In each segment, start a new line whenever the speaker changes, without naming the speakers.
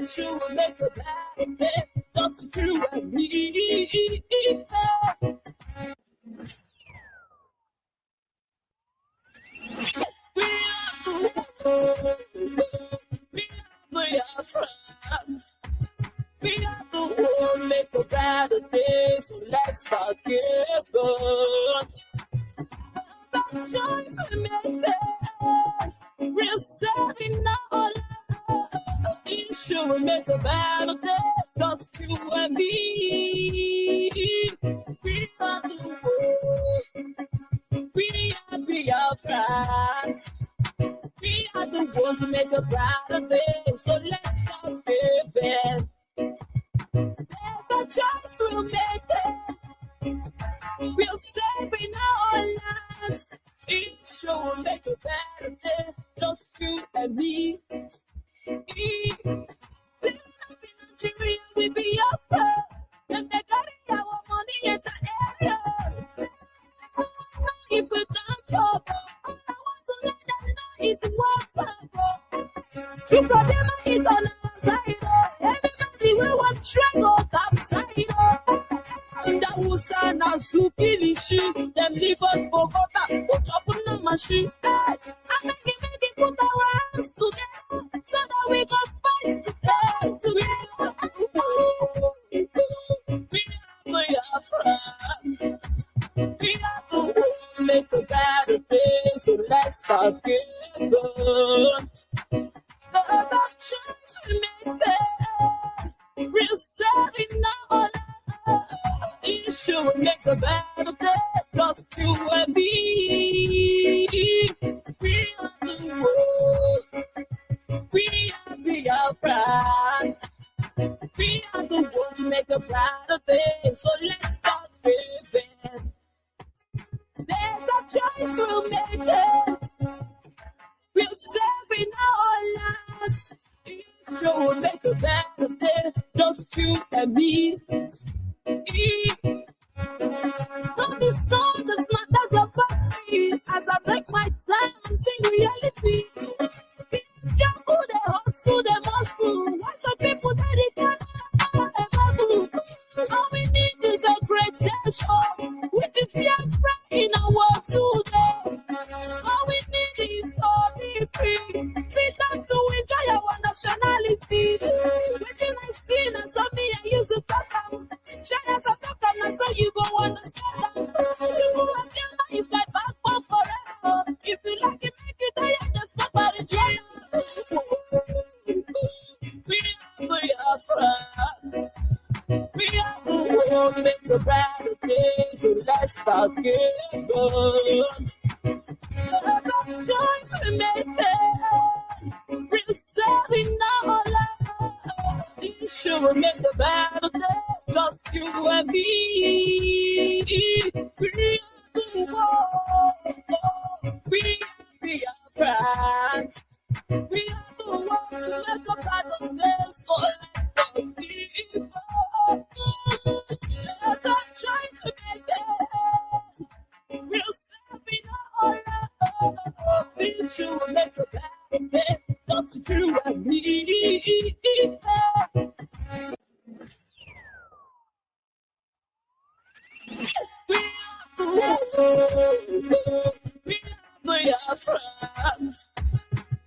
you will make a better day, just you and me. We are friends. We are the one make a better day, so let's start giving. The choice we make it, we're setting our life. You will make a better day, just you and me. We are the one. We are friends. We are the ones to make a brighter day, so let's start giving. There's a choice we'll make it. We'll save in our lives. Each show will make a better day, just you and me. Living up in Nigeria, we be your friend. And they carry our money into area. If we don't trouble, all I want to let them know it's what's up. Two problem is on our side. Everybody will want trouble, come side. And that was an Azukilishi. Them leave us for water, but chop on the machine. I make it put our hands together so that we can fight them together. We are friends. We are the ones to make a better day, so let's start giving. The choice we make it, we're setting our life. Issue will make a better day, just you and me. We are the ones. We are friends. We are the ones to make a brighter day, so let's start giving. There's a choice we'll make it. We'll step in our lives. Each show will make a better day, just you and me. Don't be so the matters about me as I take my time and sing reality. People jump they hustle, they muscle. Why some people they can't ever move? All we need is a great nation, which is just right in our world today. All we need is to be free, freedom to enjoy our nationality. Which is nice thing and something I used to talk about. Shine as a talk and so you go understand that. You go and feel that is my backbone forever. If you like it, make it higher, just smoke by the journal. We are friends. We are the one to make a brighter day, so let's start giving. The choice we make it, we're selling our life. Issue will make a better day, just you and me. We are the one. We are friends. We are the ones to make a better day, so let's start giving. The choice to make it, we're saving our life. Issue will make a better day, just you and me. We are friends.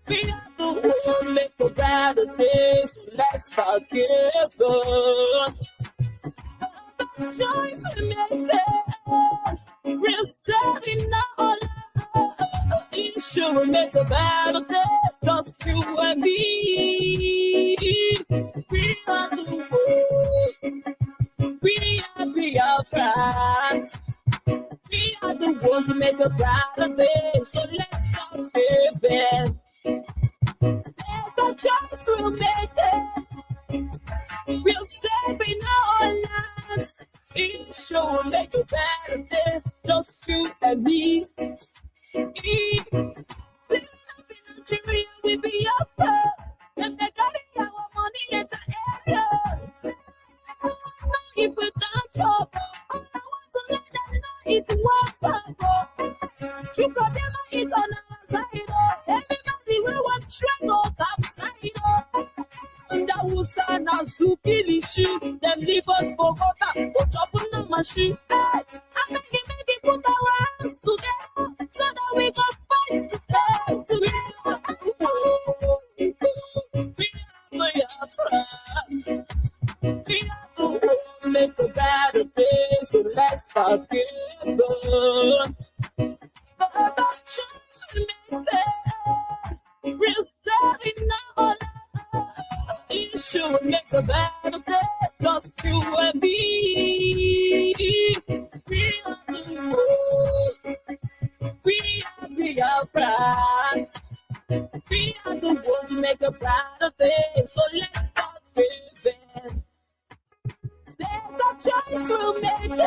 We are the ones make a better day, so let's start giving. The choice we make it, we're setting our life. Issue will make a better day, just you and me. We are the ones. We are friends. We are the ones to make a brighter day, so let's start giving. There's a choice we'll make it. We'll save in our lives. Each show will make a better day, just you and me. Living up in Nigeria, we be your friend. And they carry our money into area. If we don't trouble, all I want to let them know it's what's up. Two problem is on our side. Everybody will want trouble, come side. And that Hausa na Zukilishi. Them leave us for water, go chop on the machine. I make it put our hands together so that we can fight the time together. We are friends. We have to make a better day, so let's start giving. But the choice we make, we're serving our life. It should make a better day, just you and me. We are the world. We are friends. We are the ones to make a brighter day, so let's start giving. There's a choice we'll make it.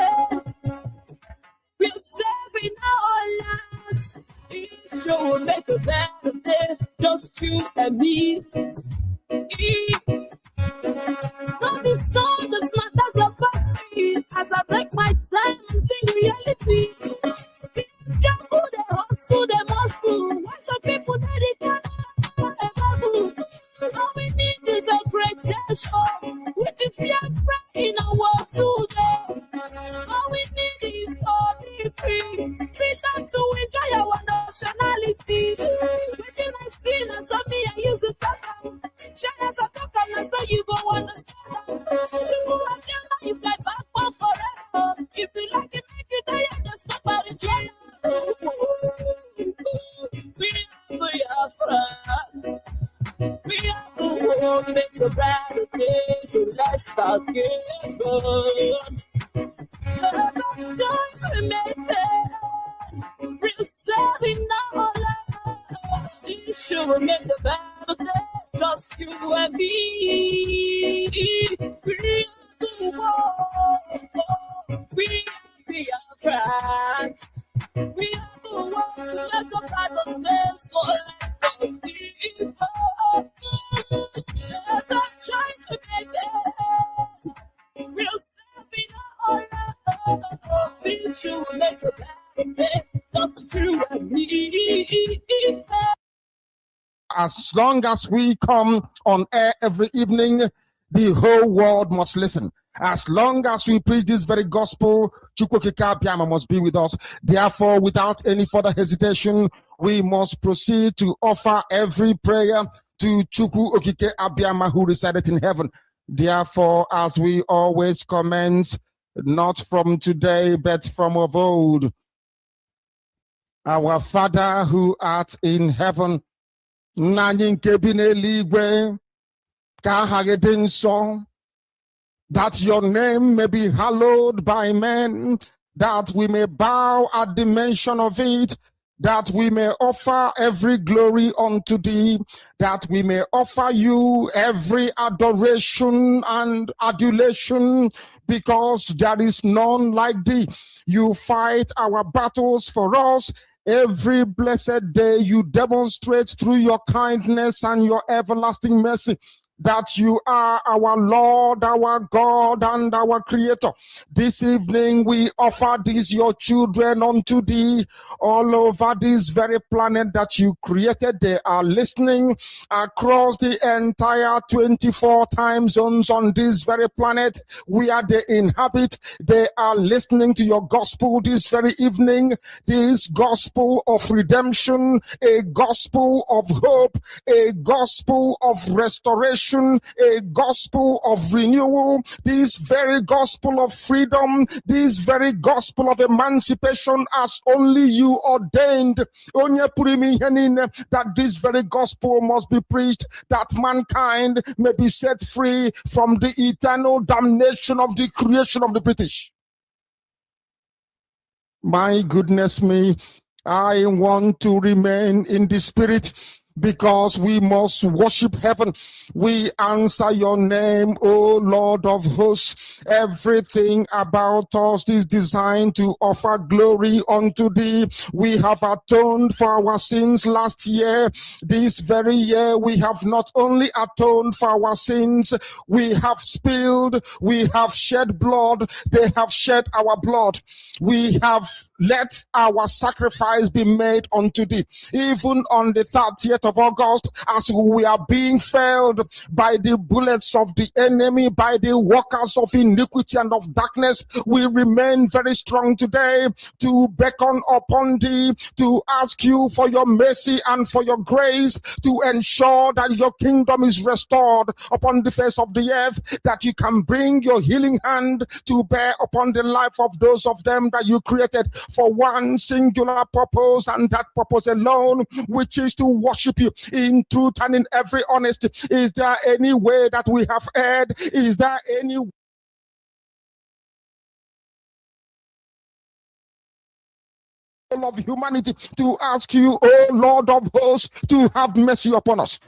We're saving our lives. It sure will make a better day, just you and me. Don't be so that matters about me as I take my time and sing reality. People they hustle, they muscle. Why some people they can't have all we need is a great nation, which is fear in our world today. All we need is all be free. Freedom to enjoy our nationality. Which is nice thing, and so me I use to talk. Share as I talk, and so you go understand. True and Fiona is my backbone forever. If you like it, make it there, just stop by the jail. We are friends. We are the one make a brighter day, so let's start giving. The choice we make, we're serving our life. It sure make a better day, just you and me. We are the one. We are friends. We are the ones who make a better day, so let's start giving. The choice we make, we're serving our life. We should make a better day, just you and me.
As long as we come on air every evening, the whole world must listen. As long as we preach this very gospel, Chukwukika Abiyama must be with us. Therefore, without any further hesitation, we must proceed to offer every prayer to Chukwukika Abiyama who resided in heaven. Therefore, as we always commence, not from today, but from of old, our Father who art in heaven, that your name may be hallowed by men, that we may bow at the mention of it, that we may offer every glory unto thee, that we may offer you every adoration and adulation, because there is none like thee. You fight our battles for us. Every blessed day you demonstrate through your kindness and your everlasting mercy that you are our Lord, our God, and our Creator. This evening we offer these your children unto thee all over this very planet that you created. They are listening across the entire 24 time zones on this very planet where they inhabit. They are listening to your gospel this very evening, this gospel of redemption, a gospel of hope, a gospel of restoration, a gospel of renewal, this very gospel of freedom, this very gospel of emancipation as only you ordained. That this very gospel must be preached, that mankind may be set free from the eternal damnation of the creation of the British. My goodness me, I want to remain in the spirit, because we must worship heaven. We answer your name, O Lord of hosts. Everything about us is designed to offer glory unto thee. We have atoned for our sins last year. This very year we have not only atoned for our sins, we have spilled, we have shed blood, they have shed our blood. We have let our sacrifice be made unto thee. Even on the 30th of August, as we are being felled by the bullets of the enemy, by the workers of iniquity and of darkness, we remain very strong today to beckon upon thee, to ask you for your mercy and for your grace, to ensure that your kingdom is restored upon the face of the earth, that you can bring your healing hand to bear upon the life of those of them that you created for one singular purpose, and that purpose alone, which is to worship you in truth and in every honesty. Is there any way that we have erred? Is there any of humanity to ask you, oh Lord of hosts, to have mercy upon us?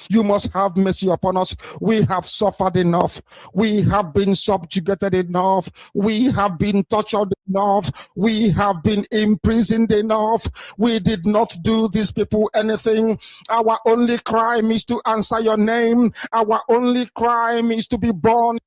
You must have mercy upon us. We have suffered enough. We have been subjugated enough. We have been tortured enough. We have been imprisoned enough. We did not do these people anything. Our only crime is to answer your name. Our only crime is to be born.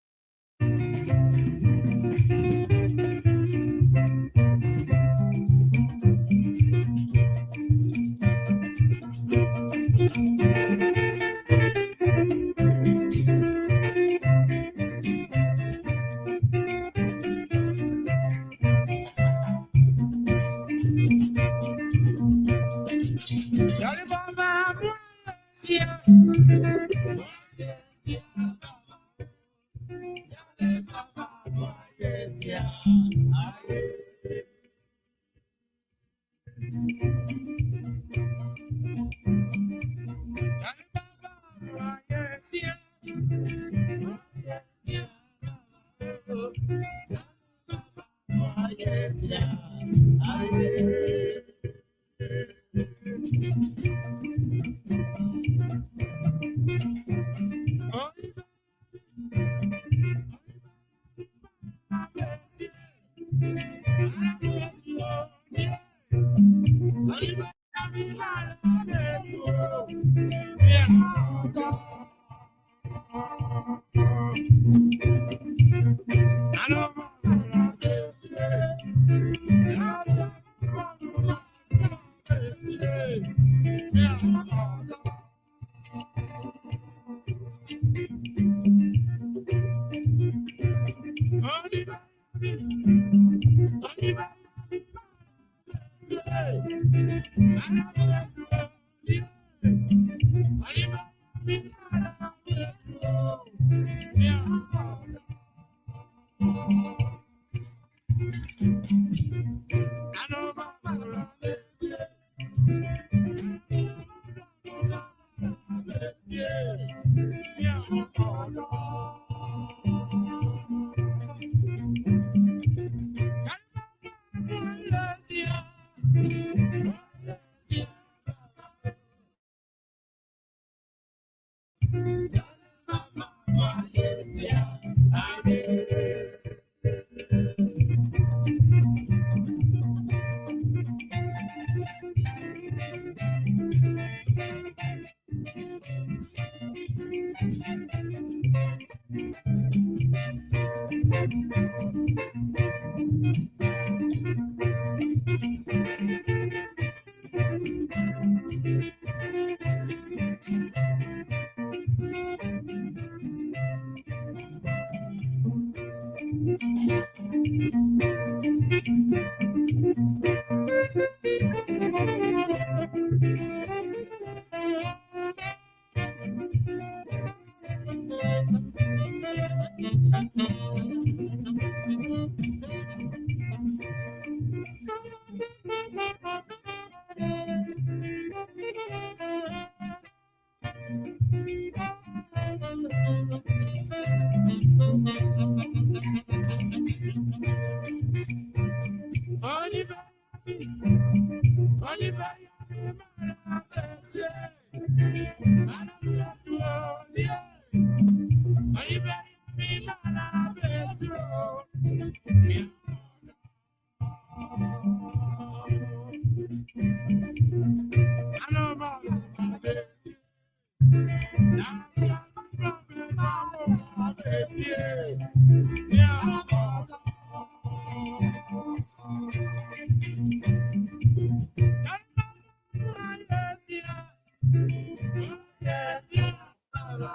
Good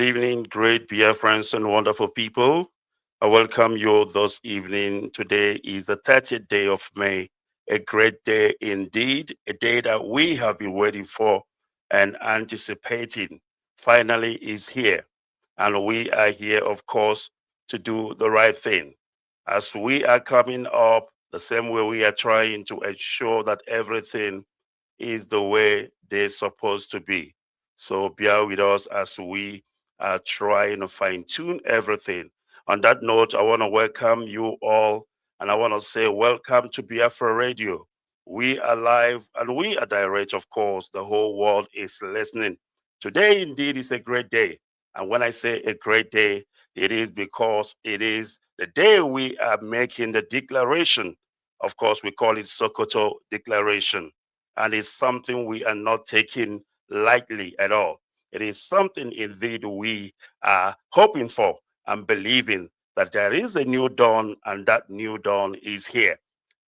evening, great dear friends and wonderful people. I welcome you this evening. Today is the 30th day of May, a great day indeed, a day that we have been waiting for and anticipating. Finally is here. And we are here, of course, to do the right thing. As we are coming up, the same way we are trying to ensure that everything is the way they're supposed to be. So bear with us as we are trying to fine tune everything. On that note, I want to welcome you all, and I want to say welcome to Biafra Radio. We are live and we are direct, of course. The whole world is listening. Today, indeed, is a great day. And when I say a great day, it is because it is the day we are making the declaration. Of course, we call it SOKOTO Declaration. And it's something we are not taking lightly at all. It is something indeed we are hoping for and believing that there is a new dawn, and that new dawn is here.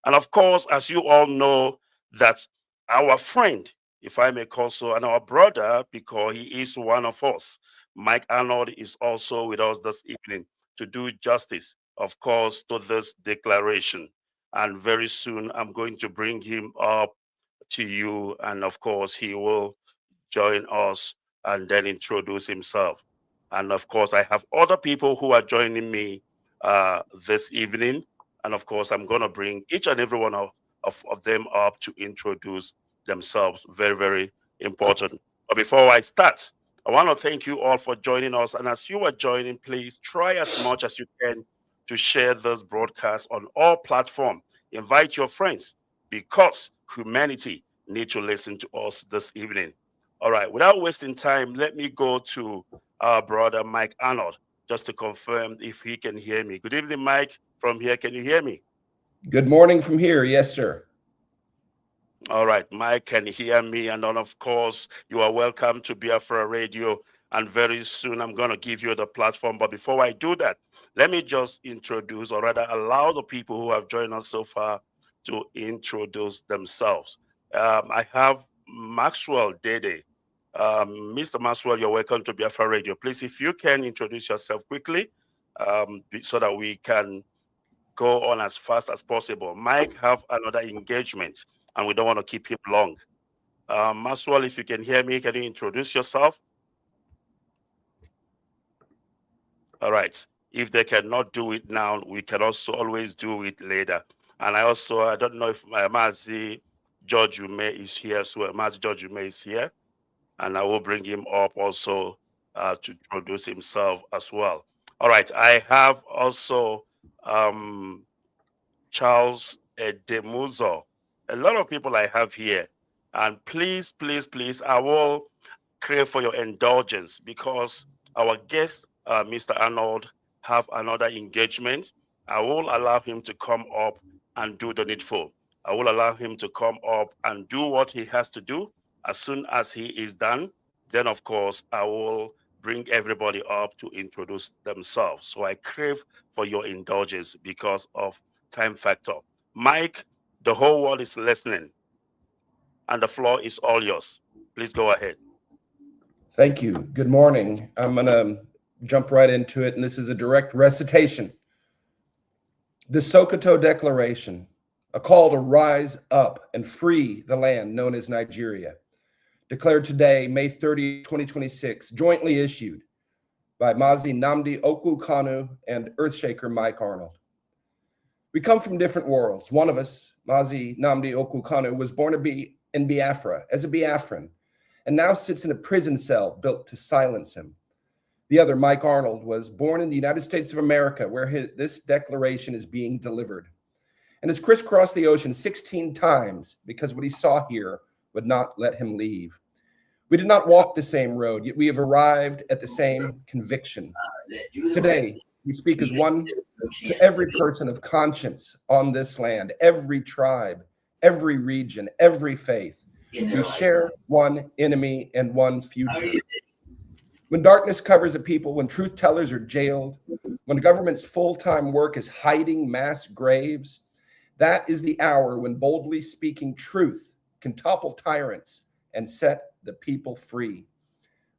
And of course, as you all know, that our friend, if I may call so, and our brother, because he is one of us, Mike Arnold, is also with us this evening to do justice, of course, to this declaration. And very soon I'm going to bring him up to you, and of course he will join us and then introduce himself. And of course I have other people who are joining me this evening, and of course I'm going to bring each and every one of them up to introduce themselves. Very, very important. But before I start, I want to thank you all for joining us, and as you are joining, please try as much as you can to share this broadcast on all platforms. Invite your friends, because humanity needs to listen to us this evening. All right, without wasting time, let me go to our brother Mike Arnold just to confirm if he can hear me. Good evening, Mike. From here, can you hear me?
Good morning from here. Yes, sir.
All right, Mike can hear me. And then, of course, you are welcome to Biafra Radio. And very soon I'm going to give you the platform. But before I do that, let me just introduce, or rather allow the people who have joined us so far to introduce themselves. I have Maxwell Dede. Mr. Maxwell, you're welcome to Biafra Radio. Please, if you can introduce yourself quickly so that we can go on as fast as possible. Mike have another engagement, and we don't want to keep him long. Maxwell, if you can hear me, can you introduce yourself? All right. If they cannot do it now, we can also always do it later. And I don't know if Mazi George Ume is here. So Mazi George Ume is here. And I will bring him up also to introduce himself as well. All right. I have also Charles Demuzo. A lot of people I have here. And please, please, please, I will crave for your indulgence, because our guest, Mr. Arnold, have another engagement. I will allow him to come up and do the needful. I will allow him to come up and do what he has to do. As soon as he is done, then of course I will bring everybody up to introduce themselves. So I crave for your indulgence because of time factor. Mike, the whole world is listening, and the floor is all yours. Please go ahead.
Thank you. Good morning. I'm going to jump right into it, and this is a direct recitation. The SOKOTO Declaration, a call to rise up and free the land known as Nigeria, declared today, May 30, 2026, jointly issued by Mazi Nnamdi Okwu-Kanu and Earthshaker Mike Arnold. We come from different worlds. One of us, Mazi Nnamdi Okwu-Kanu, was born to be in Biafra as a Biafran, and now sits in a prison cell built to silence him. The other, Mike Arnold, was born in the United States of America, where this declaration is being delivered, and has crisscrossed the ocean 16 times because what he saw here would not let him leave. We did not walk the same road, yet we have arrived at the same conviction. Today, we speak as one to every person of conscience on this land, every tribe, every region, every faith. We share one enemy and one future. When darkness covers a people, when truth tellers are jailed, when government's full-time work is hiding mass graves, that is the hour when boldly speaking truth can topple tyrants and set the people free.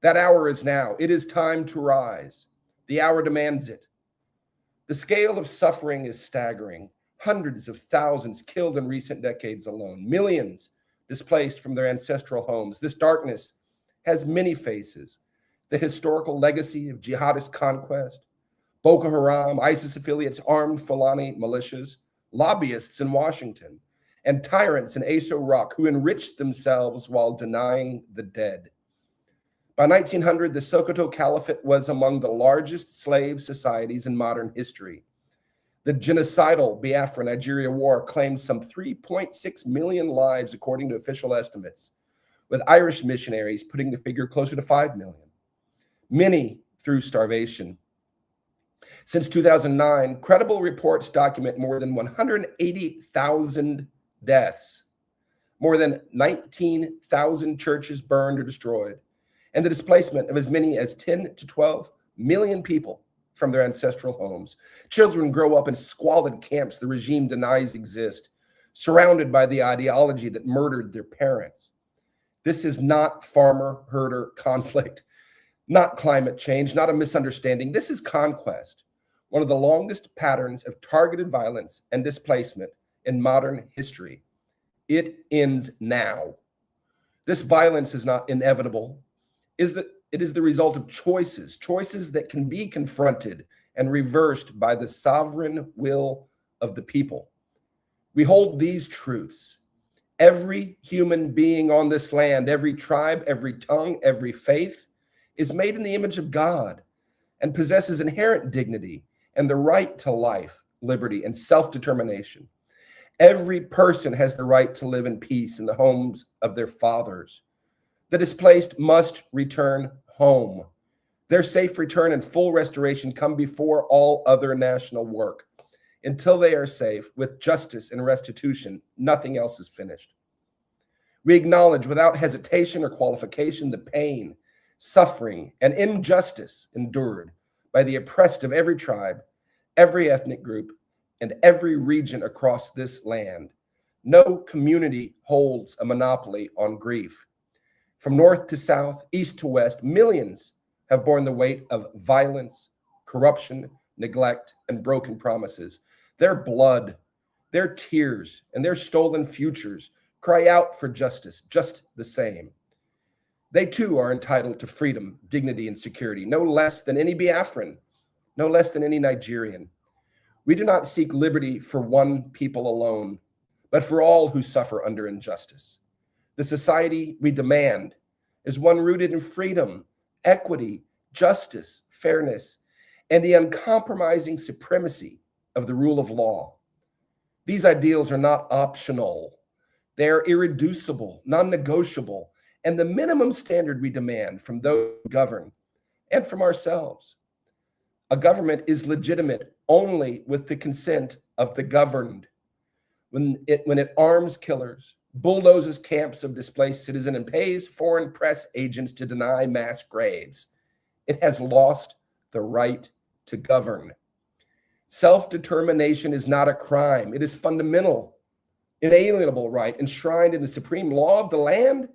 That hour is now. It is time to rise. The hour demands it. The scale of suffering is staggering. Hundreds of thousands killed in recent decades alone. Millions displaced from their ancestral homes. This darkness has many faces. The historical legacy of jihadist conquest, Boko Haram, ISIS affiliates, armed Fulani militias, lobbyists in Washington, and tyrants in Aso Rock who enriched themselves while denying the dead. By 1900, the SOKOTO Caliphate was among the largest slave societies in modern history. The genocidal Biafra-Nigeria War claimed some 3.6 million lives, according to official estimates, with Irish missionaries putting the figure closer to 5 million. Many through starvation. Since 2009, credible reports document more than 180,000 deaths, more than 19,000 churches burned or destroyed, and the displacement of as many as 10 to 12 million people from their ancestral homes. Children grow up in squalid camps the regime denies exist, surrounded by the ideology that murdered their parents. This is not farmer-herder conflict, not climate change, not a misunderstanding. This is conquest, one of the longest patterns of targeted violence and displacement in modern history. It ends now. This violence is not inevitable. It is the result of choices that can be confronted and reversed by the sovereign will of the people. We hold these truths. Every human being on this land, every tribe, every tongue, every faith is made in the image of God and possesses inherent dignity and the right to life, liberty, and self-determination. Every person has the right to live in peace in the homes of their fathers. The displaced must return home. Their safe return and full restoration come before all other national work. Until they are safe, with justice and restitution, nothing else is finished. We acknowledge without hesitation or qualification the pain, suffering, and injustice endured by the oppressed of every tribe, every ethnic group, and every region across this land. No community holds a monopoly on grief. From north to south, east to west, millions have borne the weight of violence, corruption, neglect, and broken promises. Their blood, their tears, and their stolen futures cry out for justice just the same. They too are entitled to freedom, dignity, and security, no less than any Biafran, no less than any Nigerian. We do not seek liberty for one people alone, but for all who suffer under injustice. The society we demand is one rooted in freedom, equity, justice, fairness, and the uncompromising supremacy of the rule of law. These ideals are not optional. They are irreducible, non-negotiable, and the minimum standard we demand from those who govern and from ourselves. A government is legitimate only with the consent of the governed. When it arms killers, bulldozes camps of displaced citizens, and pays foreign press agents to deny mass graves, it has lost the right to govern. Self-determination is not a crime. It is fundamental, inalienable right enshrined in the supreme law of the land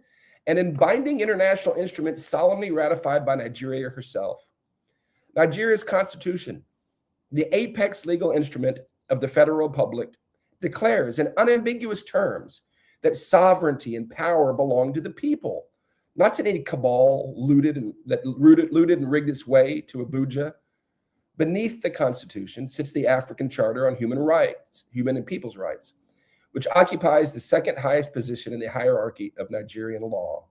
and in binding international instruments solemnly ratified by Nigeria herself. Nigeria's constitution, the apex legal instrument of the federal republic, declares in unambiguous terms that sovereignty and power belong to the people, not to any cabal looted and rigged its way to Abuja. Beneath the Constitution sits the African Charter on Human Rights, Human and People's Rights, which occupies the second highest position in the hierarchy of Nigerian law.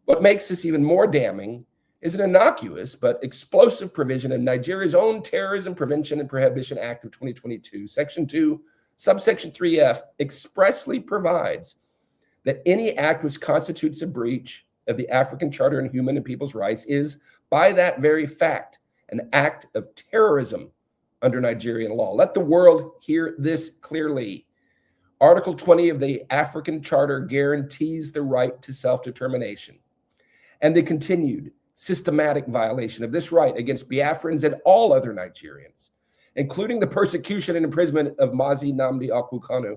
What makes this even more damning is an innocuous but explosive provision in Nigeria's own Terrorism Prevention and Prohibition Act of 2022. Section 2, subsection 3F expressly provides that any act which constitutes a breach of the African Charter on Human and People's Rights is, by that very fact, an act of terrorism under Nigerian law. Let the world hear this clearly. Article 20 of the African Charter guarantees the right to self-determination. And the continued systematic violation of this right against Biafrans and all other Nigerians, including the persecution and imprisonment of Mazi Nnamdi Kanu,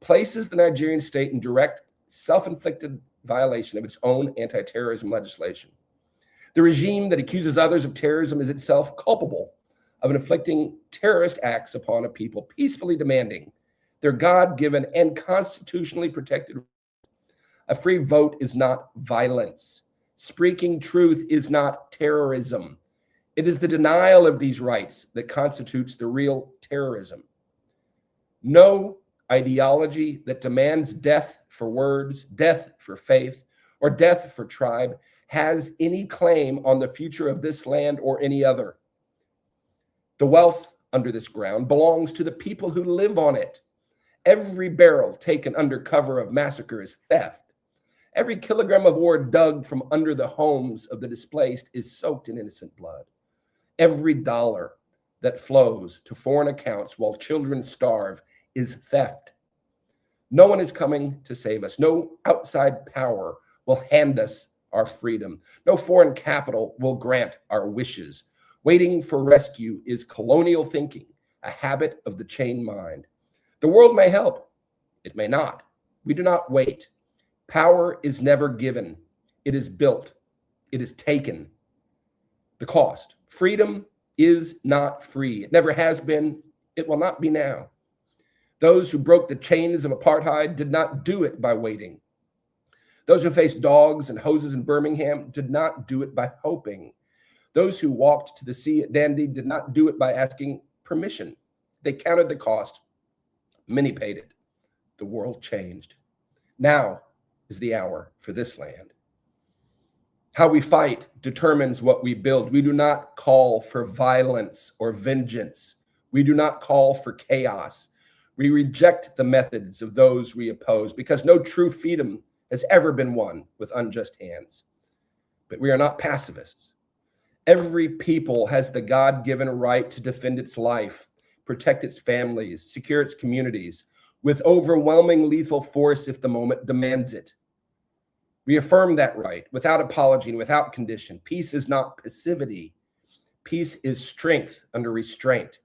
places the Nigerian state in direct self-inflicted violation of its own anti-terrorism legislation. The regime that accuses others of terrorism is itself culpable of inflicting terrorist acts upon a people peacefully demanding their God-given and constitutionally protected. A free vote is not violence. Speaking truth is not terrorism. It is the denial of these rights that constitutes the real terrorism. No ideology that demands death for words, death for faith, or death for tribe has any claim on the future of this land or any other. The wealth under this ground belongs to the people who live on it. Every barrel taken under cover of massacre is theft. Every kilogram of ore dug from under the homes of the displaced is soaked in innocent blood. Every dollar that flows to foreign accounts while children starve is theft. No one is coming to save us. No outside power will hand us our freedom. No foreign capital will grant our wishes. Waiting for rescue is colonial thinking, a habit of the chained mind. The world may help. It may not. We do not wait. Power is never given. It is built. It is taken. The cost. Freedom is not free. It never has been. It will not be now. Those who broke the chains of apartheid did not do it by waiting. Those who faced dogs and hoses in Birmingham did not do it by hoping. Those who walked to the sea at Dundee did not do it by asking permission. They counted the cost. Many paid it. The world changed. Now is the hour for this land. How we fight determines what we build. We do not call for violence or vengeance. We do not call for chaos. We reject the methods of those we oppose because no true freedom has ever been won with unjust hands. But we are not pacifists. Every people has the God-given right to defend its life, protect its families, secure its communities with overwhelming lethal force if the moment demands it. We affirm that right without apology and without condition. Peace is not passivity. Peace is strength under restraint.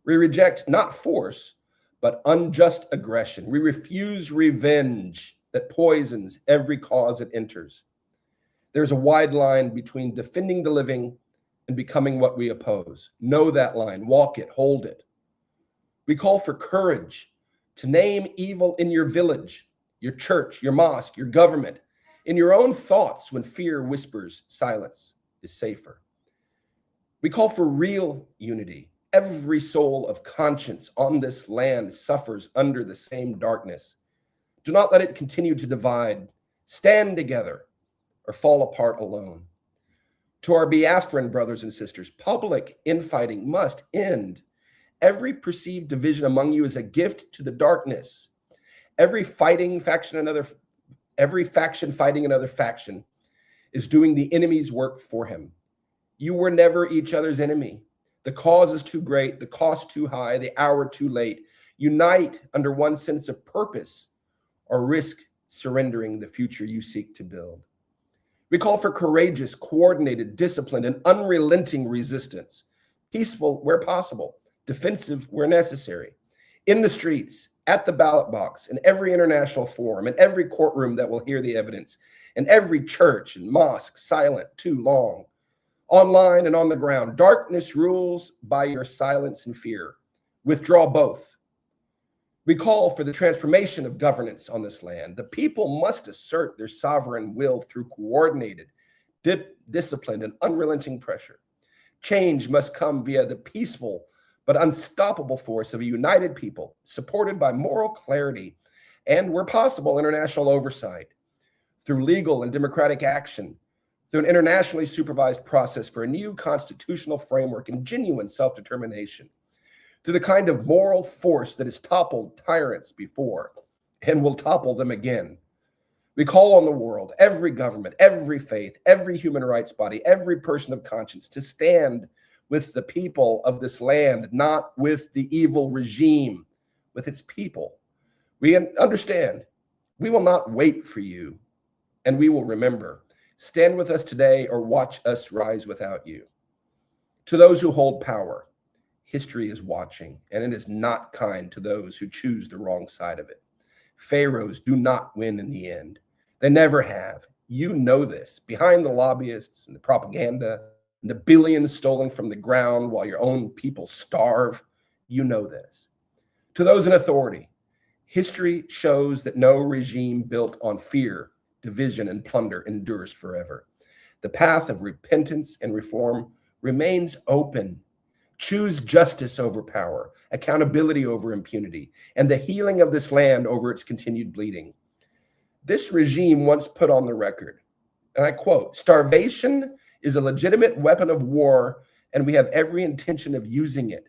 We reject not force, but unjust aggression. We refuse revenge that poisons every cause it enters. There's a wide line between defending the living and becoming what we oppose. Know that line, walk it, hold it. We call for courage to name evil in your village, your church, your mosque, your government, in your own thoughts when fear whispers silence is safer. We call for real unity. Every soul of conscience on this land suffers under the same darkness. Do not let it continue to divide. Stand together or fall apart alone. To our Biafran brothers and sisters, public infighting must end. Every perceived division among you is a gift to the darkness. Every faction fighting another faction is doing the enemy's work for him. You were never each other's enemy. The cause is too great, the cost too high, the hour too late. Unite under one sense of purpose or risk surrendering the future you seek to build. We call for courageous, coordinated, disciplined, and unrelenting resistance. Peaceful where possible, defensive where necessary. In the streets, at the ballot box, in every international forum, in every courtroom that will hear the evidence, in every church and mosque silent too long, online and on the ground. Darkness rules by your silence and fear. Withdraw both. We call for the transformation of governance on this land. The people must assert their sovereign will through coordinated, disciplined, and unrelenting pressure. Change must come via the peaceful but unstoppable force of a united people, supported by moral clarity and, where possible, international oversight, through legal and democratic action, through an internationally supervised process for a new constitutional framework and genuine self-determination, through the kind of moral force that has toppled tyrants before and will topple them again. We call on the world, every government, every faith, every human rights body, every person of conscience to stand with the people of this land, not with the evil regime, with its people. We understand we will not wait for you, and we will remember. Stand with us today or watch us rise without you. To those who hold power, history is watching, and it is not kind to those who choose the wrong side of it. Pharaohs do not win in the end. They never have. You know this. Behind the lobbyists and the propaganda and the billions stolen from the ground while your own people starve, you know this. To those in authority, history shows that no regime built on fear, division, and plunder endures forever. The path of repentance and reform remains open. Choose justice over power, accountability over impunity, and the healing of this land over its continued bleeding. This regime once put on the record, and I quote, "Starvation is a legitimate weapon of war, and we have every intention of using it.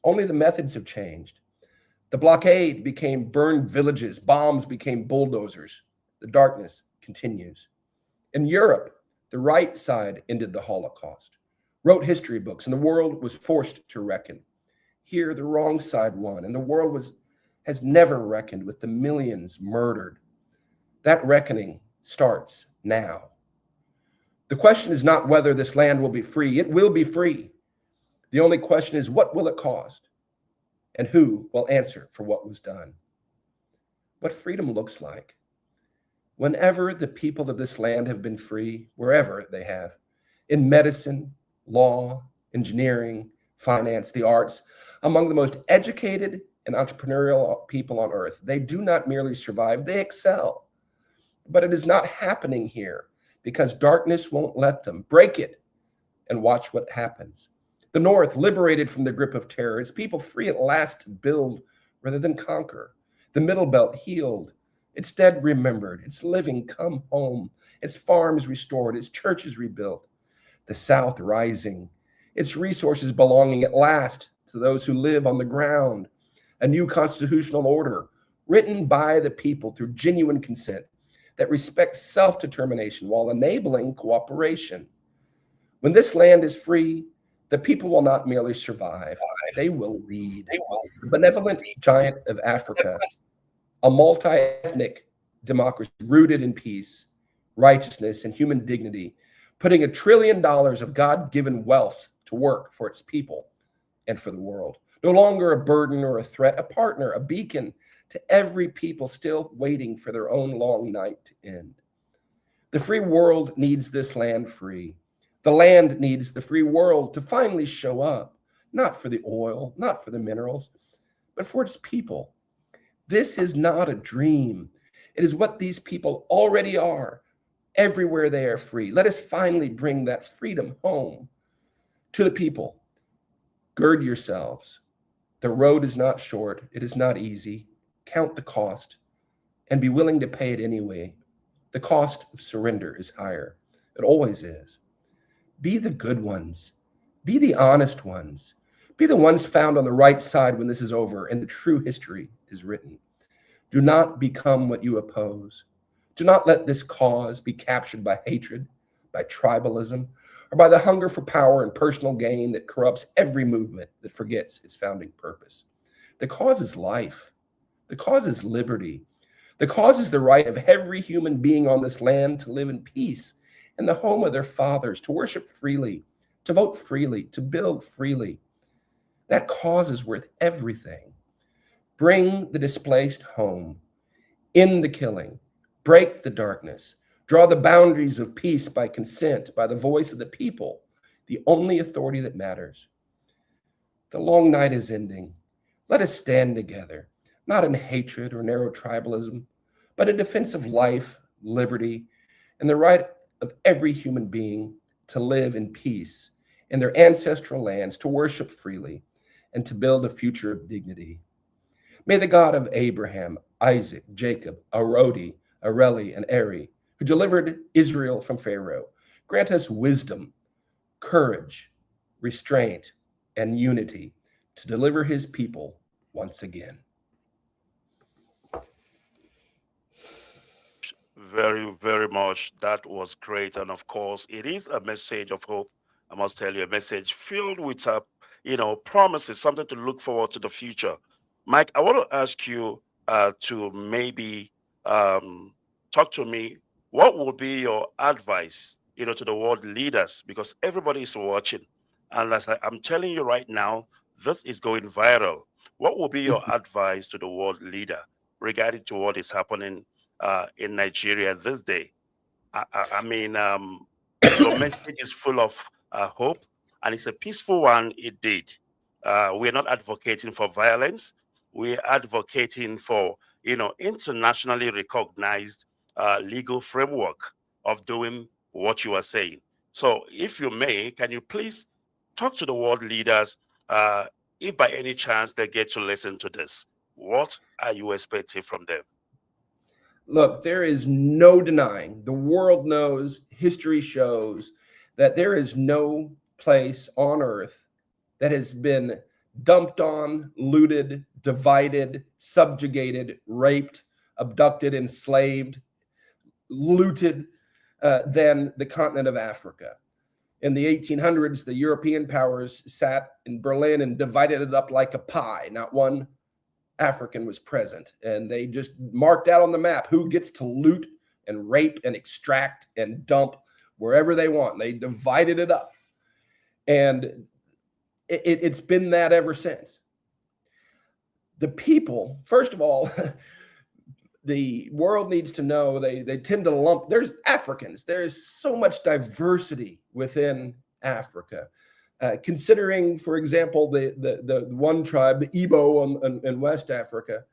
Only the methods have changed. The blockade became burned villages, bombs became bulldozers. The darkness continues." In Europe, the right side ended the Holocaust, wrote history books, and the world was forced to reckon. Here, the wrong side won, and the world has never reckoned with the millions murdered. That reckoning starts now. The question is not whether this land will be free. It will be free. The only question is, what will it cost? And who will answer for what was done? What freedom looks like. Whenever the people of this land have been free, wherever they have, in medicine, law, engineering, finance, the arts, among the most educated and entrepreneurial people on earth, they do not merely survive, they excel. But it is not happening here because darkness won't let them. Break it and watch what happens. The North, liberated from the grip of terror, its people free at last to build rather than conquer. The Middle Belt healed, its dead remembered, its living come home, its farms restored, its churches rebuilt. The South rising, its resources belonging at last to those who live on the ground. A new constitutional order written by the people through genuine consent that respects self-determination while enabling cooperation. When this land is free, the people will not merely survive, they will lead. The benevolent giant of Africa, a multi-ethnic democracy rooted in peace, righteousness, and human dignity, putting $1 trillion of God-given wealth to work for its people and for the world. No longer a burden or a threat, a partner, a beacon to every people still waiting for their own long night to end. The free world needs this land free. The land needs the free world to finally show up, not for the oil, not for the minerals, but for its people. This is not a dream. It is what these people already are. Everywhere they are free. Let us finally bring that freedom home to the people. Gird yourselves. The road is not short. It is not easy. Count the cost and be willing to pay it anyway. The cost of surrender is higher. It always is. Be the good ones. Be the honest ones. Be the ones found on the right side when this is over and the true history is written. Do not become what you oppose. Do not let this cause be captured by hatred, by tribalism, or by the hunger for power and personal gain that corrupts every movement that forgets its founding purpose. The cause is life. The cause is liberty. The cause is the right of every human being on this land to live in peace in the home of their fathers, to worship freely, to vote freely, to build freely. That cause is worth everything. Bring the displaced home. End the killing. Break the darkness. Draw the boundaries of peace by consent, by the voice of the people, the only authority that matters. The long night is ending. Let us stand together, not in hatred or narrow tribalism, but in defense of life, liberty, and the right of every human being to live in peace in their ancestral lands, to worship freely, and to build a future of dignity. May the God of Abraham, Isaac, Jacob, Arodi, Areli, and Eri, who delivered Israel from Pharaoh, grant us wisdom, courage, restraint, and unity to deliver his people once again.
Very, very much. That was great. And of course, it is a message of hope. I must tell you, a message filled with, promises, something to look forward to the future. Mike, I want to ask you to maybe talk to me What would be your advice, to the world leaders? Because everybody is watching. And as I'm telling you right now, this is going viral. What will be your advice to the world leader regarding to what is happening in Nigeria this day? I mean, your message is full of hope, and it's a peaceful one indeed. We're not advocating for violence. We're advocating for, internationally recognized legal framework of doing what you are saying. So if you may, can you please talk to the world leaders, if by any chance they get to listen to this? What are you expecting from them?
Look, there is no denying, the world knows, history shows that there is no place on earth that has been dumped on, looted, divided, subjugated, raped, abducted, enslaved, looted than the continent of Africa. In the 1800s, the European powers sat in Berlin and divided it up like a pie. Not one African was present, and they just marked out on the map who gets to loot and rape and extract and dump wherever they want. They divided it up, and it's been that ever since. The people, first of all, the world needs to know they tend to lump, there's Africans, there's so much diversity within Africa. Considering, for example, the one tribe, the Igbo in West Africa,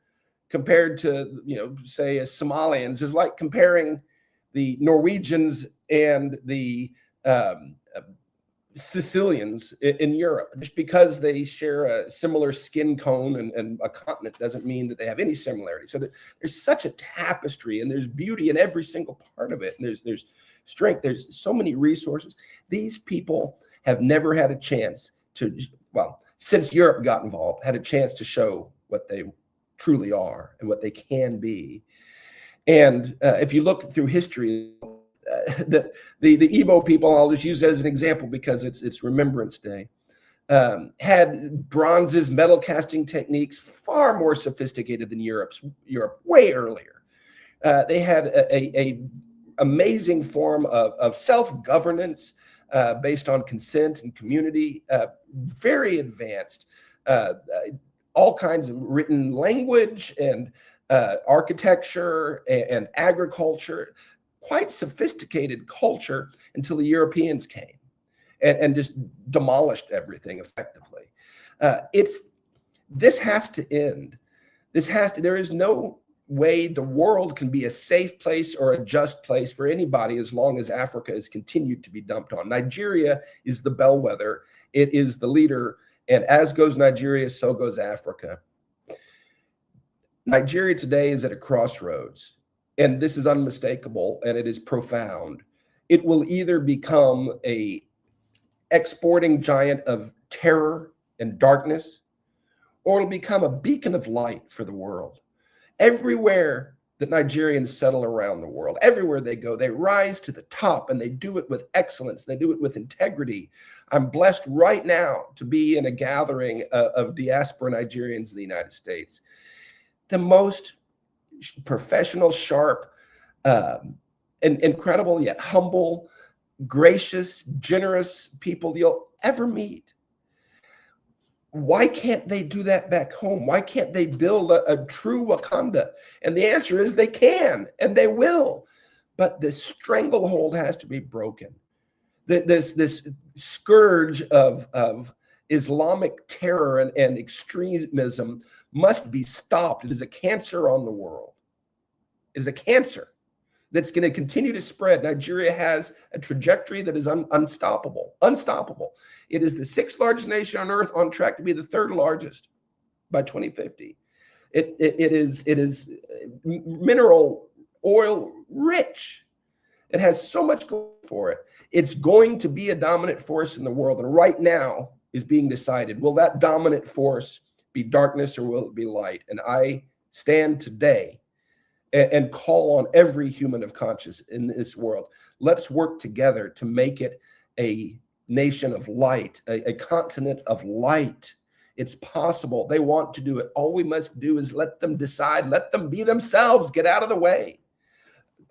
compared to, say, as Somalians, is like comparing the Norwegians and the Sicilians in Europe. Just because they share a similar skin cone and a continent doesn't mean that they have any similarity. So there's such a tapestry, and there's beauty in every single part of it. And there's strength. There's so many resources. These people have never had a chance to, well, since Europe got involved, had a chance to show what they truly are and what they can be. And if you look through history, the Igbo people, I'll just use as an example because it's Remembrance Day, had bronzes, metal casting techniques far more sophisticated than Europe way earlier. They had a amazing form of self-governance based on consent and community, very advanced, all kinds of written language and architecture and agriculture, quite sophisticated culture until the Europeans came and just demolished everything effectively. This has to end. There is no way the world can be a safe place or a just place for anybody as long as Africa has continued to be dumped on. Nigeria is the bellwether. It is the leader. And as goes Nigeria, so goes Africa. Nigeria today is at a crossroads, and this is unmistakable, and it is profound. It will either become a exporting giant of terror and darkness, or it'll become a beacon of light for the world. Everywhere that Nigerians settle around the world, everywhere they go, they rise to the top, and they do it with excellence. They do it with integrity. I'm blessed right now to be in a gathering of diaspora Nigerians in the United States. The most professional, sharp, and incredible yet humble, gracious, generous people you'll ever meet. Why can't they do that back home? Why can't they build a true Wakanda? And the answer is they can, and they will. But this stranglehold has to be broken. This scourge of Islamic terror and extremism must be stopped. It is a cancer on the world. It is a cancer that's going to continue to spread. Nigeria has a trajectory that is unstoppable. It is the 6th largest nation on earth, on track to be the 3rd largest by 2050. It is mineral oil rich. It has so much going for it. It's going to be a dominant force in the world, and right now is being decided. Will that dominant force be darkness, or will it be light? And I stand today and call on every human of conscience in this world. Let's work together to make it a nation of light, a continent of light. It's possible. They want to do it. All we must do is let them decide, let them be themselves, get out of the way.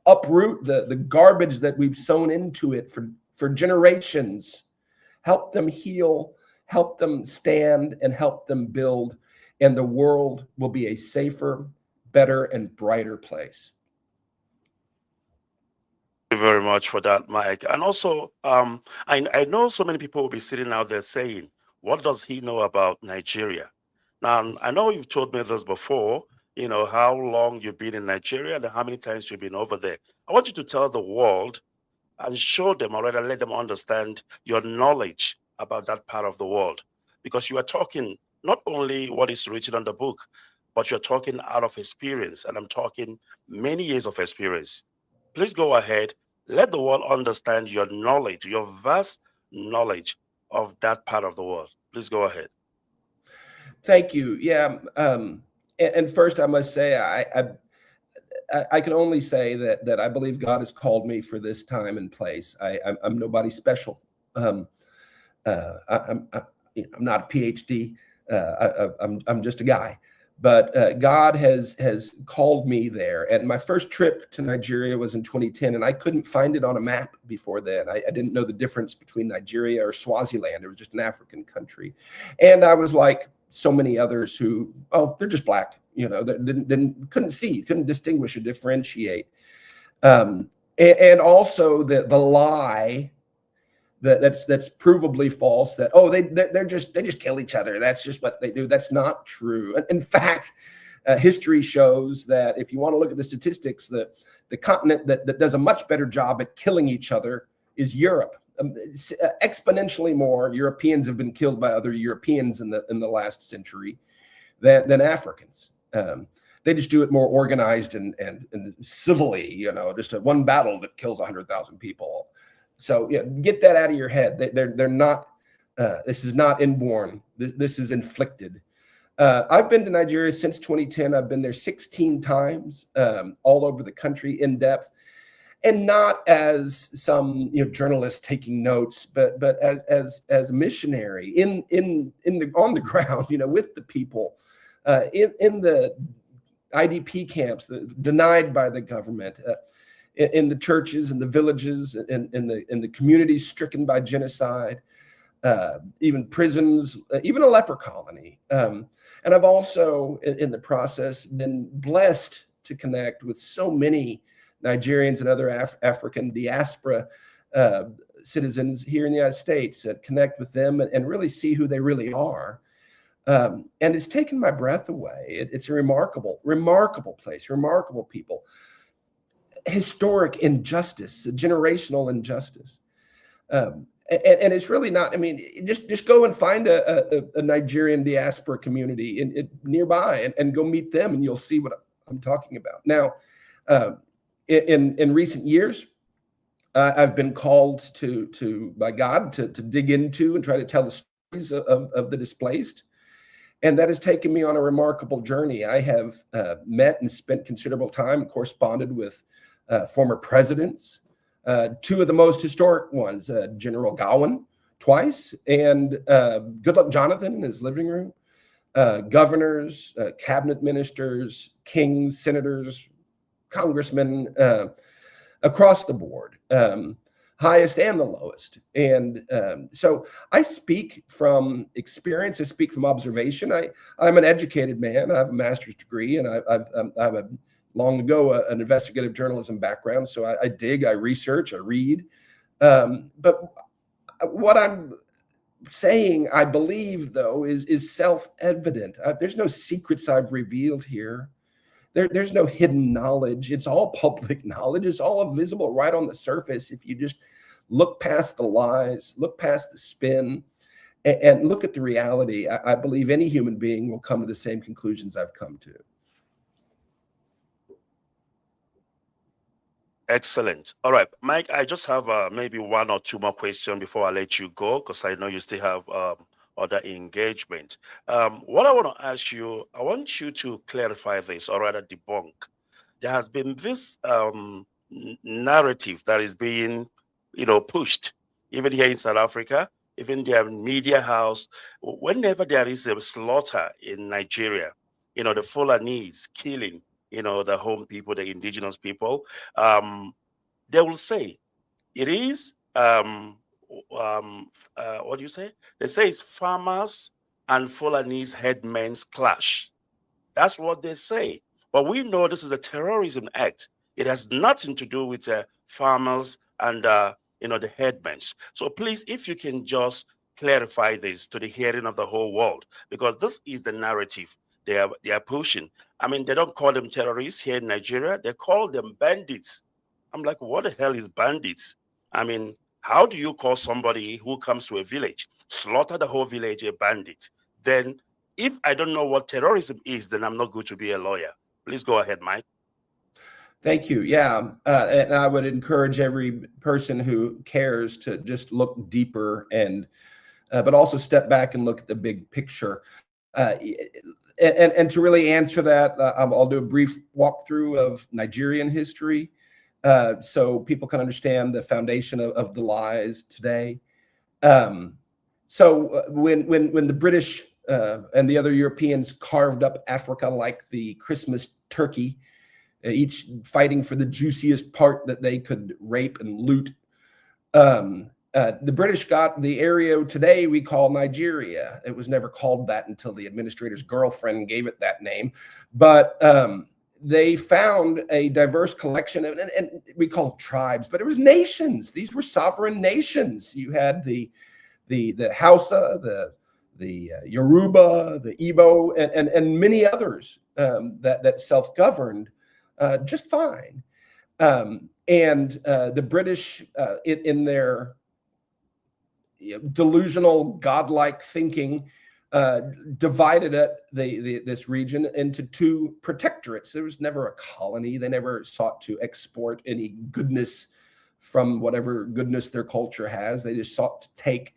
uproot the garbage that we've sown into it for generations, help them heal, help them stand, and help them build, and the world will be a safer, better, and brighter place.
Thank you very much for that, Mike. And also, I know so many people will be sitting out there saying, what does he know about Nigeria? Now, I know you've told me this before, how long you've been in Nigeria and how many times you've been over there. I want you to tell the world and show them, or rather let them understand your knowledge about that part of the world. Because you are talking not only what is written on the book, but you're talking out of experience. And I'm talking many years of experience. Please go ahead. Let the world understand your knowledge, your vast knowledge of that part of the world. Please go ahead.
Thank you. Yeah. And first, I must say, I can only say that I believe God has called me for this time and place. I'm nobody special. I'm not a PhD. I'm just a guy. But God has called me there. And my first trip to Nigeria was in 2010, and I couldn't find it on a map before then. I didn't know the difference between Nigeria or Swaziland. It was just an African country. And I was like so many others who, they're just black, that couldn't distinguish or differentiate. And also the lie that's provably false, that they just kill each other, that's just what they do. That's not true. In fact, history shows that if you want to look at the statistics, the continent that does a much better job at killing each other is Europe. Exponentially more Europeans have been killed by other Europeans in the last century than Africans. They just do it more organized and civilly, just one battle that kills 100,000 people. So get that out of your head. They're not. This is not inborn. This is inflicted. I've been to Nigeria since 2010. I've been there 16 times, all over the country, in depth, and not as some journalist taking notes, but as a missionary on the ground, with the people, in the IDP camps, denied by the government. In the churches and the villages, in the communities stricken by genocide, even prisons, even a leper colony. And I've also, in the process, been blessed to connect with so many Nigerians and other African diaspora citizens here in the United States, connect with them and really see who they really are. And it's taken my breath away. It's a remarkable place, remarkable people. Historic injustice, generational injustice, and it's really not. I mean, just go and find a Nigerian diaspora community nearby and go meet them, and you'll see what I'm talking about. Now, in recent years, I've been called by God to dig into and try to tell the stories of the displaced, and that has taken me on a remarkable journey. I have met and spent considerable time and corresponded with former presidents, two of the most historic ones, General Gowan twice, and Goodluck Jonathan in his living room, governors, cabinet ministers, kings, senators, congressmen, across the board, highest and the lowest. And so I speak from experience. I speak from observation. I'm an educated man. I have a master's degree, and I have a long ago an investigative journalism background. So I dig, I research, I read. But what I'm saying, I believe, though, is self-evident. There's no secrets I've revealed here. There's no hidden knowledge. It's all public knowledge. It's all visible right on the surface if you just look past the lies, look past the spin, and look at the reality. I believe any human being will come to the same conclusions I've come to.
Excellent. All right, Mike, I just have maybe one or two more questions before I let you go, because I know you still have other engagement. What I want to ask you, I want you to clarify this, or rather debunk. There has been this narrative that is being, pushed, even here in South Africa, even their media house. Whenever there is a slaughter in Nigeria, the Fulanese killing the home people, the indigenous people, they will say it is, what do you say? They say it's farmers and Fulanese headmen's clash. That's what they say. But we know this is a terrorism act. It has nothing to do with farmers and the headmen. So please, if you can just clarify this to the hearing of the whole world, because this is the narrative they are pushing. I mean, they don't call them terrorists here in Nigeria. They call them bandits. I'm like, what the hell is bandits? I mean, how do you call somebody who comes to a village, slaughter the whole village, a bandit? Then if I don't know what terrorism is, then I'm not going to be a lawyer. Please go ahead, Mike.
Thank you. Yeah, and I would encourage every person who cares to just look deeper and, but also step back and look at the big picture. And to really answer that, I'll do a brief walkthrough of Nigerian history, so people can understand the foundation of the lies today. So when the British and the other Europeans carved up Africa like the Christmas turkey, each fighting for the juiciest part that they could rape and loot, the British got the area today we call Nigeria. It was never called that until the administrator's girlfriend gave it that name. But they found a diverse collection, and we call them tribes, but it was nations. These were sovereign nations. You had the Hausa, the Yoruba, the Igbo, and many others that self-governed just fine. And the British, in their delusional, godlike thinking, divided this region into two protectorates. There was never a colony. They never sought to export any goodness from whatever goodness their culture has. They just sought to take.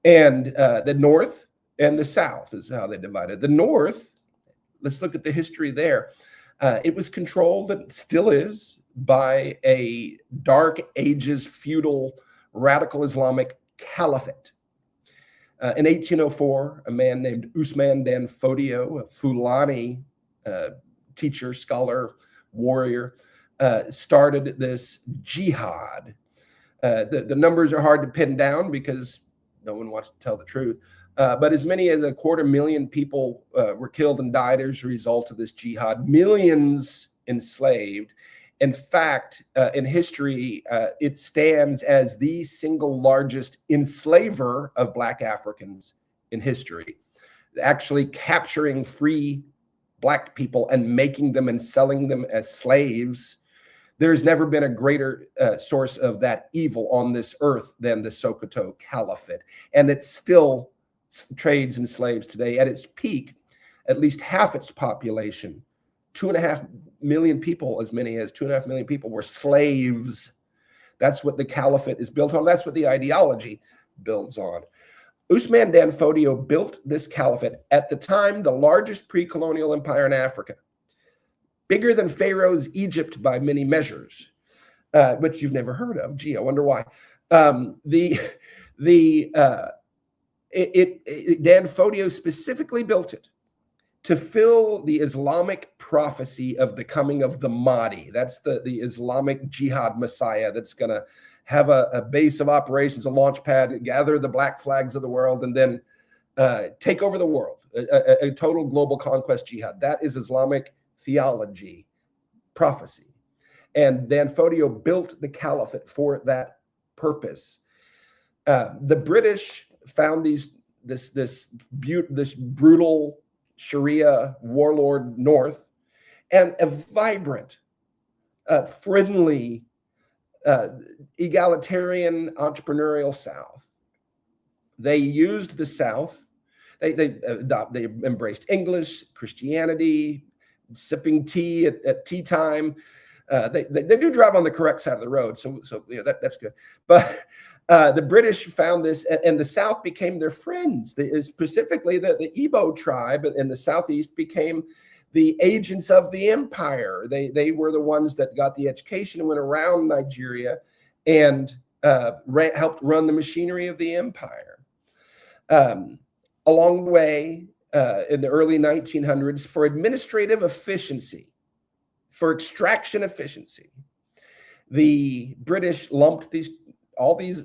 And the North and the South is how they divided. The North, let's look at the history there. It was controlled, and still is, by a Dark Ages feudal radical Islamic caliphate. In 1804, a man named Usman Dan Fodio, a Fulani teacher, scholar, warrior, started this jihad. The numbers are hard to pin down because no one wants to tell the truth. But as many as 250,000 people were killed and died as a result of this jihad. Millions enslaved. In fact, in history, it stands as the single largest enslaver of Black Africans in history, actually capturing free Black people and making them and selling them as slaves. There's never been a greater source of that evil on this earth than the SOKOTO Caliphate. And it still trades in slaves today. At its peak, at least half its population, 2.5 million people, as many as 2.5 million people were slaves. That's what the caliphate is built on. That's what the ideology builds on. Usman Dan Fodio built this caliphate, at the time the largest pre-colonial empire in Africa, bigger than Pharaoh's Egypt by many measures, which you've never heard of. Gee, I wonder why. Dan Fodio specifically built it to fill the Islamic prophecy of the coming of the Mahdi. That's the Islamic jihad messiah that's going to have a base of operations, a launch pad, gather the black flags of the world, and then take over the world, a total global conquest jihad. That is Islamic theology, prophecy. And Dan Fodio built the caliphate for that purpose. The British found this brutal Sharia warlord North and a vibrant, friendly, egalitarian, entrepreneurial South. They used the South. They embraced English, Christianity, sipping tea at tea time. They do drive on the correct side of the road, so that's good. But the British found this, and the South became their friends. Specifically, the Igbo tribe in the Southeast became the agents of the empire. They were the ones that got the education and went around Nigeria and helped run the machinery of the empire. Along the way, in the early 1900s, for administrative efficiency, for extraction efficiency, the British lumped all these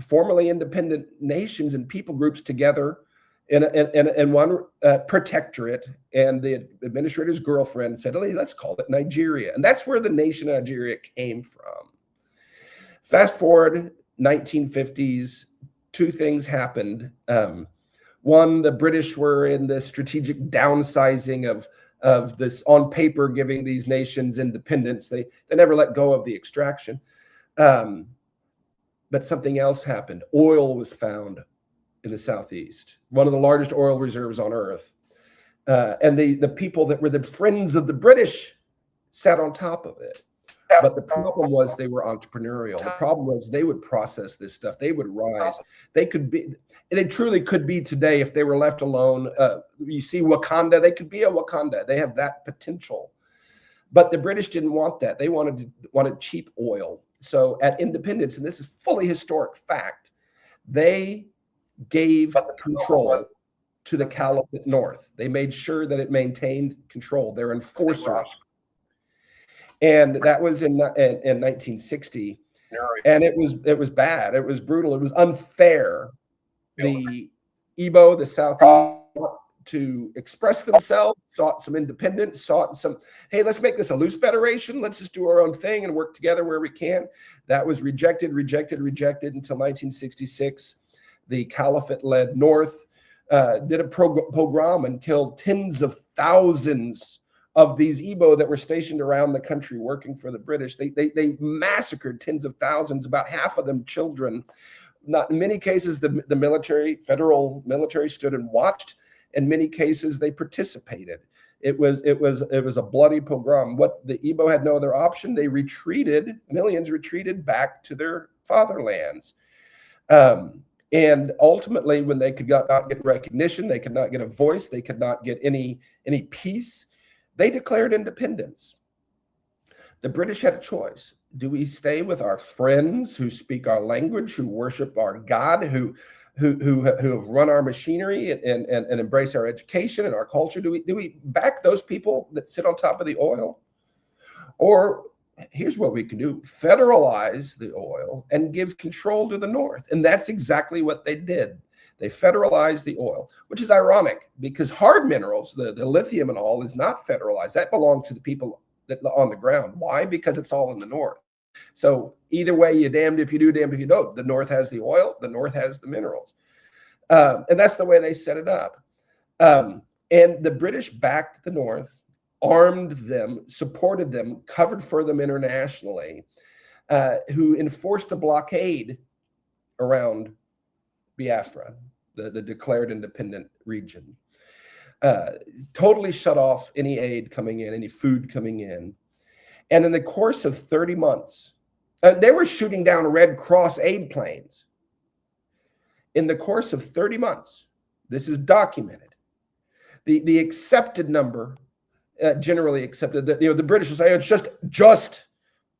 formerly independent nations and people groups together in one protectorate, and the administrator's girlfriend said, hey, let's call it Nigeria. And that's where the nation of Nigeria came from. Fast forward 1950s, two things happened. One, the British were in the strategic downsizing of this, on paper, giving these nations independence. They never let go of the extraction. But something else happened. Oil was found in the Southeast, one of the largest oil reserves on earth. And the people that were the friends of the British sat on top of it. But the problem was they were entrepreneurial. The problem was they would process this stuff. They would rise. They truly could be today if they were left alone. You see Wakanda, they could be a Wakanda. They have that potential. But the British didn't want that. They wanted cheap oil. So at independence, and this is fully historic fact, they gave control to the Caliphate North. They made sure that it maintained control. They're enforcers. And that was in 1960. And it was bad. It was brutal. It was unfair. The Igbo, the Southeast, to express themselves, sought some independence, sought some, hey, let's make this a loose federation. Let's just do our own thing and work together where we can. That was rejected until 1966. The Caliphate-led North did a pogrom and killed tens of thousands of these Igbo that were stationed around the country working for the British. They massacred tens of thousands, about half of them children. Not in many cases, the federal military stood and watched. In many cases, they participated. It was a bloody pogrom. What the Igbo had no other option. They retreated. Millions retreated back to their fatherlands. And ultimately, when they could not get recognition, they could not get a voice, they could not get any peace, they declared independence. The British had a choice. Do we stay with our friends who speak our language, who worship our God, who have run our machinery and embrace our education and our culture? Do we back those people that sit on top of the oil? Or here's what we can do: federalize the oil and give control to the North. And that's exactly what they did. They federalized the oil, which is ironic because hard minerals, the lithium and all, is not federalized. That belongs to the people that on the ground. Why? Because it's all in the North. So either way, you're damned if you do, damned if you don't. The North has the oil, the North has the minerals. And that's the way they set it up. And the British backed the North, armed them, supported them, covered for them internationally, who enforced a blockade around Biafra, the declared independent region. Totally shut off any aid coming in, any food coming in. And in the course of 30 months, they were shooting down Red Cross aid planes. In the course of 30 months, this is documented. The accepted number, generally accepted, that the British will say it's just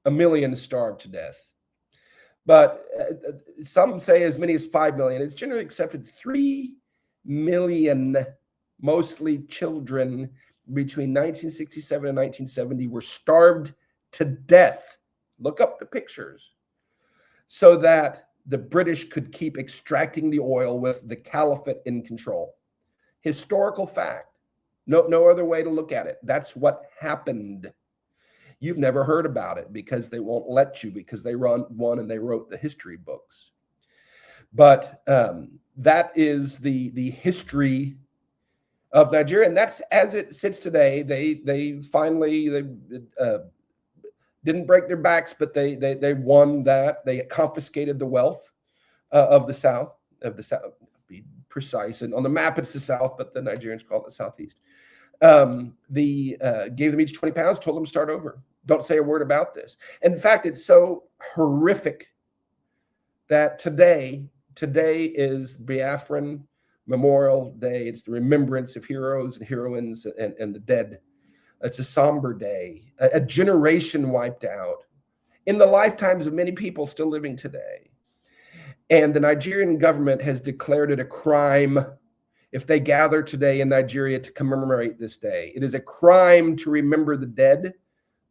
1 million starved to death. But some say as many as 5 million. It's generally accepted 3 million, mostly children, between 1967 and 1970 were starved to death. Look up the pictures. So that the British could keep extracting the oil with the Caliphate in control. Historical fact. No other way to look at it. That's what happened. You've never heard about it because they won't let you, because they won and they wrote the history books. But that is the history of Nigeria, and that's as it sits today. They finally didn't break their backs, but they won that. They confiscated the wealth of the South, be precise. And on the map, it's the South, but the Nigerians call it the Southeast. Gave them each 20 pounds, told them to start over. Don't say a word about this. In fact, it's so horrific that today is Biafran Memorial Day. It's the remembrance of heroes and heroines and the dead. It's a somber day, a generation wiped out in the lifetimes of many people still living today. And the Nigerian government has declared it a crime if they gather today in Nigeria to commemorate this day. It is a crime to remember the dead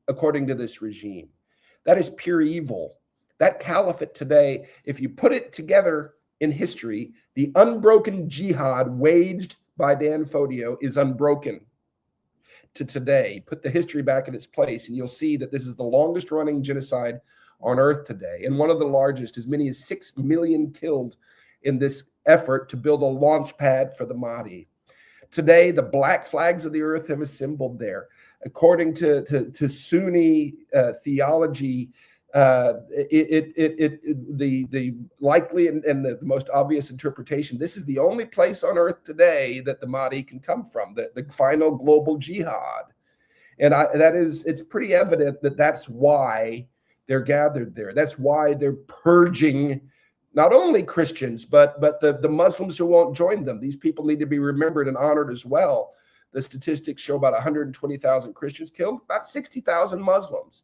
according to this regime. That is pure evil. That caliphate today, if you put it together in history, the unbroken jihad waged by Dan Fodio is unbroken to today. Put the history back in its place, and you'll see that this is the longest running genocide on earth today, and one of the largest. As many as 6 million killed in this effort to build a launch pad for the Mahdi. Today, the black flags of the earth have assembled there. According to Sunni theology, the likely and the most obvious interpretation, this is the only place on earth today that the Mahdi can come from, the final global jihad. And it's pretty evident that that's why they're gathered there. That's why they're purging not only Christians, but the Muslims who won't join them. These people need to be remembered and honored as well. The statistics show about 120,000 Christians killed, about 60,000 Muslims.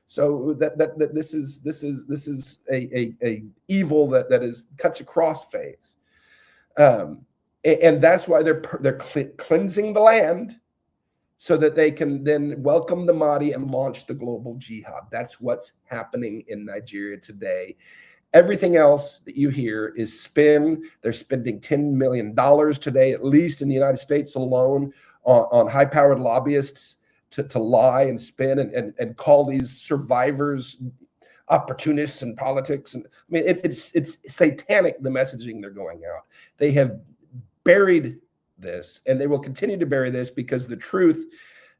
So that this is a evil that cuts across faiths, and that's why they're cleansing the land, so that they can then welcome the Mahdi and launch the global jihad. That's what's happening in Nigeria today. Everything else that you hear is spin. They're spending $10 million today, at least in the United States alone, on high-powered lobbyists to lie and spin and call these survivors opportunists in politics. And I mean, it's satanic, the messaging they're going out. They have buried this, and they will continue to bury this because the truth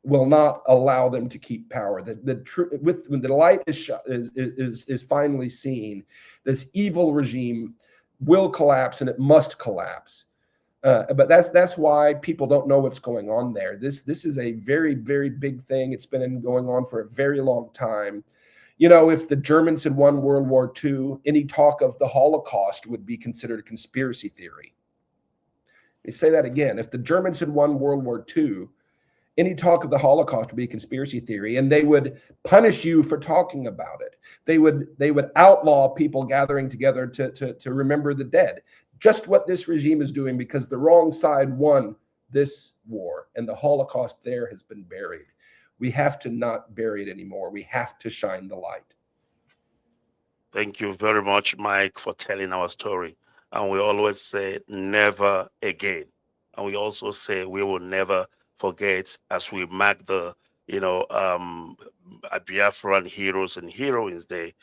will not allow them to keep power. The truth, when the light is finally seen, this evil regime will collapse, and it must collapse. But that's why people don't know what's going on there. This is a very, very big thing. It's been going on for a very long time. You know, if the Germans had won World War II, any talk of the Holocaust would be considered a conspiracy theory. Let me say that again. If the Germans had won World War II, any talk of the Holocaust would be a conspiracy theory, and they would punish you for talking about it. They would outlaw people gathering together to remember the dead. Just what this regime is doing, because the wrong side won this war, and the Holocaust there has been buried. We have to not bury it anymore. We have to shine the light.
Thank you very much, Mike, for telling our story. And we always say never again. And we also say we will never forget, as we mark the Biafran Heroes and Heroines Day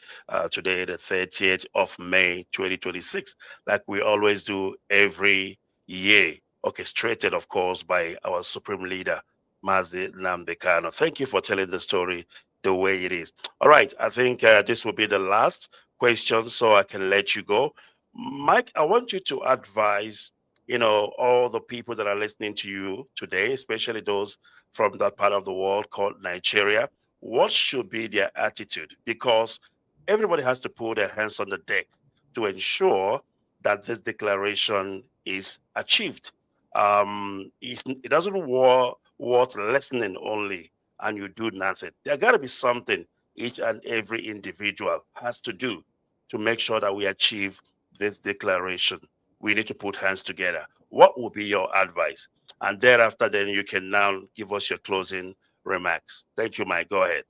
today, the 30th of May 2026, like we always do every year, orchestrated, of course, by our Supreme Leader, Mazi Nnamdi Kanu. Thank you for telling the story the way it is. All right, I think this will be the last question, so I can let you go. Mike, I want you to advise all the people that are listening to you today, especially those from that part of the world called Nigeria, what should be their attitude? Because everybody has to put their hands on the deck to ensure that this declaration is achieved. It doesn't worth listening only and you do nothing. There got to be something each and every individual has to do to make sure that we achieve this declaration. We need to put hands together. What would be your advice? And thereafter, then you can now give us your closing remarks. Thank you, Mike. Go ahead.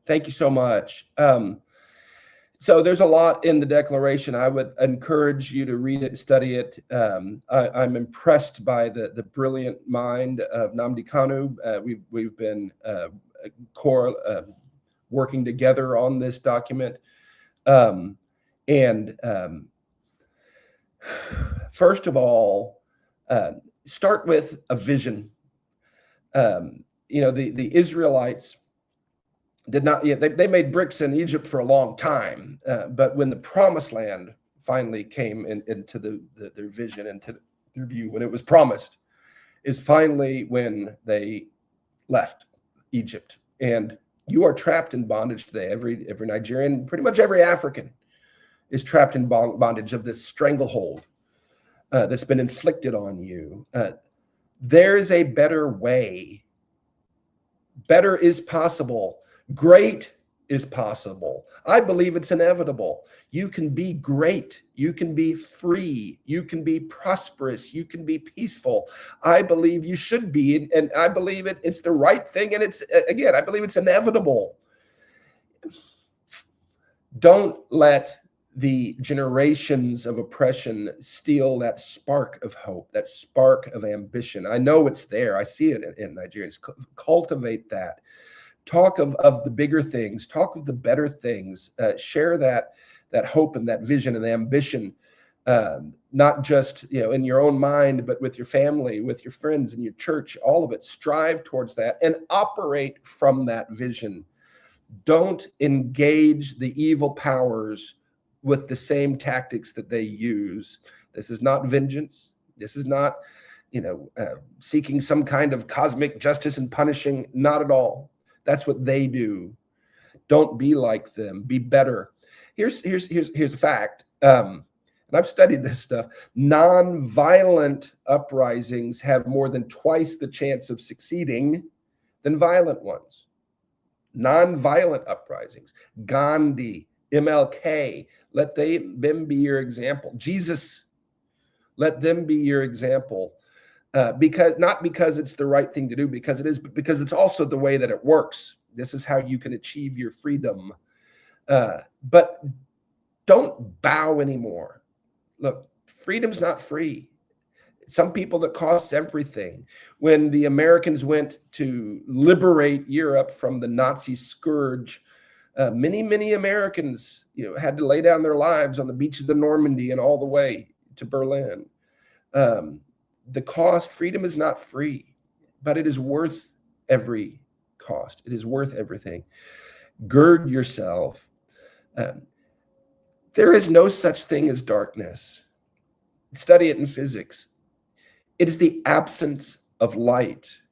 Thank you so much. So there's a lot in the declaration. I would encourage you to read it and study it. I'm impressed by the brilliant mind of Nnamdi Kanu. We've been working together on this document. First of all, start with a vision. The Israelites did not, they made bricks in Egypt for a long time, but when the promised land finally came into their vision, into their view, when it was promised, is finally when they left Egypt. And you are trapped in bondage today. Every Nigerian, pretty much every African, is trapped in bondage of this stranglehold that's been inflicted on you. There is a better way. Better is possible. Great is possible. I believe it's inevitable. You can be great. You can be free. You can be prosperous. You can be peaceful. I believe you should be. And I believe it's the right thing. And it's, again, I believe it's inevitable. Don't let the generations of oppression steal that spark of hope, that spark of ambition. I know it's there. I see it in Nigerians. Cultivate that. Talk of the bigger things. Talk of the better things. Share that hope and that vision and ambition, not just in your own mind, but with your family, with your friends, and your church. All of it. Strive towards that and operate from that vision. Don't engage the evil powers with the same tactics that they use. This is not vengeance. This is not, seeking some kind of cosmic justice and punishing. Not at all. That's what they do. Don't be like them. Be better. Here's a fact. And I've studied this stuff. Non-violent uprisings have more than twice the chance of succeeding than violent ones. Non-violent uprisings. Gandhi, MLK, let them be your example. Jesus, let them be your example. Not because it's the right thing to do, because it is, but because it's also the way that it works. This is how you can achieve your freedom. But don't bow anymore. Look, freedom's not free. Some people, that costs everything. When the Americans went to liberate Europe from the Nazi scourge, many Americans, had to lay down their lives on the beaches of Normandy and all the way to Berlin. The cost, freedom is not free, but it is worth every cost. It is worth everything. Gird yourself. There is no such thing as darkness. Study it in physics. It is the absence of light.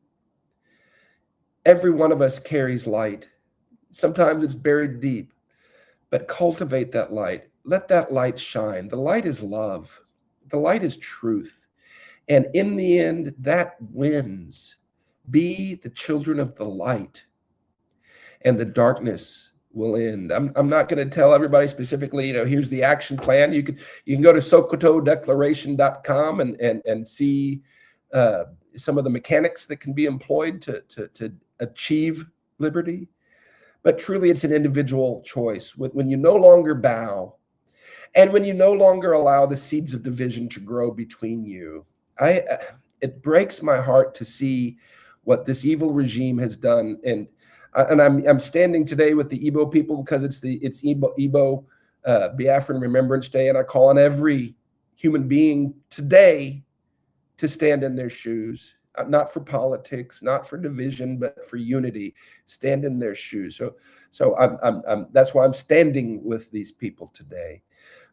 Every one of us carries light. Sometimes it's buried deep, but cultivate that light. Let that light shine. The light is love. The light is truth. And in the end, that wins. Be the children of the light, and the darkness will end. I'm not going to tell everybody specifically, here's the action plan. You can go to SOKOTOdeclaration.com and see some of the mechanics that can be employed to achieve liberty. But truly, it's an individual choice. When you no longer bow, and when you no longer allow the seeds of division to grow between you, it breaks my heart to see what this evil regime has done. And I'm standing today with the Igbo people because it's Igbo Biafran Remembrance Day, and I call on every human being today to stand in their shoes, not for politics, not for division, but for unity. Stand in their shoes. So I'm that's why I'm standing with these people today.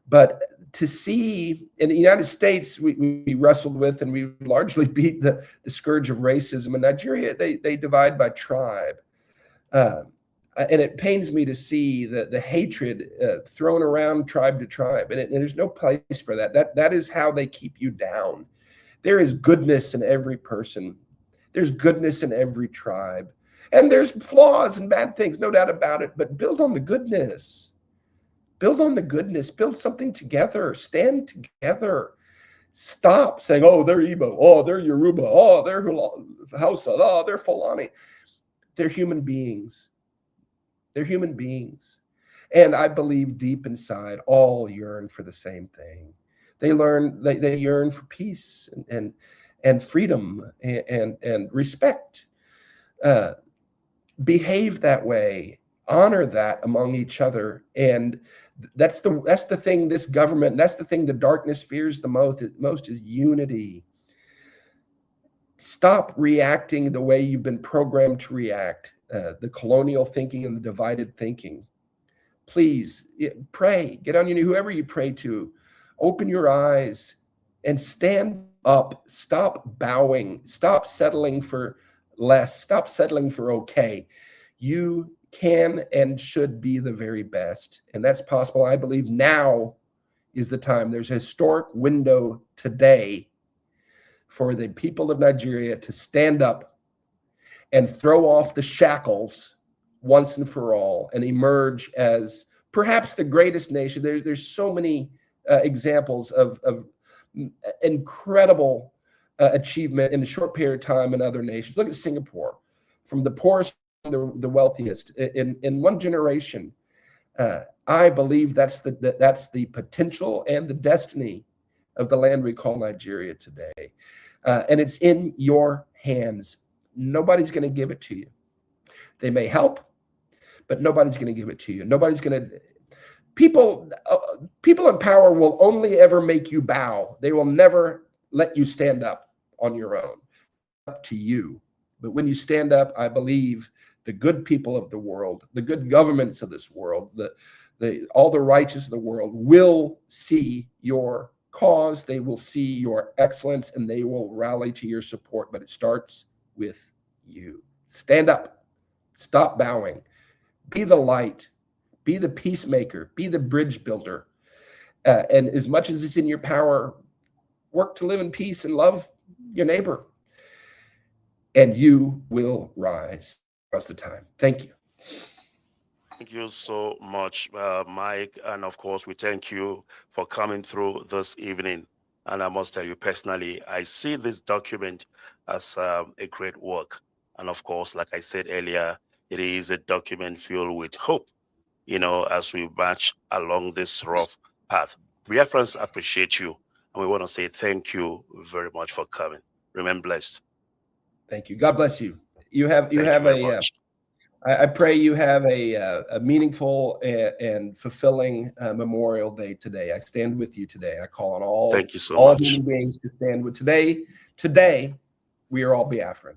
But to see in the United States, we wrestled with and we largely beat the scourge of racism. In Nigeria, they divide by tribe. And it pains me to see the hatred thrown around tribe to tribe. And there's no place for that. That is how they keep you down. There is goodness in every person. There's goodness in every tribe. And there's flaws and bad things, no doubt about it. But build on the goodness. Build on the goodness. Build something together. Stand together. Stop saying, oh, they're Igbo. Oh, they're Yoruba. Oh, they're Hausa. Oh, they're Fulani. They're human beings. They're human beings. And I believe deep inside, all yearn for the same thing. They yearn for peace and freedom and respect. Behave that way. Honor that among each other. And that's the thing this government, that's the thing the darkness fears the most is unity. Stop reacting the way you've been programmed to react, the colonial thinking and the divided thinking. Please pray, get on your knees, whoever you pray to, open your eyes and stand up. Stop bowing. Stop settling for less. Stop settling for okay. You can and should be the very best. And that's possible. I believe now is the time. There's a historic window today for the people of Nigeria to stand up and throw off the shackles once and for all and emerge as perhaps the greatest nation. There's so many examples of incredible achievement in a short period of time in other nations. Look at Singapore, from the poorest to the wealthiest in one generation. I believe that's the potential and the destiny of the land we call Nigeria today. And it's in your hands. Nobody's going to give it to you. They may help, but nobody's going to give it to you. Nobody's going to. People in power will only ever make you bow. They will never let you stand up on your own. Up to you. But when you stand up, I believe the good people of the world, the good governments of this world, all the righteous of the world will see your cause. They will see your excellence and they will rally to your support. But it starts with you. Stand up. Stop bowing. Be the light. Be the peacemaker. Be the bridge builder. And as much as it's in your power, work to live in peace and love your neighbor. And you will rise across the time. Thank you.
Thank you so much, Mike. And of course, we thank you for coming through this evening. And I must tell you personally, I see this document as a great work. And of course, like I said earlier, it is a document filled with hope, as we march along this rough path. Biafrans appreciate you. And we want to say thank you very much for coming. Remain blessed.
Thank you. God bless you. I pray you have a meaningful and fulfilling Memorial Day today. I stand with you today. I call on all human beings to stand with today. Today, we are all Biafran.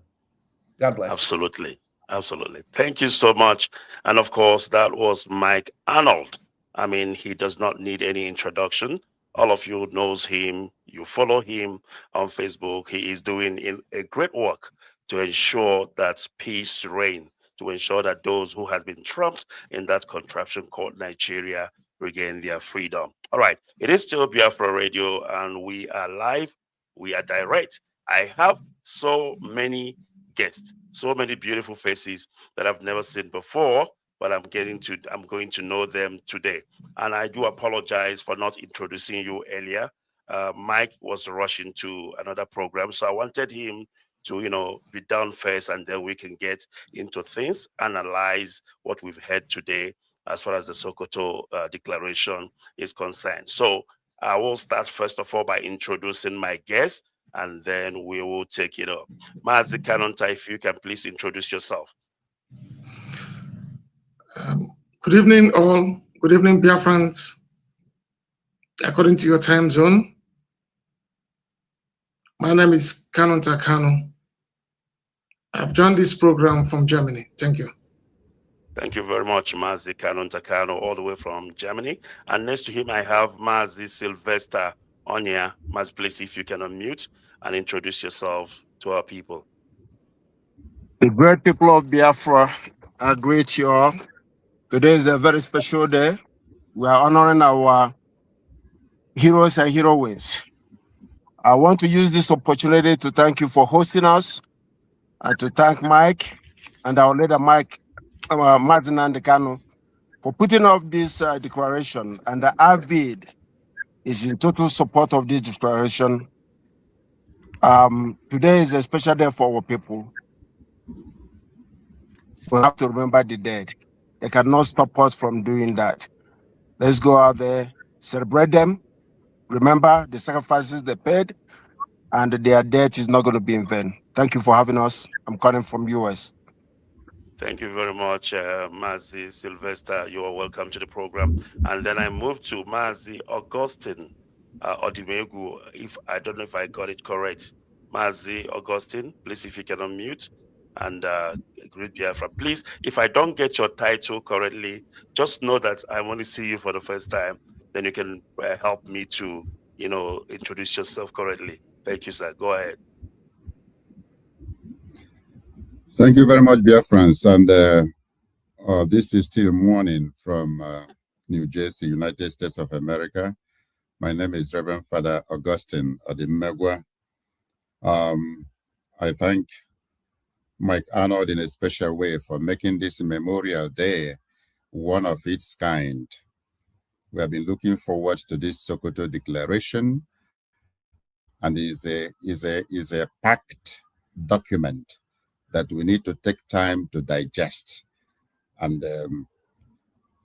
God bless.
Absolutely. Absolutely. Thank you so much. And of course, that was Mike Arnold. I mean, he does not need any introduction. All of you knows him. You follow him on Facebook. He is doing a great work to ensure that peace reigns, to ensure that those who have been trapped in that contraption called Nigeria regain their freedom. All right. It is still Biafra Radio, and we are live. We are direct. I have so many guests, so many beautiful faces that I've never seen before, but I'm going to know them today. And I do apologize for not introducing you earlier. Mike was rushing to another program, so I wanted him to, be done first, and then we can get into things, analyze what we've heard today as far as the SOKOTO declaration is concerned. So I will start first of all by introducing my guest, and then we will take it up. Mazi Kanonta, if you can please introduce yourself.
Good evening, all. Good evening, Biafrans. According to your time zone, my name is Kanonta Kano. I've joined this program from Germany. Thank you.
Thank you very much, Mazi Kanonta Kano, all the way from Germany. And next to him, I have Mazi Sylvester Onya. Mazi, please, if you can unmute and introduce yourself to our people.
The great people of Biafra, I greet you all. Today is a very special day. We are honoring our heroes and heroines. I want to use this opportunity to thank you for hosting us and to thank Mike and our leader, Martin Andekano, for putting up this declaration. And the AVID is in total support of this declaration. Today is a special day for our people. We have to remember the dead. They cannot stop us from doing that. Let's go out there, celebrate them, remember the sacrifices they paid, and their death is not going to be in vain. Thank you for having us. I'm calling from US.
Thank you very much, Mazi Sylvester. You are welcome to the program. And then I move to Mazi Augustine Odimegu. I don't know if I got it correct. Mazi Augustine, please, if you can unmute and greet Biafra. Please, if I don't get your title correctly, just know that I want to see you for the first time. Then you can help me to, introduce yourself correctly. Thank you, sir. Go ahead.
Thank you very much, Biafrans. And this is still morning from New Jersey, United States of America. My name is Reverend Father Augustine Odimegwa. I thank Mike Arnold in a special way for making this Memorial Day one of its kind. We have been looking forward to this SOKOTO declaration, and is a packed document that we need to take time to digest and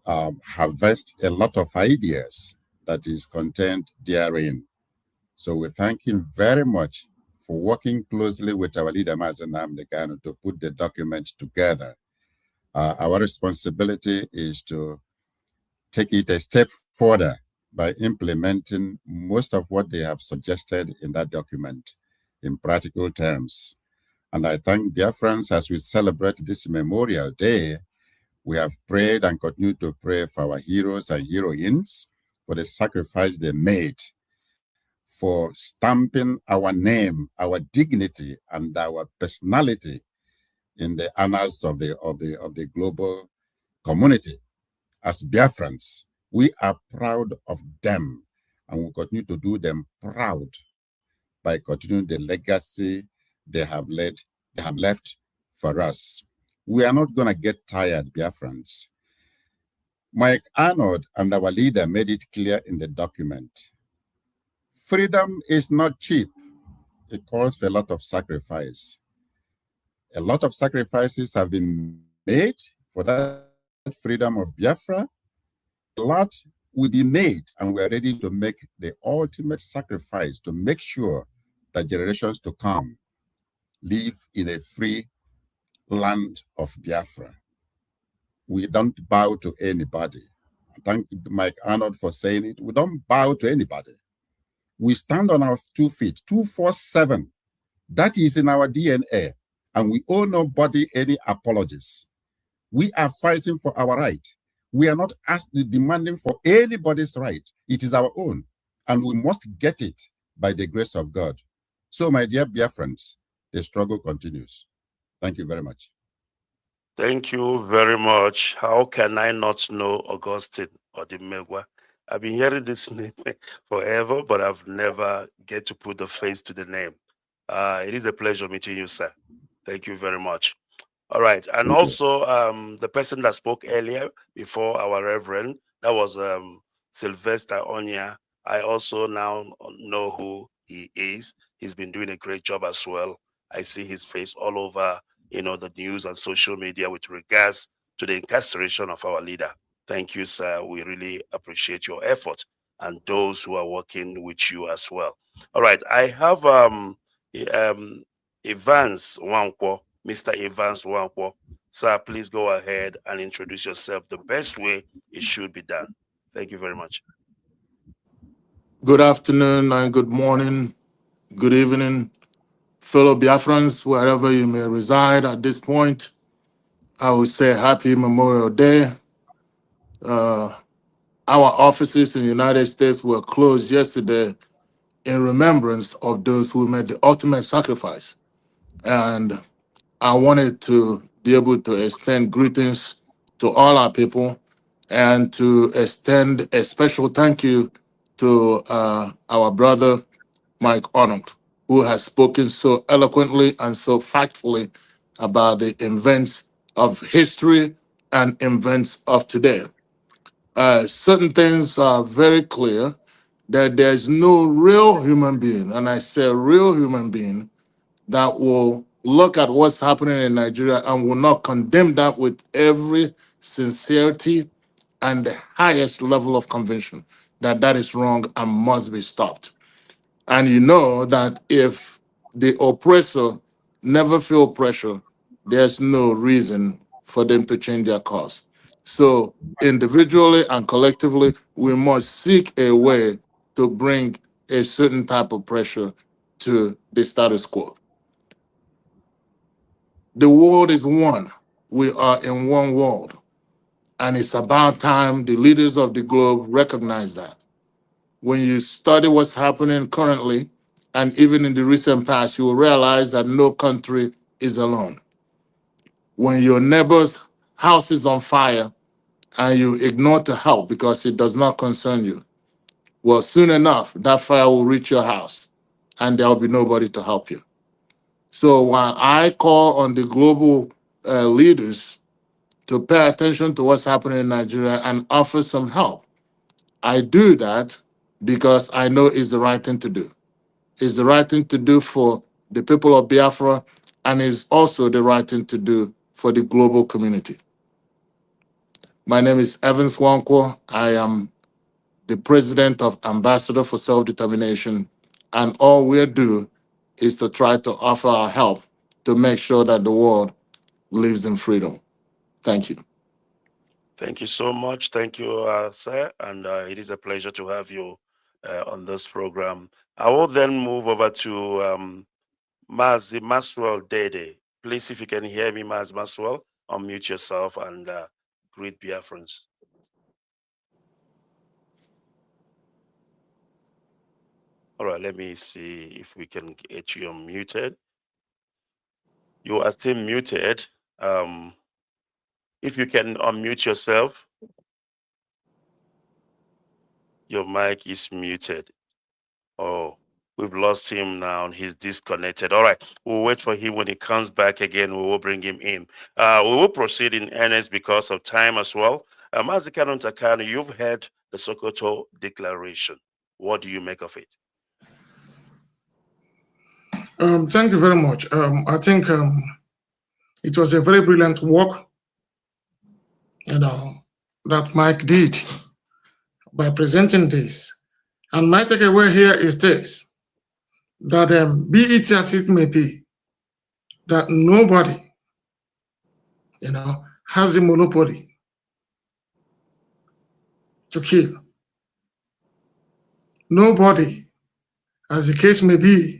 harvest a lot of ideas that is contained therein. So we thank him very much for working closely with our leader, Mazen Namdekano, to put the document together. Our responsibility is to take it a step further by implementing most of what they have suggested in that document in practical terms. And I thank Biafrans as we celebrate this Memorial Day. We have prayed and continue to pray for our heroes and heroines, for the sacrifice they made, for stamping our name, our dignity, and our personality in the annals of the global community. As Biafrans, we are proud of them, and we continue to do them proud by continuing the legacy they have left for us. We are not going to get tired, Biafrans. Mike Arnold and our leader made it clear in the document. Freedom is not cheap. It calls for a lot of sacrifice. A lot of sacrifices have been made for that freedom of Biafra. A lot will be made, and we are ready to make the ultimate sacrifice to make sure that generations to come live in a free land of Biafra. We don't bow to anybody. I thank Mike Arnold for saying it. We don't bow to anybody. We stand on our 2 feet, 247. That is in our DNA, and we owe nobody any apologies. We are fighting for our right. We are not demanding for anybody's right. It is our own, and we must get it by the grace of God. So, my dear Biafrans, the struggle continues. Thank you very much.
Thank you very much. How can I not know Augustine Odimegwa? I've been hearing this name forever, but I've never get to put the face to the name. It is a pleasure meeting you, sir. Thank you very much. All right. And
Thank
also the person that spoke earlier before our reverend, that was Sylvester Onya. I also now know who he is. He's been doing a great job as well. I see his face all over, the news and social media with regards to the incarceration of our leader. Thank you, sir. We really appreciate your effort and those who are working with you as well. All right. I have Evans Wankwo, Mr. Evans Wankwo. Sir, please go ahead and introduce yourself the best way it should be done. Thank you very much.
Good afternoon and good morning, good evening, fellow Biafrans, wherever you may reside at this point. I would say happy Memorial Day. Our offices in the United States were closed yesterday in remembrance of those who made the ultimate sacrifice. And I wanted to be able to extend greetings to all our people and to extend a special thank you to our brother, Mike Arnold, who has spoken so eloquently and so factfully about the events of history and events of today. Certain things are very clear that there's no real human being, and I say real human being, that will look at what's happening in Nigeria and will not condemn that with every sincerity and the highest level of conviction that that is wrong and must be stopped. And you know that if the oppressor never feel pressure, there's no reason for them to change their course. So individually and collectively, we must seek a way to bring a certain type of pressure to the status quo. The world is one. We are in one world. And it's about time the leaders of the globe recognize that. When you study what's happening currently, and even in the recent past, you will realize that no country is alone. When your neighbor's house is on fire and you ignore to help because it does not concern you, well, soon enough, that fire will reach your house and there will be nobody to help you. So while I call on the global leaders to pay attention to what's happening in Nigeria and offer some help, I do that because I know it's the right thing to do. It's the right thing to do for the people of Biafra, and is also the right thing to do for the global community. My name is Evans Swankwo. I am the president of Ambassador for Self-Determination, and all we do is to try to offer our help to make sure that the world lives in freedom. Thank you.
Thank you so much. Thank you, sir. And it is a pleasure to have you on this program. I will then move over to Mazi Maswell Dede. Please, if you can hear me, Mazi Maswell, unmute yourself and greet Biafrans. All right, let me see if we can get you unmuted. You are still muted. If you can unmute yourself, your mic is muted. Oh, we've lost him now. He's disconnected. All right, we'll wait for him. When he comes back again, we will bring him in. We will proceed in earnest because of time as well. Mazikano Takano, you've heard the SOKOTO declaration. What do you make of it?
Thank you very much. I think it was a very brilliant work, that Mike did by presenting this. And my takeaway here is this, that be it as it may be, that nobody, has the monopoly to kill. Nobody, as the case may be,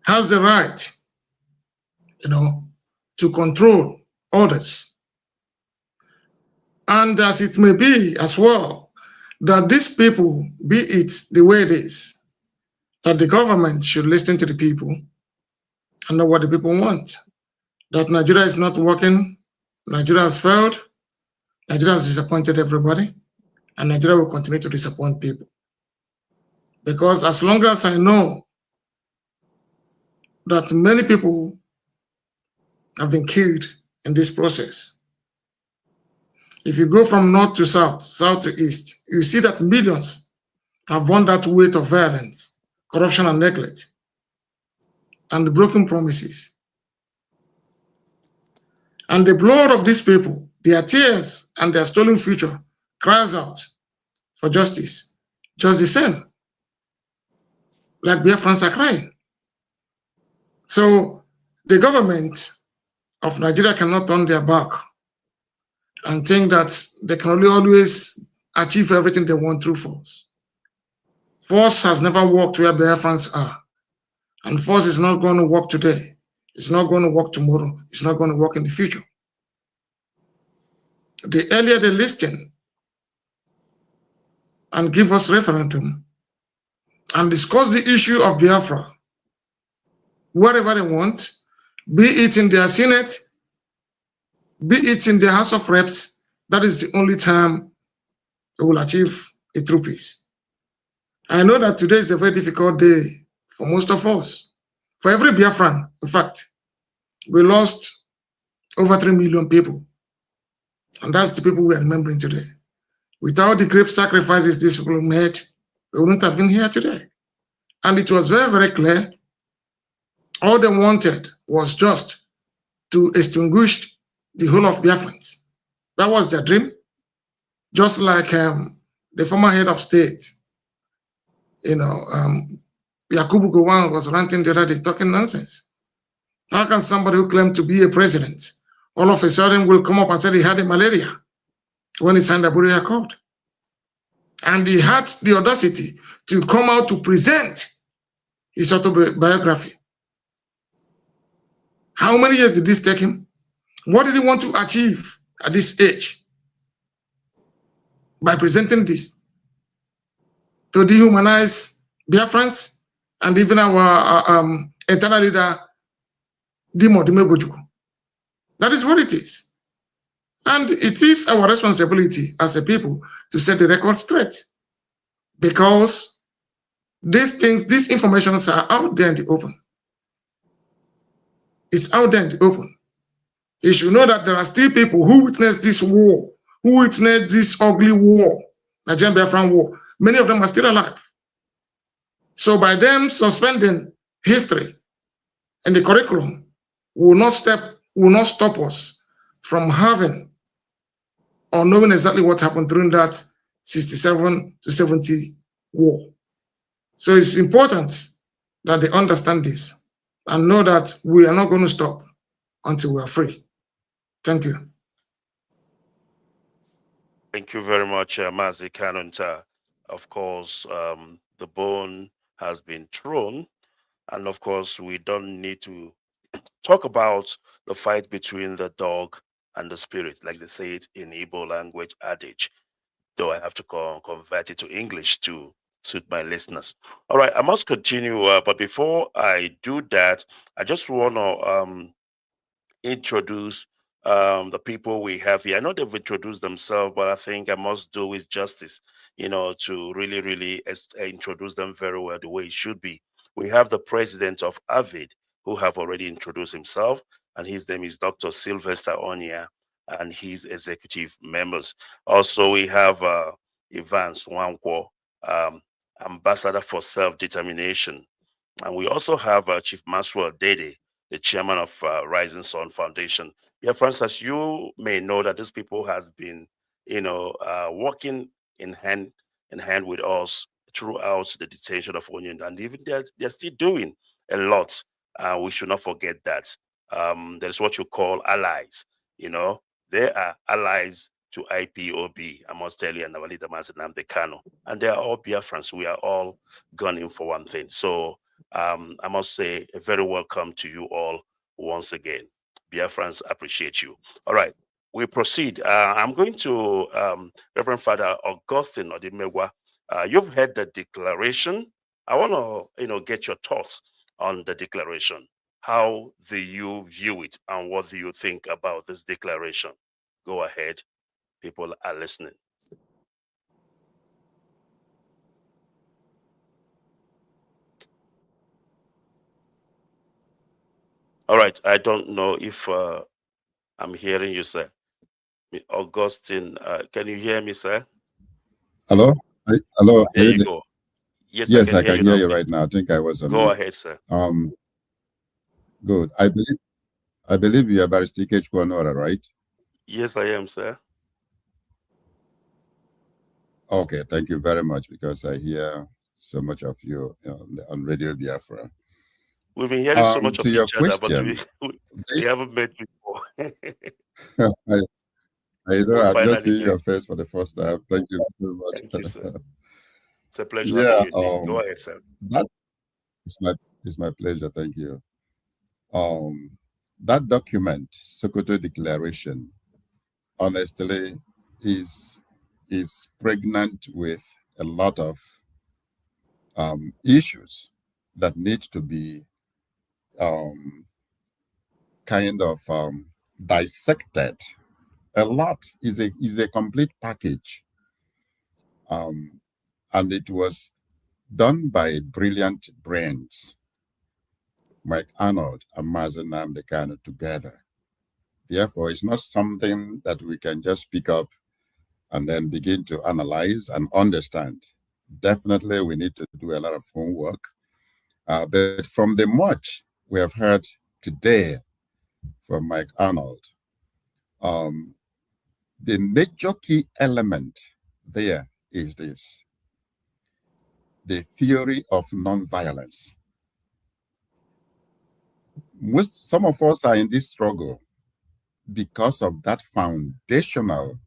has the right, to control others. And as it may be as well, that these people, be it the way it is, that the government should listen to the people and know what the people want. That Nigeria is not working, Nigeria has failed, Nigeria has disappointed everybody, and Nigeria will continue to disappoint people. Because as long as I know that many people have been killed in this process, if you go from north to south, south to east, you see that millions have borne that weight of violence, corruption and neglect, and the broken promises. And the blood of these people, their tears and their stolen future, cries out for justice, just the same, like Biafrans are crying. So the government of Nigeria cannot turn their back and think that they can always achieve everything they want through force. Force has never worked where Biafrans are. And force is not going to work today. It's not going to work tomorrow. It's not going to work in the future. The earlier they listen and give us referendum and discuss the issue of Biafra wherever they want, be it in their Senate, be it in the House of Reps, that is the only time they will achieve a true peace. I know that today is a very difficult day for most of us. For every Biafran, in fact, we lost over 3 million people. And that's the people we are remembering today. Without the great sacrifices these people made, we wouldn't have been here today. And it was very, very clear. All they wanted was just to extinguish the whole of Biafrans. That was their dream. Just like the former head of state, Yakubu Gowon was ranting the other day, talking nonsense. How can somebody who claimed to be a president all of a sudden will come up and say he had a malaria when he signed the Buri Accord? And he had the audacity to come out to present his autobiography. How many years did this take him? What did he want to achieve at this age by presenting this? To dehumanize Biafrans and even our eternal leader, Dimo Dimebojuku. That is what it is. And it is our responsibility as a people to set the record straight, because these things, these informations are out there in the open. It's out there in the open. You should know that there are still people who witnessed this war, who witnessed this ugly war, Nigerian Biafran war. Many of them are still alive. So by them suspending history and the curriculum will not stop us from having or knowing exactly what happened during that 67 to 70 war. So it's important that they understand this and know that we are not going to stop until we are free. Thank you.
Thank you very much, Mazi Kanunta. Of course, the bone has been thrown, and of course, we don't need to talk about the fight between the dog and the spirit, like they say it in Igbo language adage, though I have to convert it to English to suit my listeners. All right, I must continue, but before I do that, I just want to introduce the people we have here. I know they've introduced themselves, but I think I must do it justice, to really introduce them very well the way it should be. We have the president of AVID, who have already introduced himself, and his name is Dr. Sylvester Onia, and his executive members. Also, we have Ivan Swankwo, ambassador for self-determination. And we also have Chief Maxwell Dede, the chairman of Rising Sun Foundation. Yeah, friends, as you may know, that these people has been, working in hand with us throughout the detention of Onion, and even they're still doing a lot. We should not forget that. There's what you call allies. They are allies to IPOB, I must tell you, and our leader, Nnamdi Kanu, and they are all Biafrans. We are all gunning for one thing. So I must say a very welcome to you all once again. Biafrans appreciate you. All right, we proceed. I'm going to Reverend Father Augustine Odimegwa. You've heard the declaration. I want to, get your thoughts on the declaration. How do you view it, and what do you think about this declaration? Go ahead. People are listening. All right. I don't know if I'm hearing you, sir. Augustine, can you hear me, sir?
Hello? Hello?
There you go. Yes,
Yes,
I can hear you
right now. I think I was on.
Go ahead, sir.
Good. I believe you are Barrister Iyke Chukwunora, right?
Yes, I am, sir.
Okay, thank you very much, because I hear so much of you on Radio Biafra.
We've been hearing so much of each other, but we haven't met before.
I know, I've just seen your face for the first time. Thank you very much.
Thank you, sir. It's a pleasure having you. Go ahead, sir.
It's my pleasure. Thank you. That document, SOKOTO Declaration, honestly, is pregnant with a lot of issues that need to be kind of dissected. A lot is a complete package, and it was done by brilliant brains, like Arnold and Nnamdi Kanu together. Therefore, it's not something that we can just pick up and then begin to analyze and understand. Definitely, we need to do a lot of homework. But from the much we have heard today from Mike Arnold, the major key element there is this: the theory of nonviolence. Some of us are in this struggle because of that foundational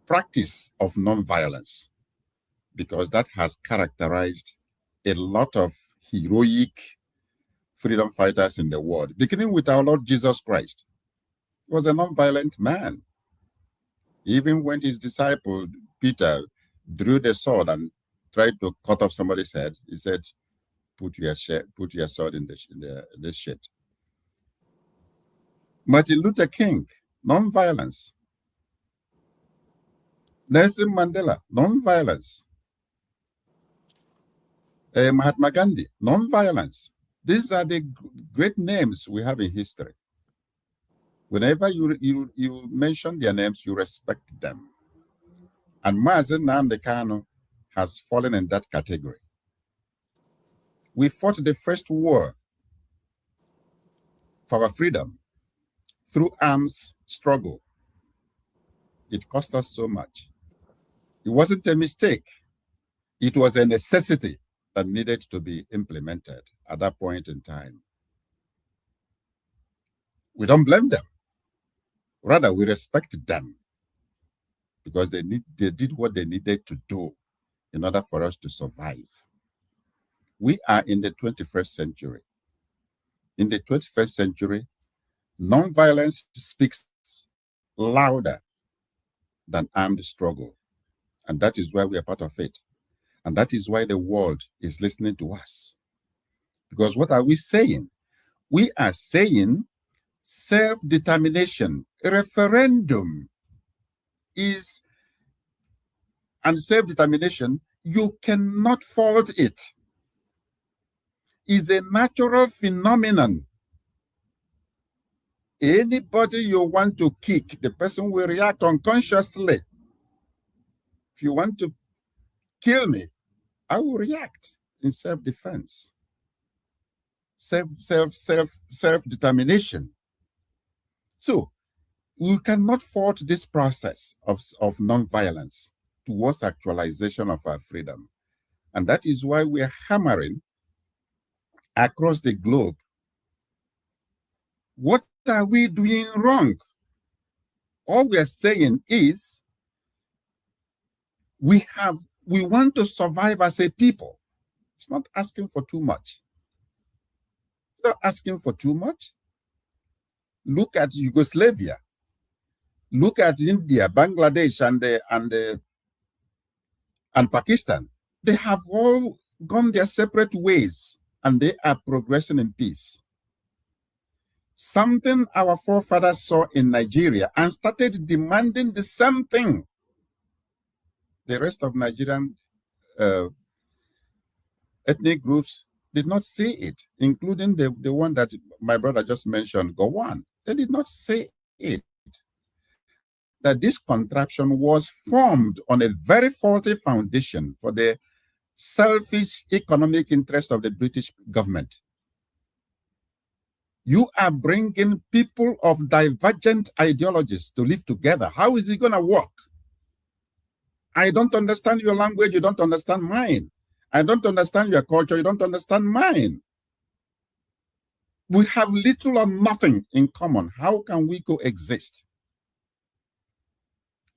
practice of nonviolence, because that has characterized a lot of heroic freedom fighters in the world, beginning with our Lord Jesus Christ. He was a nonviolent man. Even when his disciple Peter drew the sword and tried to cut off somebody's head, he said, put your sword in this shit. Martin Luther King, nonviolence. Nelson Mandela, nonviolence. Mahatma Gandhi, nonviolence. These are the great names we have in history. Whenever you mention their names, you respect them. And Mazen Nnamdi Kanu has fallen in that category. We fought the first war for our freedom through arms struggle. It cost us so much. It wasn't a mistake. It was a necessity that needed to be implemented at that point in time. We don't blame them. Rather, we respect them because they did what they needed to do in order for us to survive. We are in the 21st century. In the 21st century, nonviolence speaks louder than armed struggle. And that is why we are part of it. And that is why the world is listening to us. Because what are we saying? We are saying self-determination, referendum is, and self-determination, you cannot fault it, is a natural phenomenon. Anybody you want to kick, the person will react unconsciously. If you want to kill me, I will react in self-defense. Self-determination. So we cannot fault this process of nonviolence towards actualization of our freedom. And that is why we are hammering across the globe. What are we doing wrong? All we are saying is we want to survive as a people. It's not asking for too much. It's not asking for too much. Look at Yugoslavia. Look at India, Bangladesh, and Pakistan. They have all gone their separate ways, and they are progressing in peace. Something our forefathers saw in Nigeria and started demanding the same thing. The rest of Nigerian ethnic groups did not see it, including the one that my brother just mentioned, Gowon. They did not see it. That this contraption was formed on a very faulty foundation for the selfish economic interest of the British government. You are bringing people of divergent ideologies to live together. How is it going to work? I don't understand your language, you don't understand mine. I don't understand your culture, you don't understand mine. We have little or nothing in common. How can we coexist?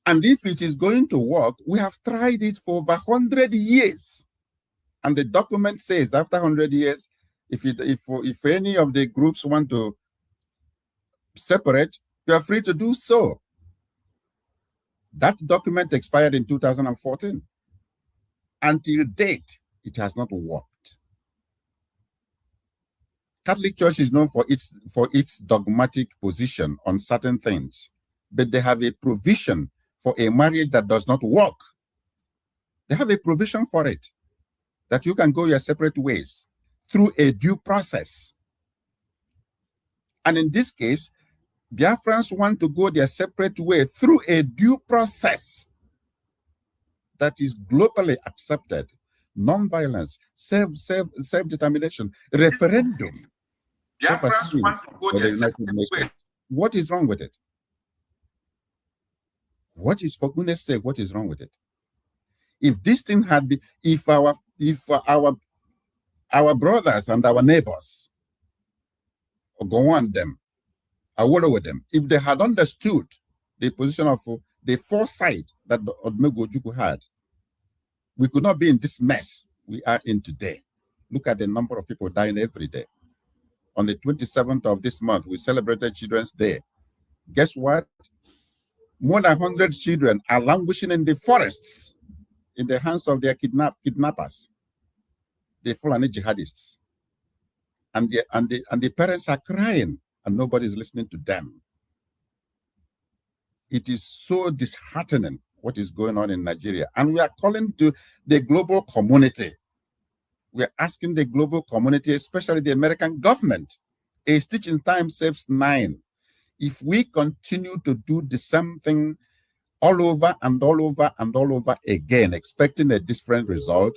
And if it is going to work, we have tried it for over 100 years. And the document says after 100 years, if any of the groups want to separate, you are free to do so. That document expired in 2014. Until date, it has not worked. Catholic Church is known for its dogmatic position on certain things, but they have a provision for a marriage that does not work. They have a provision for it, that you can go your separate ways through a due process. And in this case, Biafrans want to go their separate way through a due process that is globally accepted. Non-violence, self-determination, referendum.
Biafrans want to go their separate way.
What is wrong with it? What is, for goodness sake, what is wrong with it? If this thing had been, if our brothers and our neighbors, go on them, Awolowo them, if they had understood the position of the foresight that Odumegwu Ojukwu had, we could not be in this mess we are in today. Look at the number of people dying every day. On the 27th of this month, we celebrated Children's Day. Guess what? More than 100 children are languishing in the forests in the hands of their kidnappers, the Fulani jihadists. And the parents are crying and nobody is listening to them. It is so disheartening what is going on in Nigeria. And we are calling to the global community. We're asking the global community, especially the American government, a stitch in time saves 9. If we continue to do the same thing all over and all over and all over again, expecting a different result,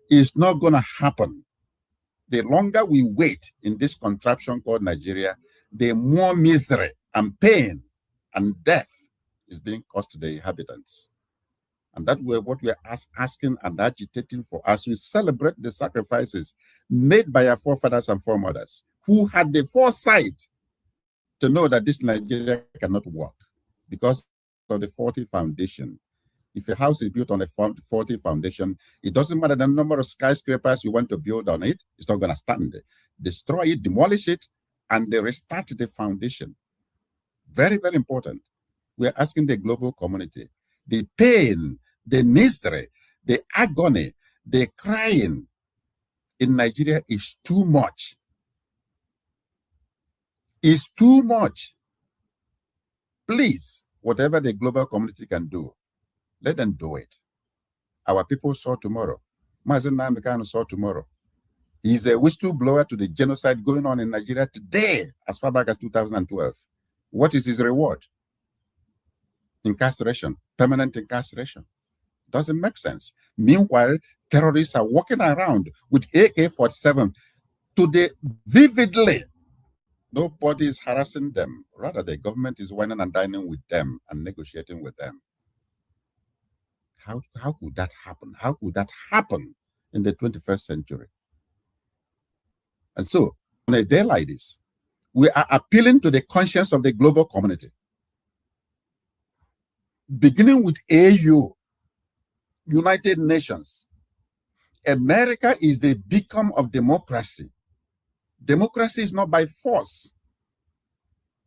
it's not going to happen. The longer we wait in this contraption called Nigeria, the more misery and pain and death is being caused to the inhabitants. And that's what we're asking and agitating for as we celebrate the sacrifices made by our forefathers and foremothers who had the foresight to know that this Nigeria cannot work because of the faulty foundation. If a house is built on a faulty foundation, it doesn't matter the number of skyscrapers you want to build on it, it's not going to stand. Destroy it, demolish it, and they restart the foundation. Very, very important. We're asking the global community, the pain, the misery, the agony, the crying in Nigeria is too much. It's too much. Please, whatever the global community can do, let them do it. Our people saw tomorrow. Mazen Namdekan saw tomorrow. He's a whistleblower to the genocide going on in Nigeria today, as far back as 2012. What is his reward? Incarceration, permanent incarceration. Doesn't make sense. Meanwhile, terrorists are walking around with AK-47 today vividly. Nobody is harassing them. Rather, the government is whining and dining with them and negotiating with them. How could that happen? How could that happen in the 21st century? And so, on a day like this, we are appealing to the conscience of the global community. Beginning with AU, United Nations. America is the beacon of democracy. Democracy is not by force.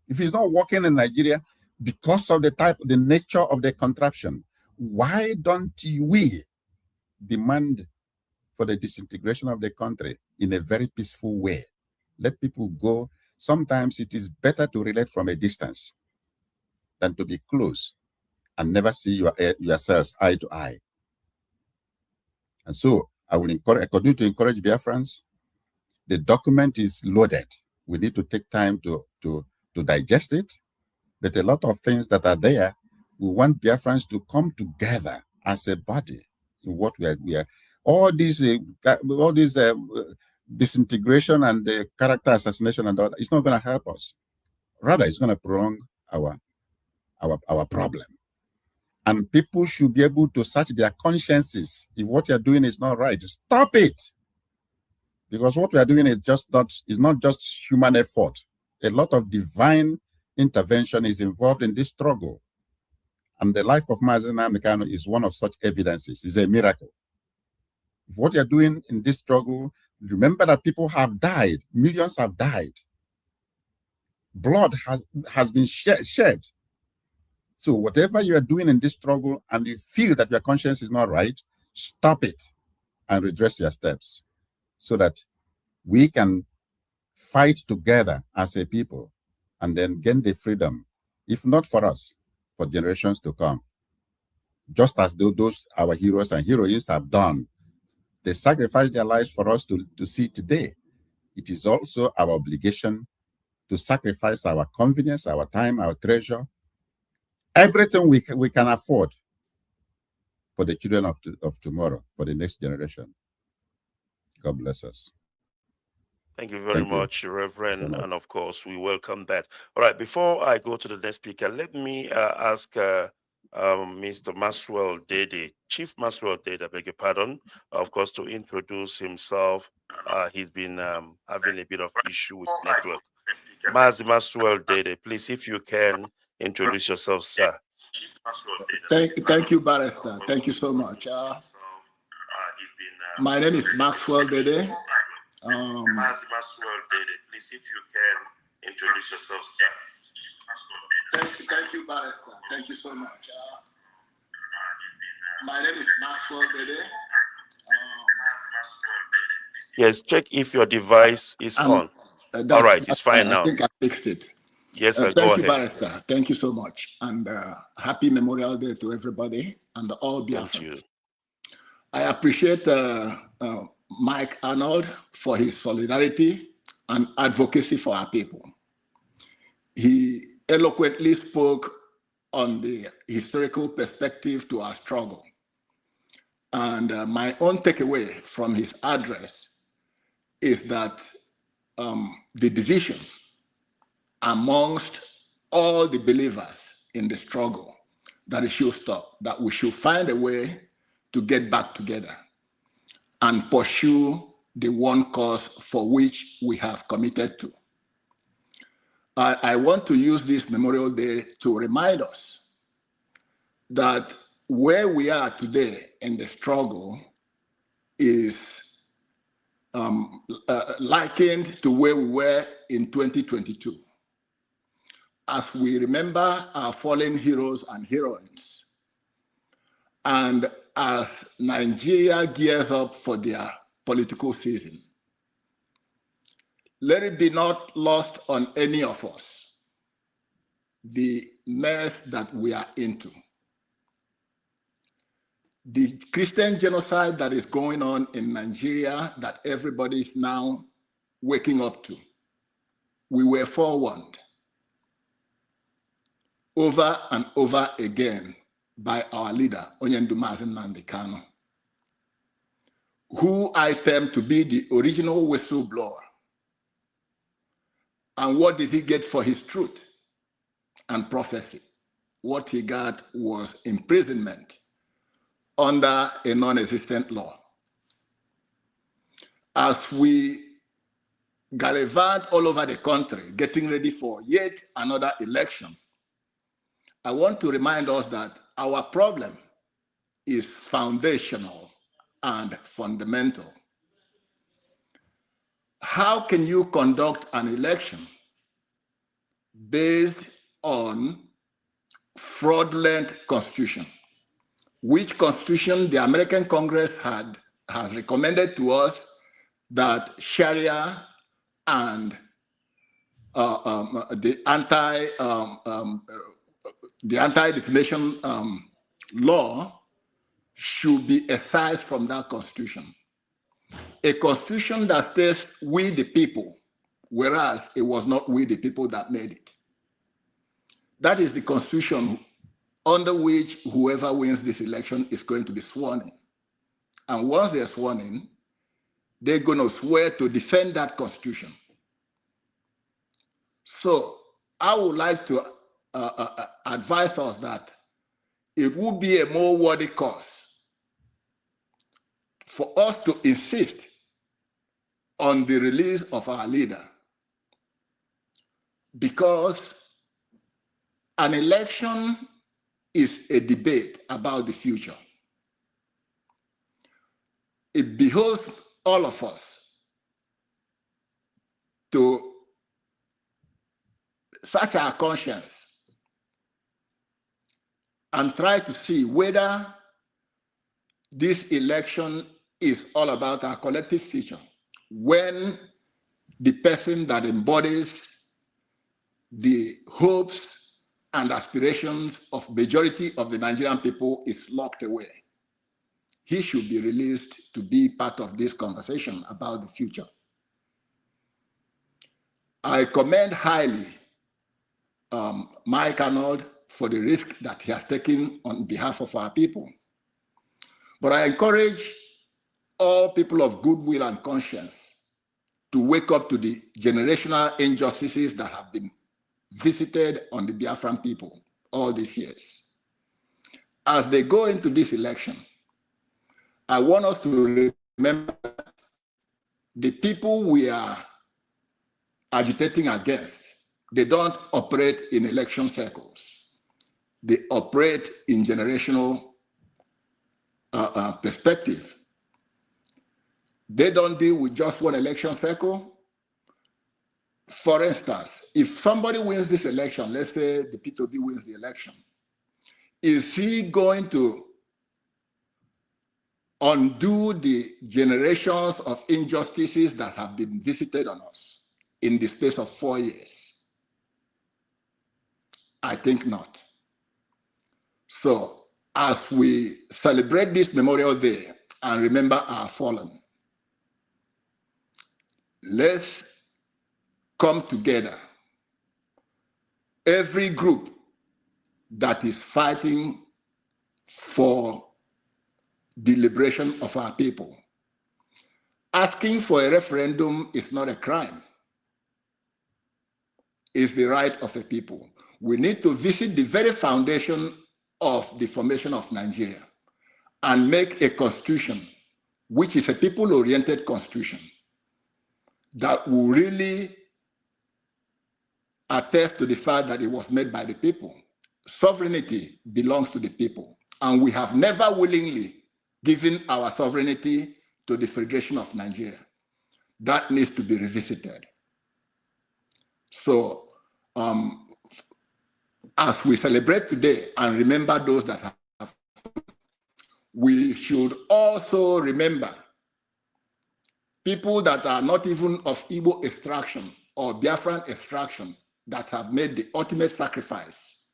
If it's not working in Nigeria because of the nature of the contraption, why don't we demand for the disintegration of the country in a very peaceful way? Let people go. Sometimes it is better to relate from a distance than to be close and never see yourselves eye to eye. And so I continue to encourage Biafrans. The document is loaded. We need to take time to digest it. But a lot of things that are there, we want Biafrans to come together as a body in what we are. All these disintegration and the character assassination and all that, it's not going to help us. Rather, it's going to prolong our problem. And people should be able to search their consciences. If what you're doing is not right, stop it. Because what we are doing is not just human effort. A lot of divine intervention is involved in this struggle. And the life of Mazen Namdekan is one of such evidences. It's a miracle. If what you're doing in this struggle, remember that people have died. Millions have died. Blood has been shed. So whatever you are doing in this struggle and you feel that your conscience is not right, stop it and redress your steps so that we can fight together as a people and then gain the freedom, if not for us, for generations to come. Just as those our heroes and heroines have done. They sacrificed their lives for us to see today. It is also our obligation to sacrifice our convenience, our time, our treasure, everything we can afford for the children of tomorrow, for the next generation. God bless us.
Thank you very much, Reverend. And of course, we welcome that. All right, before I go to the next speaker, let me ask Mr. Maxwell Dede, Chief Maxwell Dede, I beg your pardon, of course, to introduce himself. He's been having a bit of issue with network. Maxwell Dede, please, if you can, introduce yourself, sir.
Thank you, Barrister. Thank you so much. My name is Maxwell Dede.
Maxwell Dede, please, if you can, introduce yourself, sir.
Thank you, Barrister. Thank you so much. My name is Maxwell Dede.
Yes, check if your device is on. All right, it's fine now.
I think I fixed it.
Yes, sir,
thank
go
you,
ahead.
Barrister. Thank you so much. And happy Memorial Day to everybody and all Biafrans.
Thank you.
I appreciate Mike Arnold for his solidarity and advocacy for our people. He eloquently spoke on the historical perspective to our struggle. And my own takeaway from his address is that the division amongst all the believers in the struggle, that it should stop, that we should find a way to get back together and pursue the one cause for which we have committed to. I want to use this Memorial Day to remind us that where we are today in the struggle is likened to where we were in 2022. As we remember our fallen heroes and heroines, and as Nigeria gears up for their political season, let it be not lost on any of us the mess that we are into. The Christian genocide that is going on in Nigeria that everybody is now waking up to. We were forewarned over and over again by our leader, Onyendumazi Nnamdi Kanu, who I term to be the original whistleblower. And what did he get for his truth and prophecy? What he got was imprisonment under a non-existent law. As we gallivant all over the country, getting ready for yet another election, I want to remind us that our problem is foundational and fundamental. How can you conduct an election based on fraudulent constitution? Which constitution the American Congress has recommended to us that Sharia and the anti-defamation law should be excised from that constitution. A constitution that says we the people, whereas it was not we the people that made it. That is the constitution under which whoever wins this election is going to be sworn in. And once they're sworn in, they're going to swear to defend that constitution. So I would like to advise us that it would be a more worthy cause for us to insist on the release of our leader, because an election is a debate about the future. It behoves all of us to search our conscience and try to see whether this election is all about our collective future, when the person that embodies the hopes and aspirations of majority of the Nigerian people is locked away. He should be released to be part of this conversation about the future. I commend highly Mike Arnold for the risk that he has taken on behalf of our people. But I encourage all people of goodwill and conscience to wake up to the generational injustices that have been visited on the Biafran people all these years. As they go into this election, I want us to remember the people we are agitating against. They don't operate in election circles. They operate in generational perspective. They don't deal with just one election cycle. For instance, if somebody wins this election, let's say the P2B wins the election, is he going to undo the generations of injustices that have been visited on us in the space of 4 years? I think not. So as we celebrate this Memorial Day and remember our fallen, let's come together. Every group that is fighting for the liberation of our people. Asking for a referendum is not a crime. It's the right of the people. We need to visit the very foundation of the formation of Nigeria and make a constitution, which is a people-oriented constitution, that will really attest to the fact that it was made by the people. Sovereignty belongs to the people, and we have never willingly given our sovereignty to the Federation of Nigeria. That needs to be revisited. So, as we celebrate today and remember those that have, we should also remember people that are not even of Igbo extraction or Biafran extraction that have made the ultimate sacrifice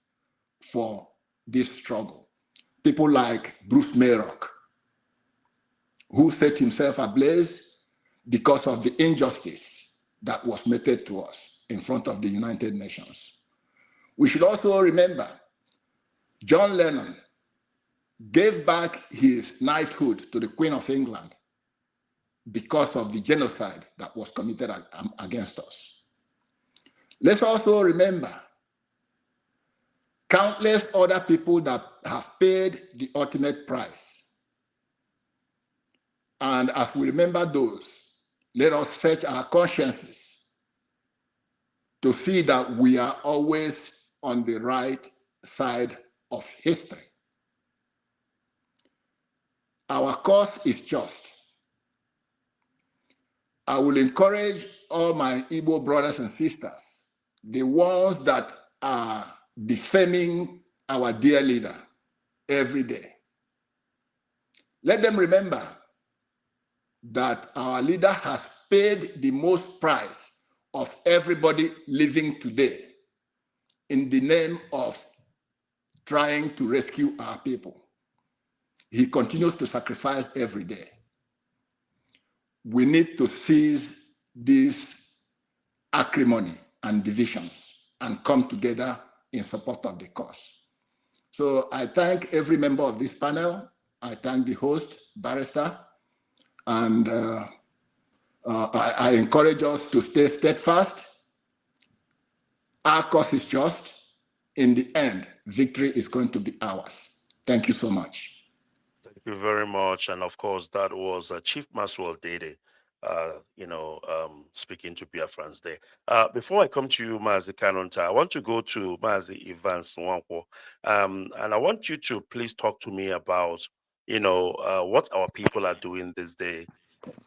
for this struggle. People like Bruce Mayrock, who set himself ablaze because of the injustice that was meted to us in front of the United Nations. We should also remember John Lennon gave back his knighthood to the Queen of England because of the genocide that was committed against us. Let's also remember countless other people that have paid the ultimate price. And as we remember those, let us search our consciences to see that we are always on the right side of history. Our cause is just. I will encourage all my Igbo brothers and sisters, the ones that are defaming our dear leader every day. Let them remember that our leader has paid the most price of everybody living today in the name of trying to rescue our people. He continues to sacrifice every day. We need to cease this acrimony and divisions and come together in support of the cause. So I thank every member of this panel. I thank the host, Barrister, and I encourage us to stay steadfast. Our cause is just. In the end, victory is going to be ours. Thank you so much.
Thank you very much. And of course, that was Chief Maxwell Dede, speaking to Biafrans there. Before I come to you, Mazi Kanonta, I want to go to Mazi Evans Nwankwo. And I want you to please talk to me about, what our people are doing this day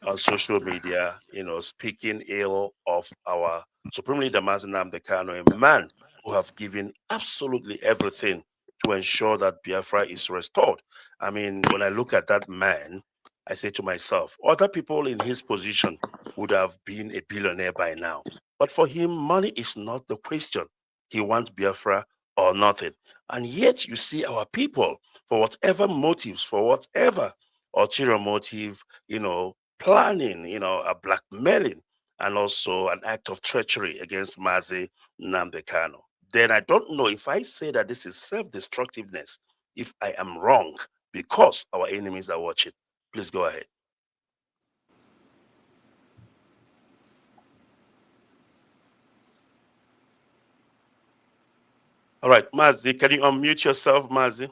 on social media, speaking ill of our Supreme Leader Mazi Nnamdi Kanu, a man who have given absolutely everything to ensure that Biafra is restored. I mean, when I look at that man, I say to myself, other people in his position would have been a billionaire by now. But for him, money is not the question. He wants Biafra or nothing. And yet you see our people, for whatever motives, for whatever ulterior motive, planning, a blackmailing, and also an act of treachery against Mazi Nnamdi Kanu. Then I don't know if I say that this is self-destructiveness, if I am wrong, because our enemies are watching. Please go ahead. All right, Mazi, can you unmute yourself, Mazi?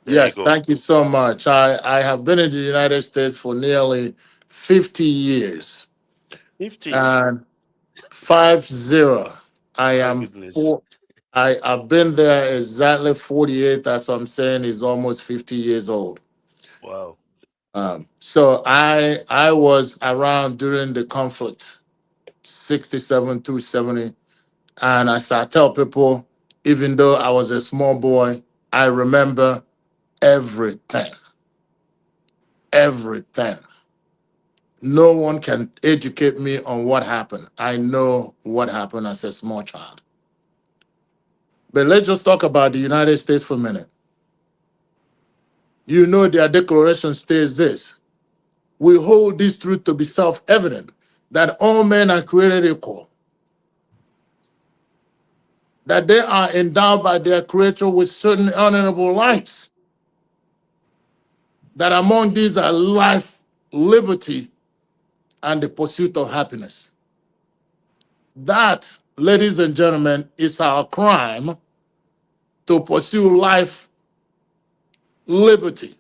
Yes, thank you so much. I have been in the United States for nearly 50 years.
50?
And 50. I am I've been there exactly 48. That's what I'm saying, is almost 50 years old.
Wow.
So I was around during the conflict, 67 through 70. And as I tell people, even though I was a small boy, I remember everything. Everything. No one can educate me on what happened. I know what happened as a small child. But let's just talk about the United States for a minute. Their declaration states this: we hold this truth to be self-evident, that all men are created equal, that they are endowed by their Creator with certain honorable rights, that among these are life, liberty, and the pursuit of happiness. That, ladies and gentlemen, is our crime, to pursue life, liberty,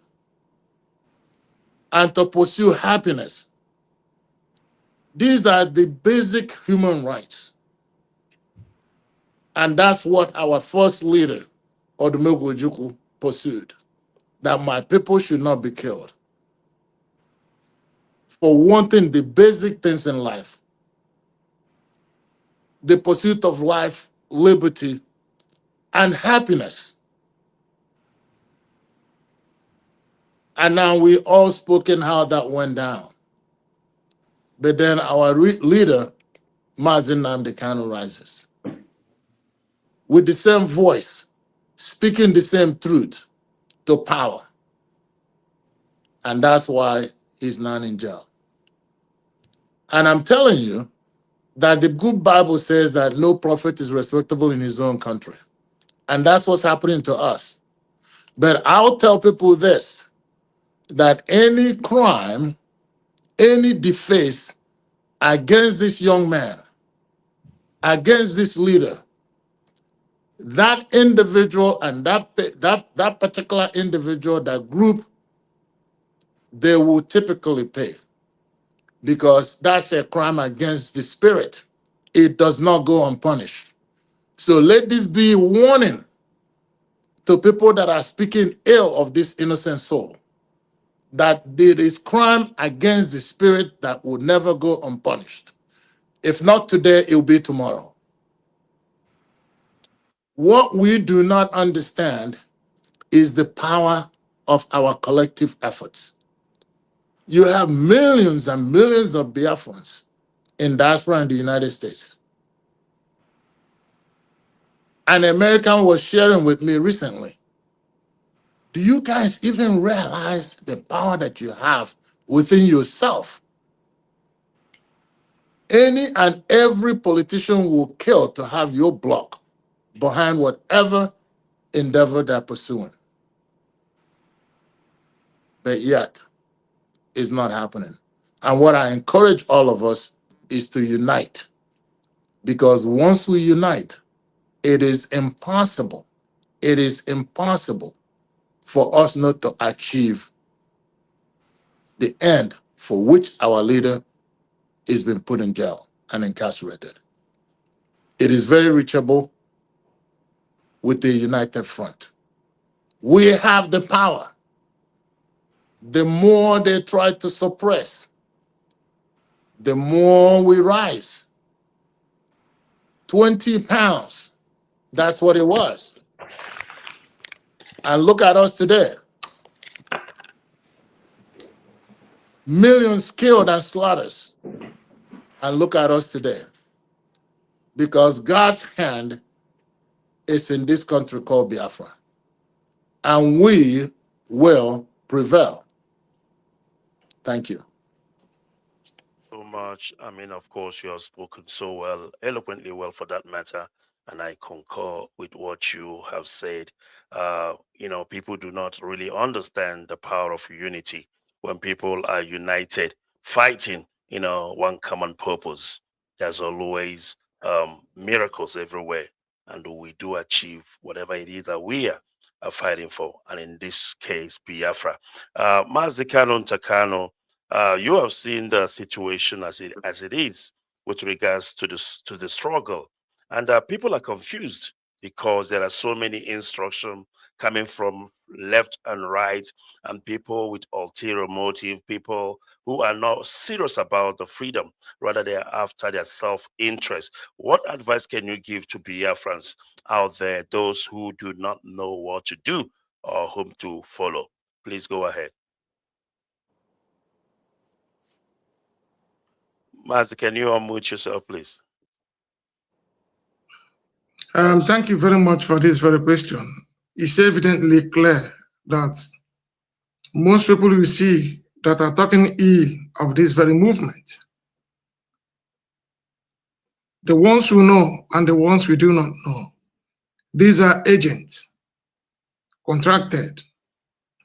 and to pursue happiness. These are the basic human rights. And that's what our first leader, Odumegwu Ojukwu, pursued, that my people should not be killed for wanting the basic things in life, the pursuit of life, liberty, and happiness. And now we all spoken how that went down. But then our leader, Mazi Nnamdi Kanu, rises with the same voice, speaking the same truth to power. And that's why he's not in jail. And I'm telling you that the good Bible says that no prophet is respectable in his own country. And that's what's happening to us. But I'll tell people this, that any crime, any deface against this young man, against this leader, that individual and that particular individual, that group, they will typically pay, because that's a crime against the spirit. It does not go unpunished. So let this be a warning to people that are speaking ill of this innocent soul, that there is crime against the spirit that will never go unpunished. If not today, it will be tomorrow. What we do not understand is the power of our collective efforts. You have millions and millions of Biafrans in diaspora in the United States. An American was sharing with me recently, do you guys even realize the power that you have within yourself? Any and every politician will kill to have your block behind whatever endeavor they're pursuing. But yet, it's not happening. And what I encourage all of us is to unite. Because once we unite, it is impossible for us not to achieve the end for which our leader is being put in jail and incarcerated. It is very reachable with the united front. We have the power. The more they try to suppress, the more we rise. 20 pounds, that's what it was. And look at us today. Millions killed and slaughtered. And look at us today. Because God's hand is in this country called Biafra. And we will prevail. Thank you.
So much. I mean, of course, you have spoken so well, eloquently well for that matter. And I concur with what you have said. People do not really understand the power of unity when people are united, fighting, one common purpose. There's always miracles everywhere. And we do achieve whatever it is that we are fighting for. And in this case, Biafra. Mazi Kanu Ntakanu, you have seen the situation as it is with regards to the struggle, and people are confused because there are so many instructions coming from left and right, and people with ulterior motive, people who are not serious about the freedom, rather they are after their self-interest. What advice can you give to Biafrans out there, those who do not know what to do or whom to follow? Please go ahead. Mazi, can you unmute yourself, please?
Thank you very much for this very question. It's evidently clear that most people you see that are talking ill of this very movement. The ones who know and the ones we do not know. These are agents contracted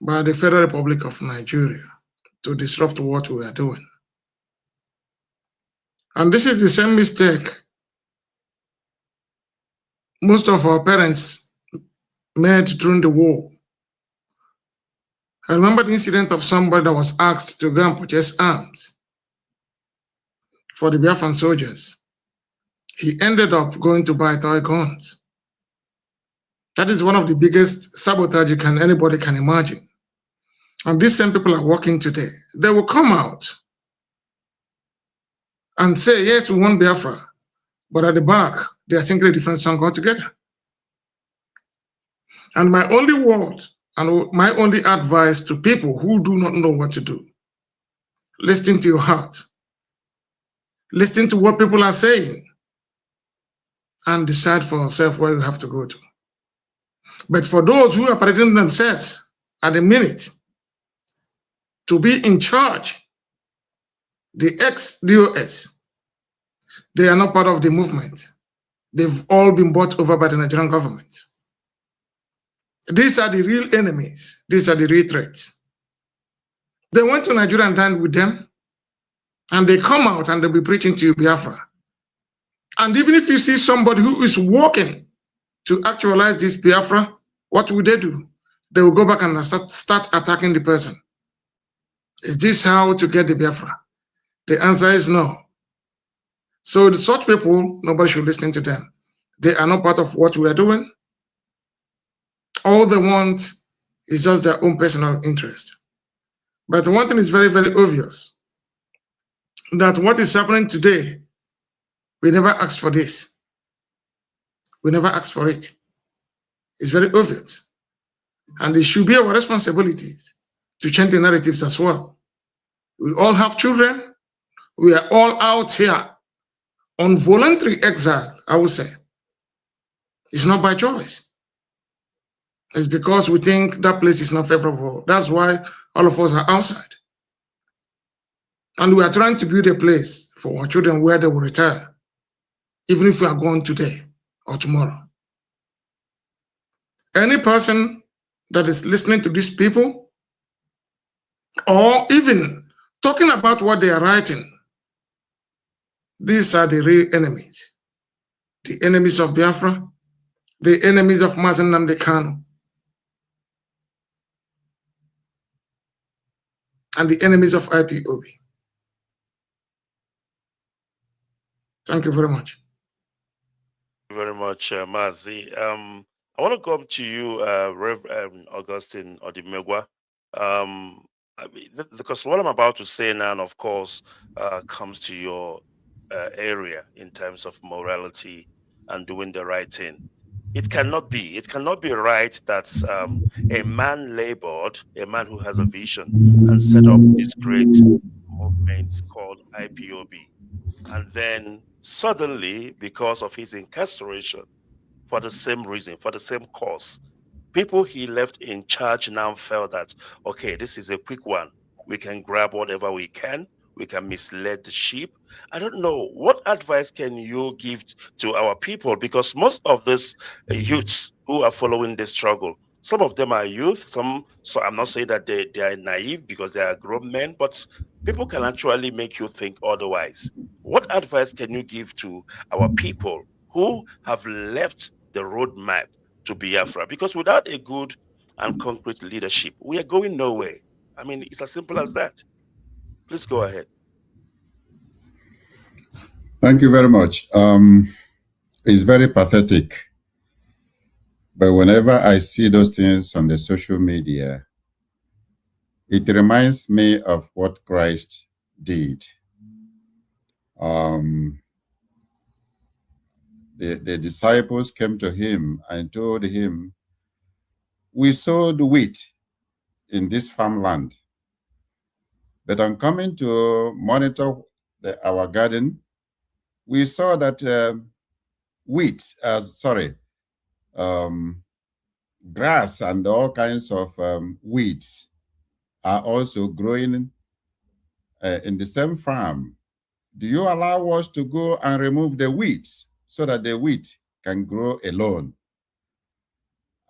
by the Federal Republic of Nigeria to disrupt what we are doing. And this is the same mistake most of our parents made during the war. I remember the incident of somebody that was asked to go and purchase arms for the Biafran soldiers. He ended up going to buy toy guns. That is one of the biggest sabotage anybody can imagine. And these same people are working today. They will come out and say, yes, we want Biafra, but at the back, they are singing a different song altogether. And my only word and my only advice to people who do not know what to do, listen to your heart, listen to what people are saying, and decide for yourself where you have to go to. But for those who are parading themselves at the minute to be in charge, the ex-DOS, they are not part of the movement. They've all been bought over by the Nigerian government. These are the real enemies. These are the real threats. They went to Nigeria and dined with them, and they come out and they'll be preaching to you Biafra. And even if you see somebody who is working to actualize this Biafra, what will they do? They will go back and start attacking the person. Is this how to get the Biafra? The answer is no. So such people, nobody should listen to them. They are not part of what we are doing. All they want is just their own personal interest. But one thing is very, very obvious, that what is happening today, we never asked for this. We never asked for it. It's very obvious. And it should be our responsibilities to change the narratives as well. We all have children. We are all out here on voluntary exile, I would say. It's not by choice. It's because we think that place is not favorable. That's why all of us are outside. And we are trying to build a place for our children where they will retire, even if we are gone today or tomorrow. Any person that is listening to these people, or even talking about what they are writing, these are the real enemies. The enemies of Biafra, the enemies of Mazen Nnamdi Kanu, and the enemies of IPOB. Thank you very much.
Thank you very much, Mazi. I want to come to you, Rev. Augustine Odimegwa. Because what I'm about to say now, of course, comes to your area in terms of morality and doing the right thing. It cannot be right that a man labored, a man who has a vision and set up this great movement called IPOB. And then suddenly, because of his incarceration, for the same reason, for the same cause, people he left in charge now felt that, okay, this is a quick one. We can grab whatever we can mislead the sheep. I don't know. What advice can you give to our people? Because most of these youths who are following this struggle, some of them are youth, so I'm not saying that they are naive because they are grown men, but people can actually make you think otherwise. What advice can you give to our people who have left the roadmap to Biafra? Because without a good and concrete leadership, we are going nowhere. I mean, it's as simple as that. Please go ahead.
Thank you very much. It's very pathetic. But whenever I see those things on the social media, it reminds me of what Christ did. The disciples came to him and told him, we sowed wheat in this farmland, but on coming to monitor our garden, we saw that grass and all kinds of weeds are also growing in the same farm, do you allow us to go and remove the weeds so that the wheat can grow alone?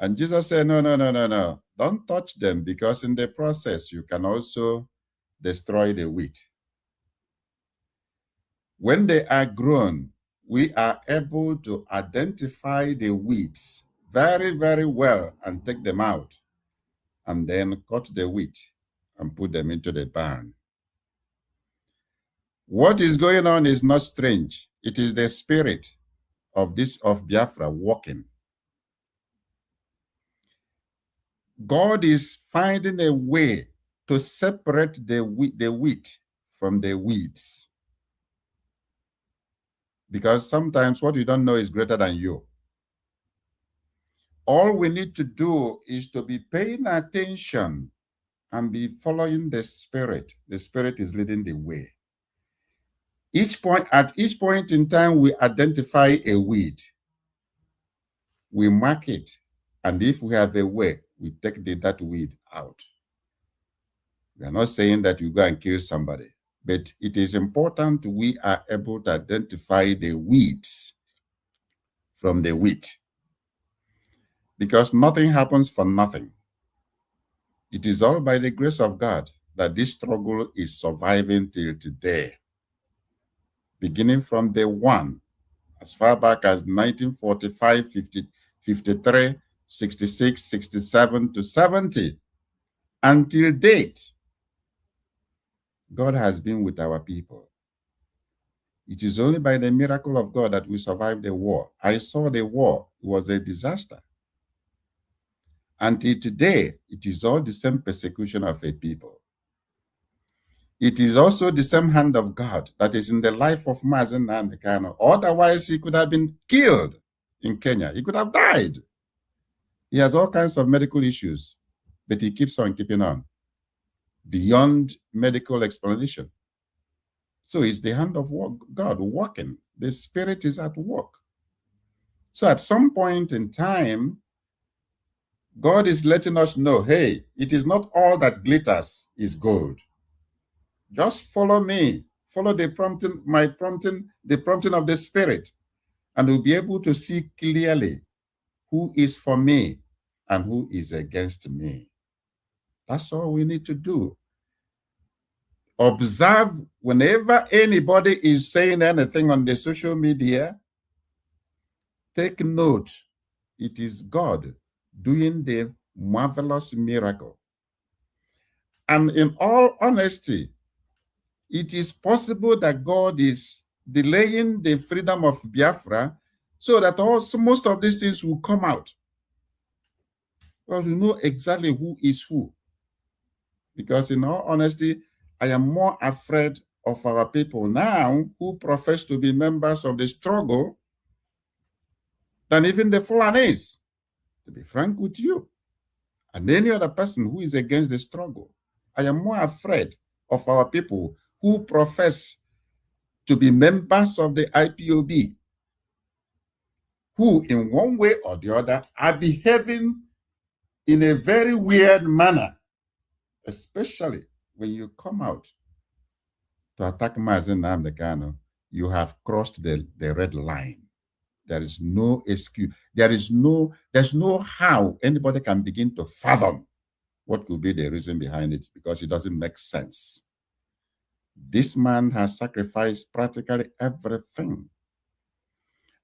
And Jesus said, no, no, no, no, no. Don't touch them, because in the process, you can also destroy the wheat. When they are grown, we are able to identify the weeds very, very well and take them out, and then cut the wheat and put them into the barn. What is going on is not strange. It is the spirit of Biafra working. God is finding a way to separate the wheat from the weeds. Because sometimes what you don't know is greater than you. All we need to do is to be paying attention and be following the Spirit. The Spirit is leading the way. At each point in time, we identify a weed. We mark it. And if we have a way, we take that weed out. We are not saying that you go and kill somebody, but it is important we are able to identify the weeds from the wheat, because nothing happens for nothing. It is all by the grace of God that this struggle is surviving till today, beginning from day one, as far back as 1945, 53, 66, 67 to 70, until date. God has been with our people. It is only by the miracle of God that we survived the war. I saw the war. It was a disaster. Until today, it is all the same persecution of a people. It is also the same hand of God that is in the life of Mazen Nnamdi Kanu. Otherwise, he could have been killed in Kenya. He could have died. He has all kinds of medical issues, but he keeps on keeping on, beyond medical explanation. So it's the hand of God working. The Spirit is at work. So at some point in time, God is letting us know, hey, it is not all that glitters is gold. Just follow me. Follow the prompting, the prompting of the Spirit, and we'll be able to see clearly who is for me and who is against me. That's all we need to do. Observe whenever anybody is saying anything on the social media, take note. It is God doing the marvelous miracle. And in all honesty, it is possible that God is delaying the freedom of Biafra so that also most of these things will come out. Well, we know exactly who is who. Because in all honesty, I am more afraid of our people now who profess to be members of the struggle than even the Fulanese, to be frank with you, and any other person who is against the struggle. I am more afraid of our people who profess to be members of the IPOB, who in one way or the other are behaving in a very weird manner, especially when you come out to attack Mazen Nnamdi Kanu. You have crossed the red line. There is no excuse. There's no how anybody can begin to fathom what could be the reason behind it, because it doesn't make sense. This man has sacrificed practically everything,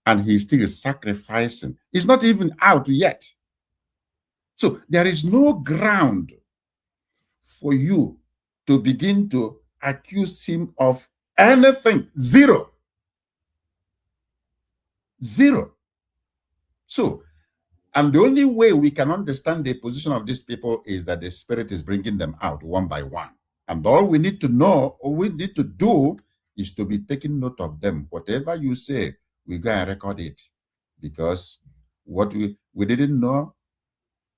and he's still sacrificing. He's not even out yet. So there is no ground for you to begin to accuse him of anything. Zero. So, and the only way we can understand the position of these people is that the Spirit is bringing them out one by one. And all we need to know, all we need to do is to be taking note of them. Whatever you say, we go and record it. Because what we didn't know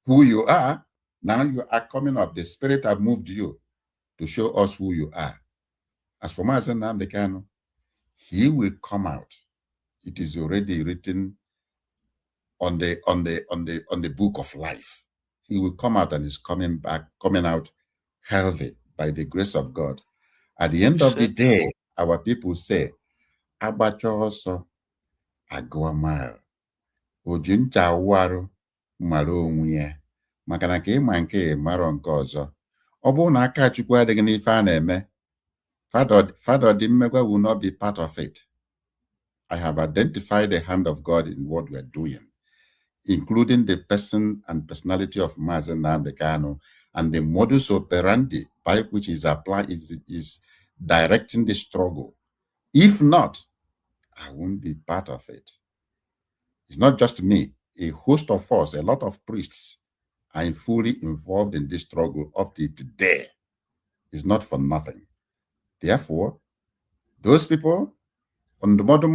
who you are, now you are coming up. The Spirit has moved you to show us who you are. As for Mazen Nnamdi Kanu, he will come out. It is already written on the book of life. He will come out, and is coming out healthy by the grace of God. At the end of the day, our people say, Abacha ọsọ, agụa mile. Oji ncha awụ arụ, mara onwe ya. Maka na ka ịma nke mara nke ọzọ. Ọ bụrụ na aka Chukwu adịghị n'ife a na-eme, Father dị mmegwa will not be part of it. I have identified the hand of God in what we are doing, including the person and personality of Mazen Nnamdi Kanu and the modus operandi by which is directing the struggle. If not, I won't be part of it. It's not just me. A host of us, a lot of priests, are fully involved in this struggle up to today. It's not for nothing. Therefore, those people on the model,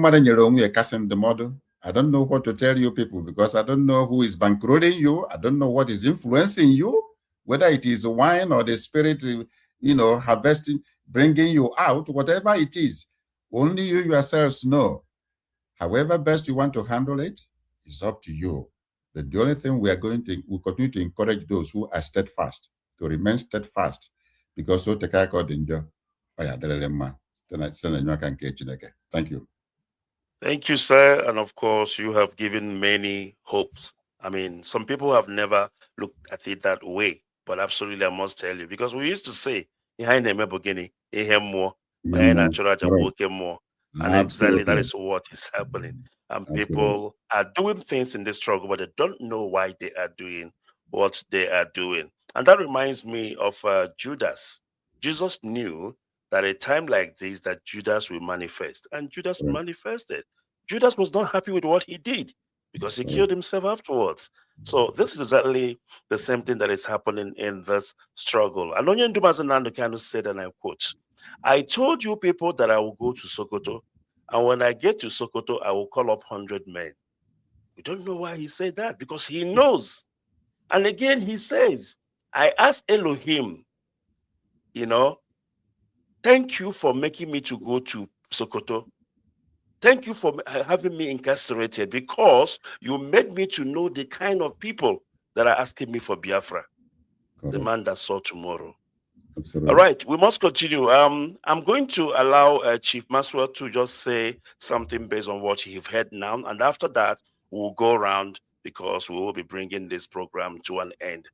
I don't know what to tell you people, because I don't know who is bankrolling you. I don't know what is influencing you, whether it is wine or the spirit, harvesting, bringing you out, whatever it is. Only you yourselves know. However best you want to handle it, it's up to you. But the only thing we continue to encourage those who are steadfast to remain steadfast, because so take out danger. Thank you.
Thank you, sir. And of course, you have given many hopes. I mean, some people have never looked at it that way, but absolutely, I must tell you, because we used to say, and exactly that is what is happening. And people are doing things in this struggle, but they don't know why they are doing what they are doing. And that reminds me of Judas. Jesus knew that a time like this that Judas will manifest, and Judas manifested. Judas was not happy with what he did because he killed himself afterwards. So this is exactly the same thing that is happening in this struggle. And Onye Ndumazi Nnamdi Kanu said, and I quote, "I told you people that I will go to Sokoto, and when I get to Sokoto, I will call up 100 men." We don't know why he said that, because he knows. And again, he says, "I asked Elohim, thank you for making me to go to Sokoto. Thank you for having me incarcerated, because you made me to know the kind of people that are asking me for Biafra, the man that saw tomorrow." Absolutely. All right, we must continue. I'm going to allow Chief Maxwell to just say something based on what you've heard now. And after that, we'll go around, because we will be bringing this program to an end.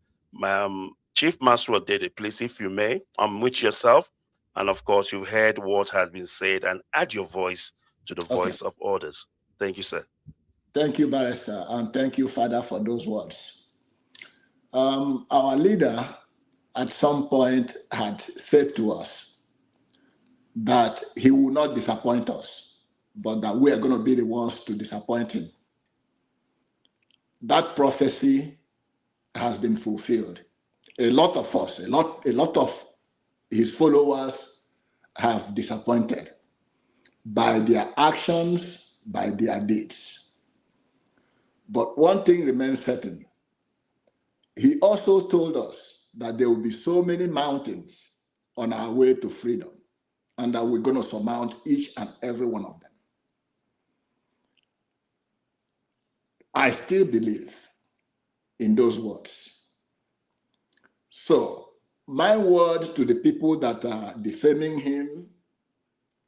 Chief Maxwell Dede, please, if you may, unmute yourself. And of course, you've heard what has been said, and add your voice to the voice of others. Thank you, sir.
Thank you, Barrister, and thank you, Father, for those words. Our leader at some point had said to us that he will not disappoint us, but that we are going to be the ones to disappoint him. That prophecy has been fulfilled. A lot of us, a lot of his followers have disappointed by their actions, by their deeds. But one thing remains certain. He also told us that there will be so many mountains on our way to freedom, and that we're going to surmount each and every one of them. I still believe in those words. So, my word to the people that are defaming him,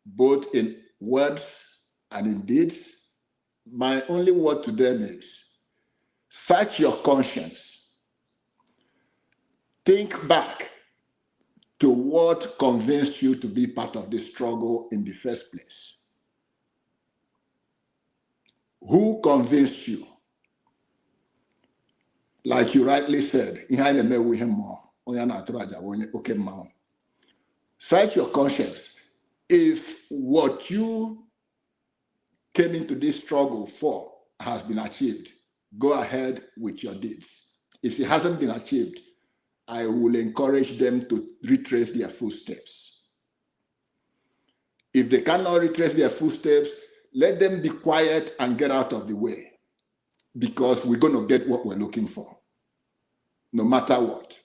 both in words and in deeds, my only word to them is, search your conscience. Think back to what convinced you to be part of this struggle in the first place. Who convinced you? Like you rightly said, search your conscience. If what you came into this struggle for has been achieved, go ahead with your deeds. If it hasn't been achieved, I will encourage them to retrace their footsteps. If they cannot retrace their footsteps, let them be quiet and get out of the way, because we're going to get what we're looking for, no matter what.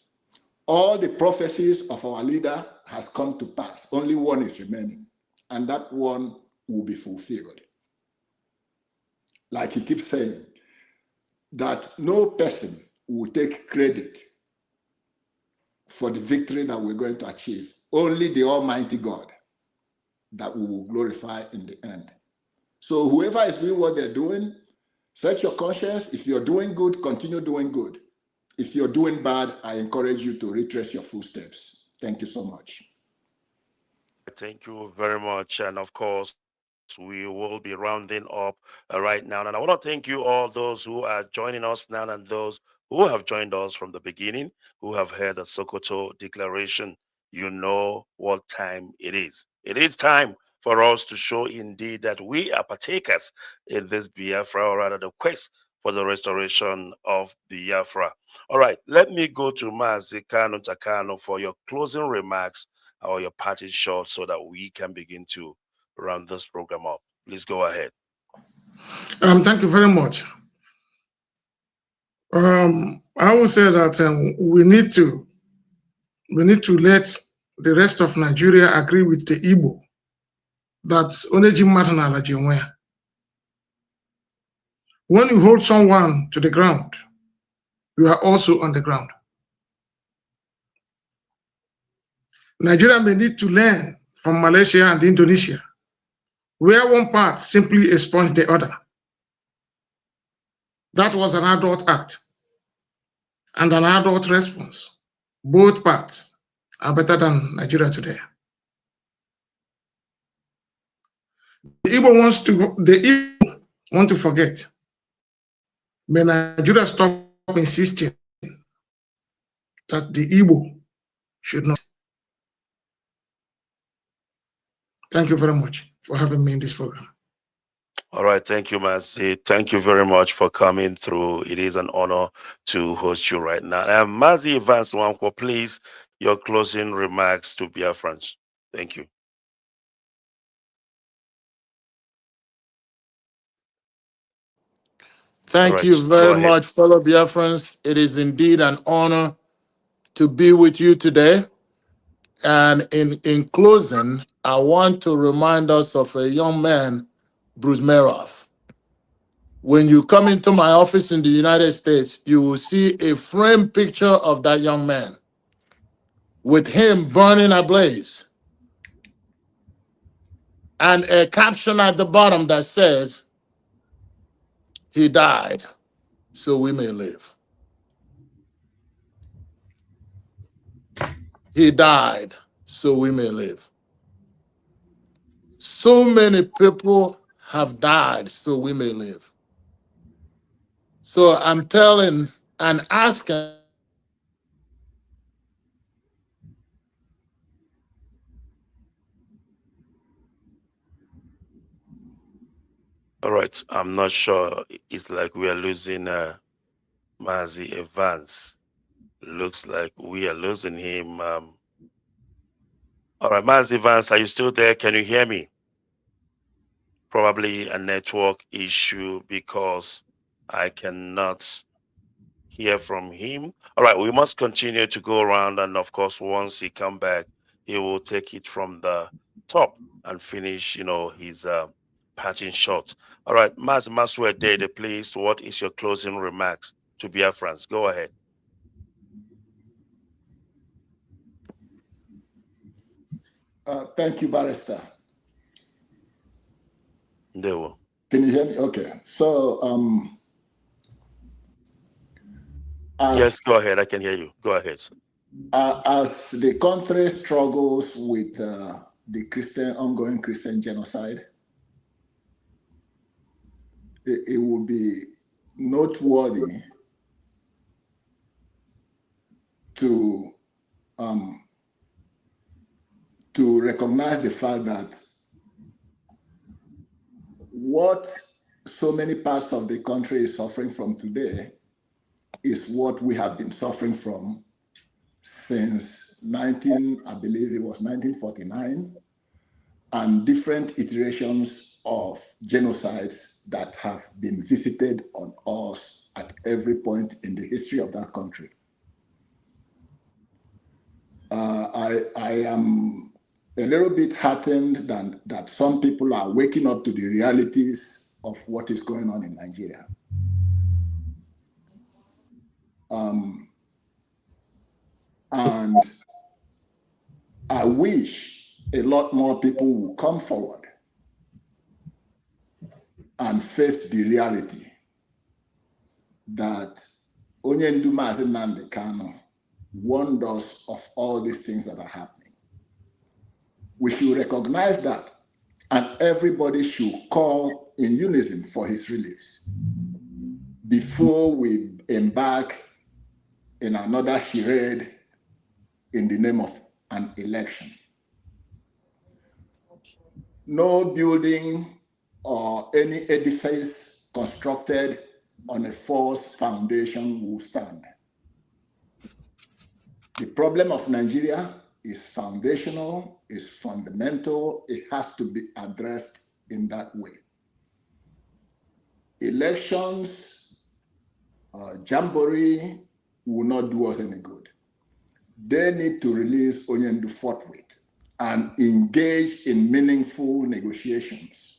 All the prophecies of our leader has come to pass. Only one is remaining, and that one will be fulfilled. Like he keeps saying, that no person will take credit for the victory that we're going to achieve. only the Almighty God that we will glorify in the end. So whoever is doing what they're doing, search your conscience. If you're doing good, continue doing good. If you're doing bad, I encourage you to retrace your footsteps. Thank you so much.
Thank you very much. And of course, we will be rounding up right now. And I want to thank you all, those who are joining us now and those who have joined us from the beginning, who have heard the SOKOTO declaration. You know what time it is. It is time for us to show indeed that we are partakers in this Biafra, or rather the quest for the restoration of Biafra. All right, let me go to Mazi Kanu Takano for your closing remarks or your parting shot so that we can begin to round this program up. Please go ahead.
Thank you very much. I will say that we need to let the rest of Nigeria agree with the Igbo that Oneji Matanala Jinwe. When you hold someone to the ground, you are also on the ground. Nigeria may need to learn from Malaysia and Indonesia, where one part simply expunged the other. That was an adult act and an adult response. Both parts are better than Nigeria today. The Igbo want to forget. May Nigeria stop insisting that the Igbo should not. Thank you very much for having me in this program.
All right. Thank you, Mazi. Thank you very much for coming through. It is an honor to host you right now. Mazi Evans Nwankwo, please, your closing remarks to Biafrans. Thank you.
Thank you very much, fellow Biafrans. It is indeed an honor to be with you today. And in closing, I want to remind us of a young man, Bruce Meroff. When you come into my office in the United States, you will see a framed picture of that young man with him burning ablaze and a caption at the bottom that says, "He died so we may live." He died so we may live. So many people have died so we may live. So I'm telling and asking
All right. I'm not sure. It's like we are losing Mazi Evans. Looks like we are losing him. All right, Mazi Evans, are you still there? Can you hear me? Probably a network issue because I cannot hear from him. All right, we must continue to go around, and of course, once he come back, he will take it from the top and finish, his patching shot. All right, Mazi Maswe Dede, please, what is your closing remarks to Biafrans? Go ahead.
Thank you, Barrister.
There will.
Can you hear me? Okay. So,
yes, go ahead. I can hear you. Go ahead.
As the country struggles with the ongoing Christian genocide, it will be noteworthy to recognize the fact that what so many parts of the country is suffering from today is what we have been suffering from since I believe it was 1949, and different iterations of genocides that have been visited on us at every point in the history of that country. I am a little bit heartened that some people are waking up to the realities of what is going on in Nigeria. And I wish a lot more people will come forward and face the reality that Onyendu Mazi Nnamdi Kanu warned us of all these things that are happening. We should recognize that, and everybody should call in unison for his release before we embark in another charade in the name of an election. No building or any edifice constructed on a false foundation will stand. The problem of Nigeria is foundational, is fundamental. It has to be addressed in that way. Elections, jamboree will not do us any good. They need to release Onyendu forthwith and engage in meaningful negotiations.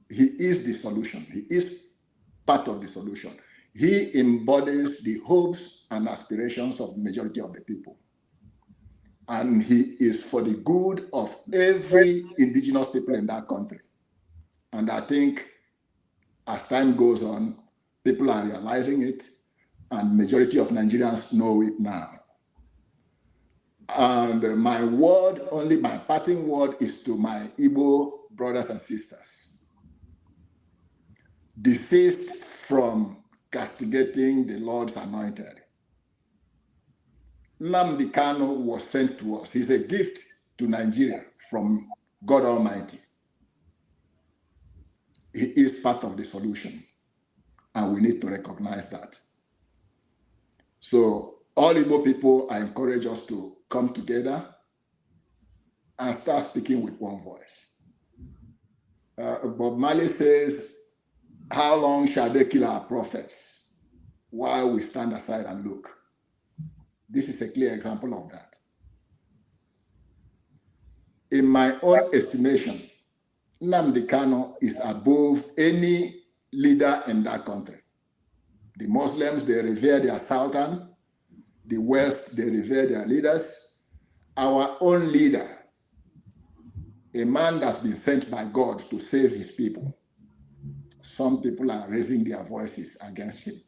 He is the solution. He is part of the solution. He embodies the hopes and aspirations of the majority of the people. And he is for the good of every indigenous people in that country. And I think as time goes on, people are realizing it, and majority of Nigerians know it now. And my word, only my parting word, is to my Igbo brothers and sisters. Desist from castigating the Lord's anointed. Nnamdi Kanu was sent to us. He's a gift to Nigeria from God Almighty. He is part of the solution, and we need to recognize that. So all Igbo people, I encourage us to come together and start speaking with one voice. Bob Marley says, how long shall they kill our prophets while we stand aside and look? This is a clear example of that. In my own estimation, Nnamdi Kanu is above any leader in that country. The Muslims, they revere their Sultan. The West, they revere their leaders. Our own leader, a man that's been sent by God to save his people, some people are raising their voices against him.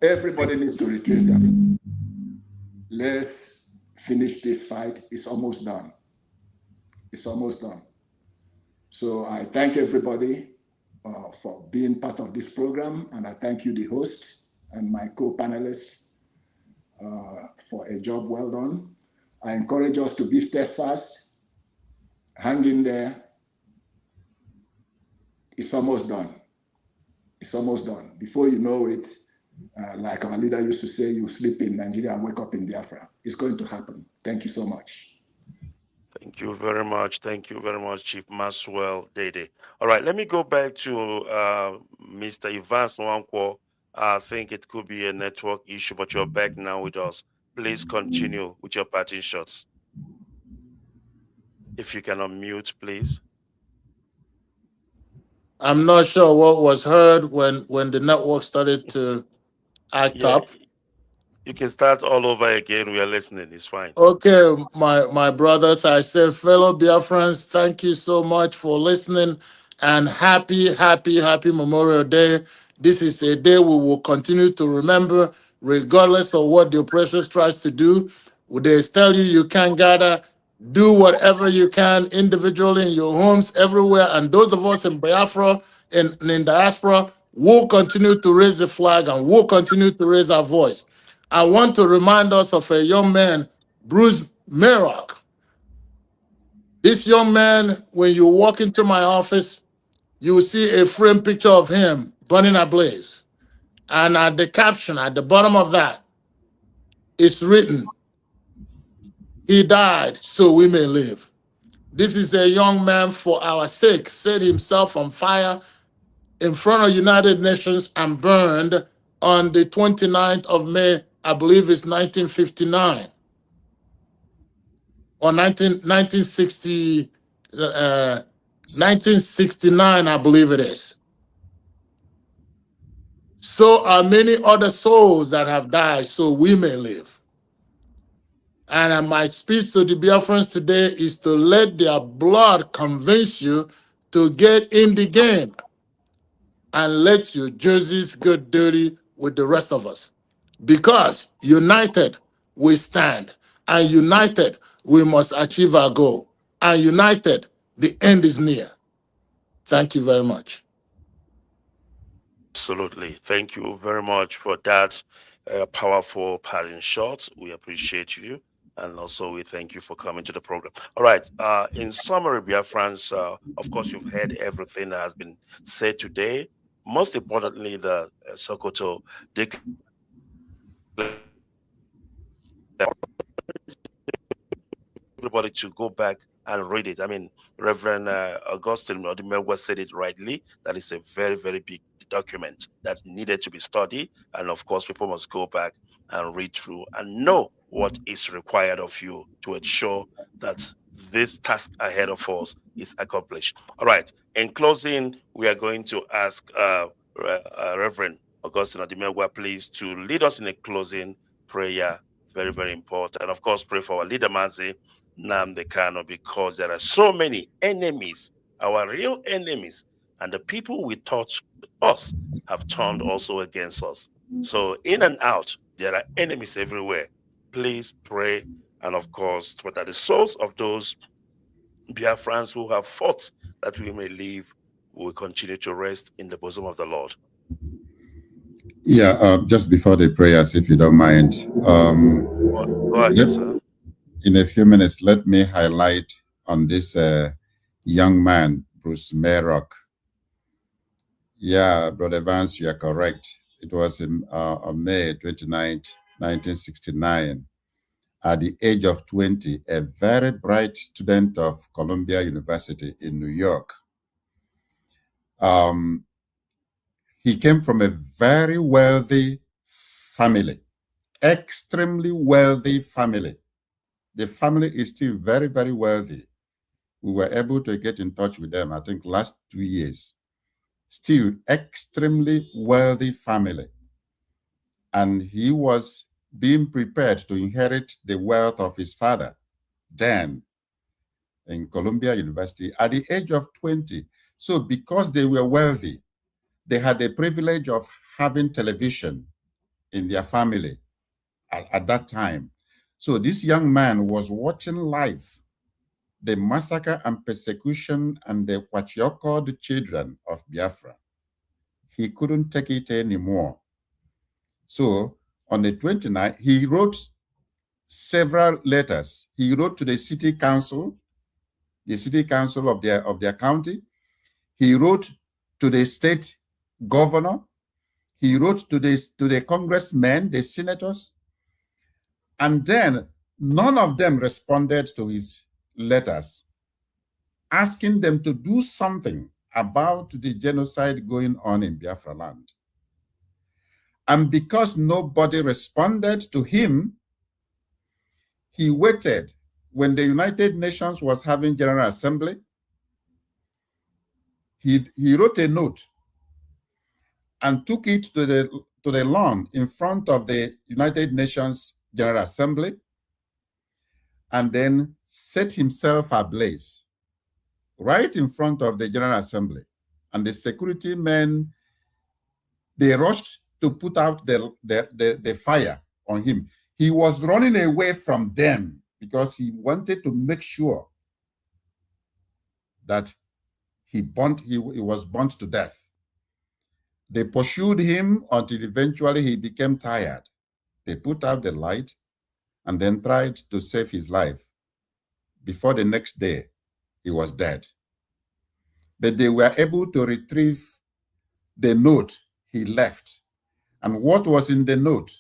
Everybody needs to retrace their feet. Let's finish this fight. It's almost done. It's almost done. So I thank everybody for being part of this program, and I thank you, the host, and my co-panelists for a job well done. I encourage us to be steadfast, hang in there. It's almost done. It's almost done. Before you know it, like our leader used to say, you sleep in Nigeria and wake up in Biafra. It's going to happen. Thank you so much.
Thank you very much. Thank you very much, Chief Maxwell Dede. All right, let me go back to Mr. Evans Nwankwo. I think it could be a network issue, but you're back now with us. Please continue with your parting shots. If you can unmute, please.
I'm not sure what was heard when the network started to act up.
You can start all over again. We are listening. It's fine.
Okay, my brothers, I say, fellow Biafrans, thank you so much for listening, and happy Memorial Day. This is a day we will continue to remember, regardless of what the oppressors tries to do. They tell you can't gather. Do whatever you can individually in your homes, everywhere. And those of us in Biafra, in diaspora, will continue to raise the flag and will continue to raise our voice. I want to remind us of a young man, Bruce Merrock. This young man, when you walk into my office, you will see a framed picture of him burning ablaze. And at the caption, at the bottom of that, it's written, "He died so we may live." This is a young man for our sake, set himself on fire in front of United Nations and burned on the 29th of May, I believe it's 1959. Or 1969, I believe it is. So are many other souls that have died so we may live. And my speech to the Biafrans today is to let their blood convince you to get in the game and let your jerseys get dirty with the rest of us. Because united we stand, and united we must achieve our goal, and united the end is near. Thank you very much.
Absolutely. Thank you very much for that powerful parting shot. We appreciate you. And also, we thank you for coming to the program. All right. In summary, Biafrans, of course, you've heard everything that has been said today. Most importantly, the SOKOTO declared everybody to go back and read it. I mean, Reverend Augustine Odimegwa said it rightly, that it's a very, very big document that needed to be studied. And of course, people must go back and read through and know what is required of you to ensure that this task ahead of us is accomplished. All right. In closing, we are going to ask Reverend Augustine Odimegwa, please, to lead us in a closing prayer. Very, very important. And of course, pray for our leader, Mazi Nnamdi Kanu, because there are so many enemies, our real enemies, and the people we thought us have turned also against us. So in and out, there are enemies everywhere. Please pray, and of course, for that the souls of those Biafrans who have fought that we may live will continue to rest in the bosom of the Lord.
Yeah, just before the prayers, if you don't mind.
Go ahead, sir.
In a few minutes, let me highlight on this young man, Bruce Mayrock. Yeah, Brother Vance, you are correct. It was on May 29th, 1969. At the age of 20, a very bright student of Columbia University in New York. He came from a very wealthy family, extremely wealthy family. The family is still very, very wealthy. We were able to get in touch with them, I think, last 2 years. Still extremely wealthy family. And he was being prepared to inherit the wealth of his father, Dan, in Columbia University, at the age of 20. So because they were wealthy, they had the privilege of having television in their family at that time. So this young man was watching live the massacre and persecution and the the children of Biafra. He couldn't take it anymore. So on the 29th, he wrote several letters. He wrote to the city council of their county. He wrote to the state governor. He wrote to the congressmen, the senators. And then none of them responded to his letters, asking them to do something about the genocide going on in Biafra land. And because nobody responded to him, he waited when the United Nations was having General Assembly. He wrote a note and took it to the lawn in front of the United Nations General Assembly, and then set himself ablaze right in front of the General Assembly. And the security men, they rushed to put out the fire on him. He was running away from them because he wanted to make sure that he was burnt to death. They pursued him until eventually he became tired. They put out the light and then tried to save his life. Before the next day, he was dead. But they were able to retrieve the note he left. And what was in the note?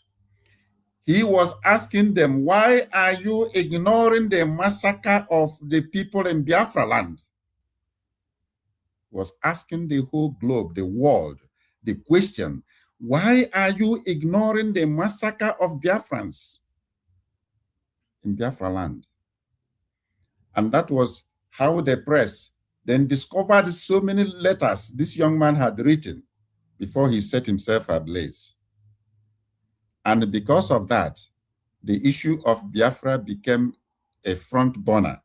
He was asking them, why are you ignoring the massacre of the people in Biafra land? He was asking the whole globe, the world, the question, why are you ignoring the massacre of Biafrans in Biafra land? And that was how the press then discovered so many letters this young man had written before he set himself ablaze. And because of that, the issue of Biafra became a front burner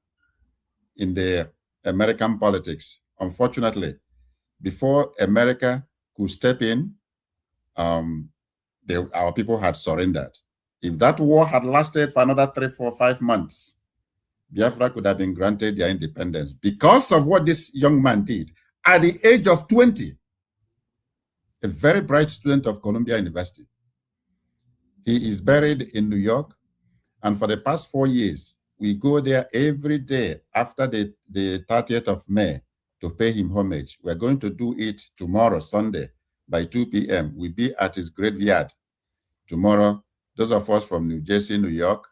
in the American politics. Unfortunately, before America could step in, our people had surrendered. If that war had lasted for another 3, 4, 5 months, Biafra could have been granted their independence because of what this young man did at the age of 20, a very bright student of Columbia University. He is buried in New York, and for the past 4 years, we go there every day after the 30th of May to pay him homage. We're going to do it tomorrow, Sunday, by 2 p.m. We'll be at his graveyard tomorrow. Those of us from New Jersey, New York,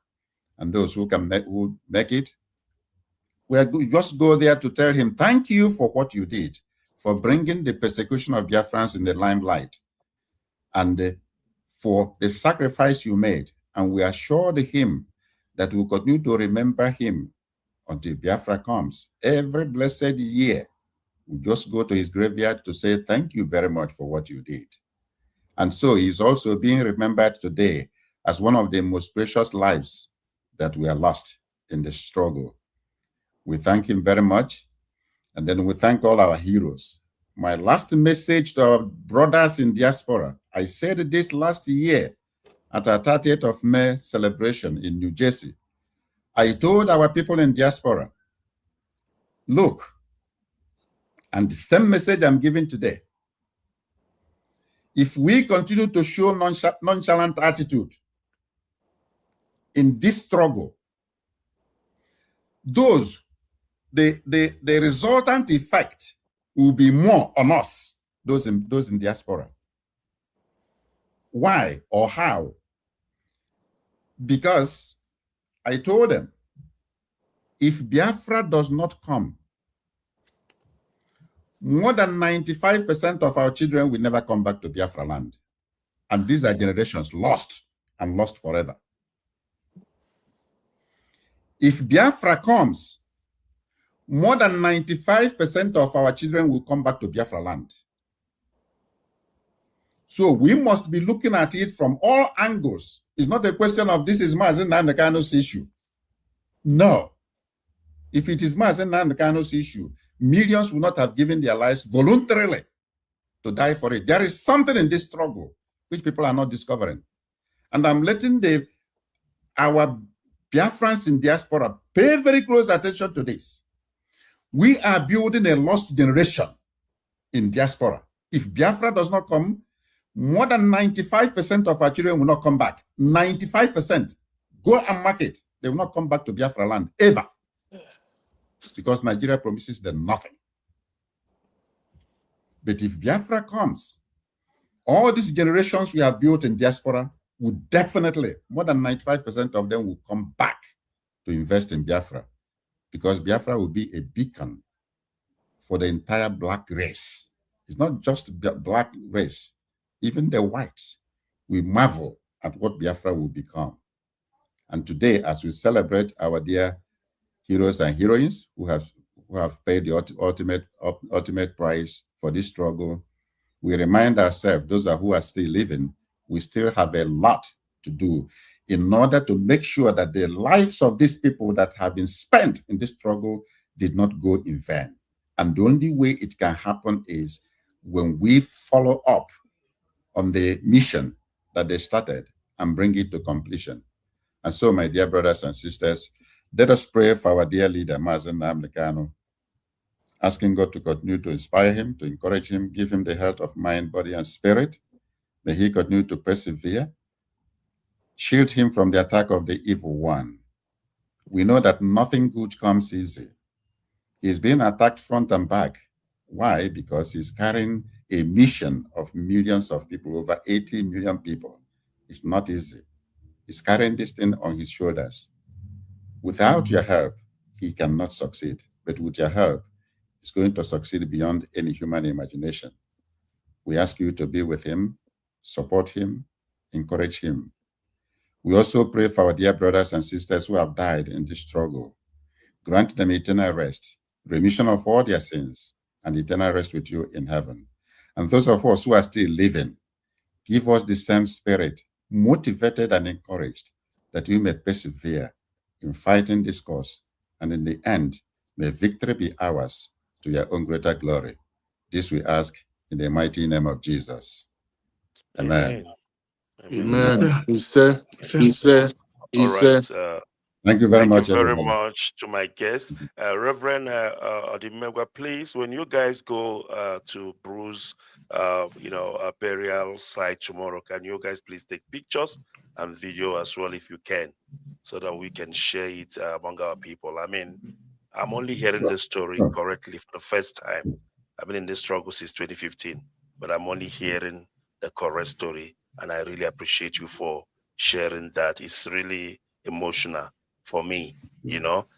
and those who can make it, we'll just go there to tell him, thank you for what you did, for bringing the persecution of Biafrans in the limelight, and for the sacrifice you made. And we assured him that we'll continue to remember him until Biafra comes. Every blessed year, we just go to his graveyard to say, thank you very much for what you did. And so he's also being remembered today as one of the most precious lives that were lost in the struggle. We thank him very much. And then we thank all our heroes. My last message to our brothers in diaspora, I said this last year at our 30th of May celebration in New Jersey. I told our people in diaspora, look, and the same message I'm giving today, if we continue to show nonchalant attitude in this struggle, the resultant effect will be more on us, those in diaspora. Why or how? Because I told them, if Biafra does not come, more than 95% of our children will never come back to Biafra land. And these are generations lost and lost forever. If Biafra comes, more than 95% of our children will come back to Biafra land. So we must be looking at it from all angles. It's not a question of this is Mazen Nnamdi issue. No. If it is Mazen Nnamdi issue, millions will not have given their lives voluntarily to die for it. There is something in this struggle which people are not discovering. And I'm letting our Biafrans in diaspora pay very close attention to this. We are building a lost generation in diaspora. If Biafra does not come, more than 95% of our children will not come back. 95%. Go and mark it. They will not come back to Biafra land, ever. Because Nigeria promises them nothing. But if Biafra comes, all these generations we have built in diaspora will definitely, more than 95% of them will come back to invest in Biafra. Because Biafra will be a beacon for the entire black race. It's not just the black race. Even the whites, we marvel at what Biafra will become. And today, as we celebrate our dear heroes and heroines who have paid the ultimate price for this struggle, we remind ourselves, those who are still living, we still have a lot to do in order to make sure that the lives of these people that have been spent in this struggle did not go in vain. And the only way it can happen is when we follow up on the mission that they started and bring it to completion. And so, my dear brothers and sisters, let us pray for our dear leader, Mazen Nnamdi, asking God to continue to inspire him, to encourage him, give him the health of mind, body, and spirit. May he continue to persevere, shield him from the attack of the evil one. We know that nothing good comes easy. He's being attacked front and back. Why? Because he's carrying a mission of millions of people, over 80 million people. It's not easy. He's carrying this thing on his shoulders. Without your help, he cannot succeed. But with your help, he's going to succeed beyond any human imagination. We ask you to be with him, support him, encourage him. We also pray for our dear brothers and sisters who have died in this struggle. Grant them eternal rest, remission of all their sins, and eternal rest with you in heaven. And those of us who are still living, give us the same spirit, motivated and encouraged, that we may persevere in fighting this cause, and in the end, may victory be ours to your own greater glory. This we ask in the mighty name of Jesus. Amen.
Amen.
Yeah.
He said, he said, he
All right.
said,
Thank you very
Thank you
much,
very
everybody.
much to my guests. Reverend Odimegwa, please, when you guys go to Bruce, burial site tomorrow, can you guys please take pictures and video as well if you can, so that we can share it among our people? I mean, I'm only hearing the story correctly for the first time. I've been in this struggle since 2015, but I'm only hearing the correct story, and I really appreciate you for sharing that. It's really emotional for me,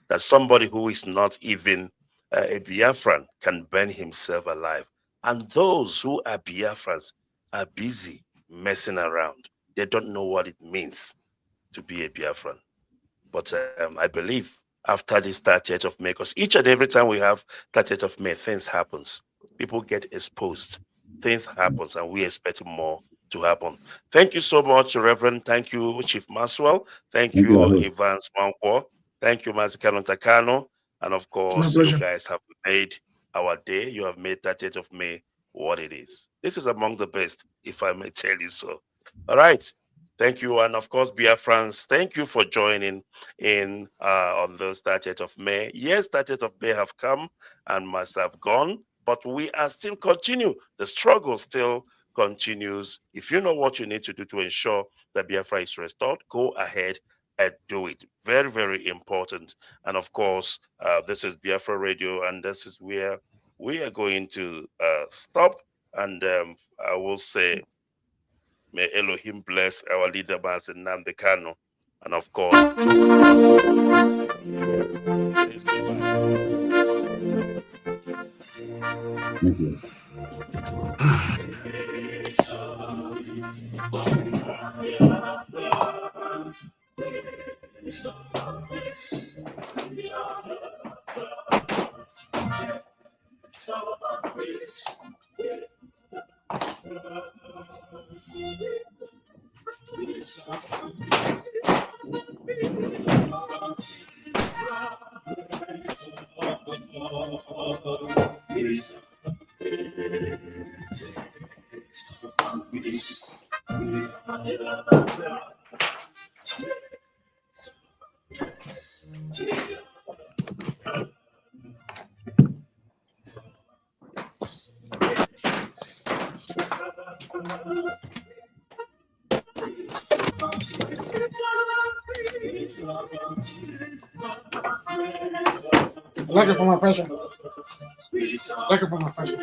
that somebody who is not even a Biafran can burn himself alive. And those who are Biafrans are busy messing around. They don't know what it means to be a Biafran. But I believe after this 30th of May, because each and every time we have 30th of May, things happens. People get exposed. Things happens, and we expect more to happen. Thank you so much, Reverend. Thank you, Chief Maxwell. Thank you, Evans Mankwo. Thank you, Mazikano Takano. And of course, you guys have made our day. You have made 30th of May what it is. This is among the best, if I may tell you so. All right. Thank you. And of course, Biafrans, thank you for joining in on the 30th of May. Yes, 30th of May have come and must have gone, but we are still continue. The struggle still continues. If you know what you need to do to ensure that Biafra is restored, go ahead and do it. Very, very important. And of course, this is Biafra Radio, and this is where we are going to stop. And I will say, may Elohim bless our leader, Master Nnamdi Kanu. And of course, please
Thank you.
Like it for my fashion. Like it for my fashion.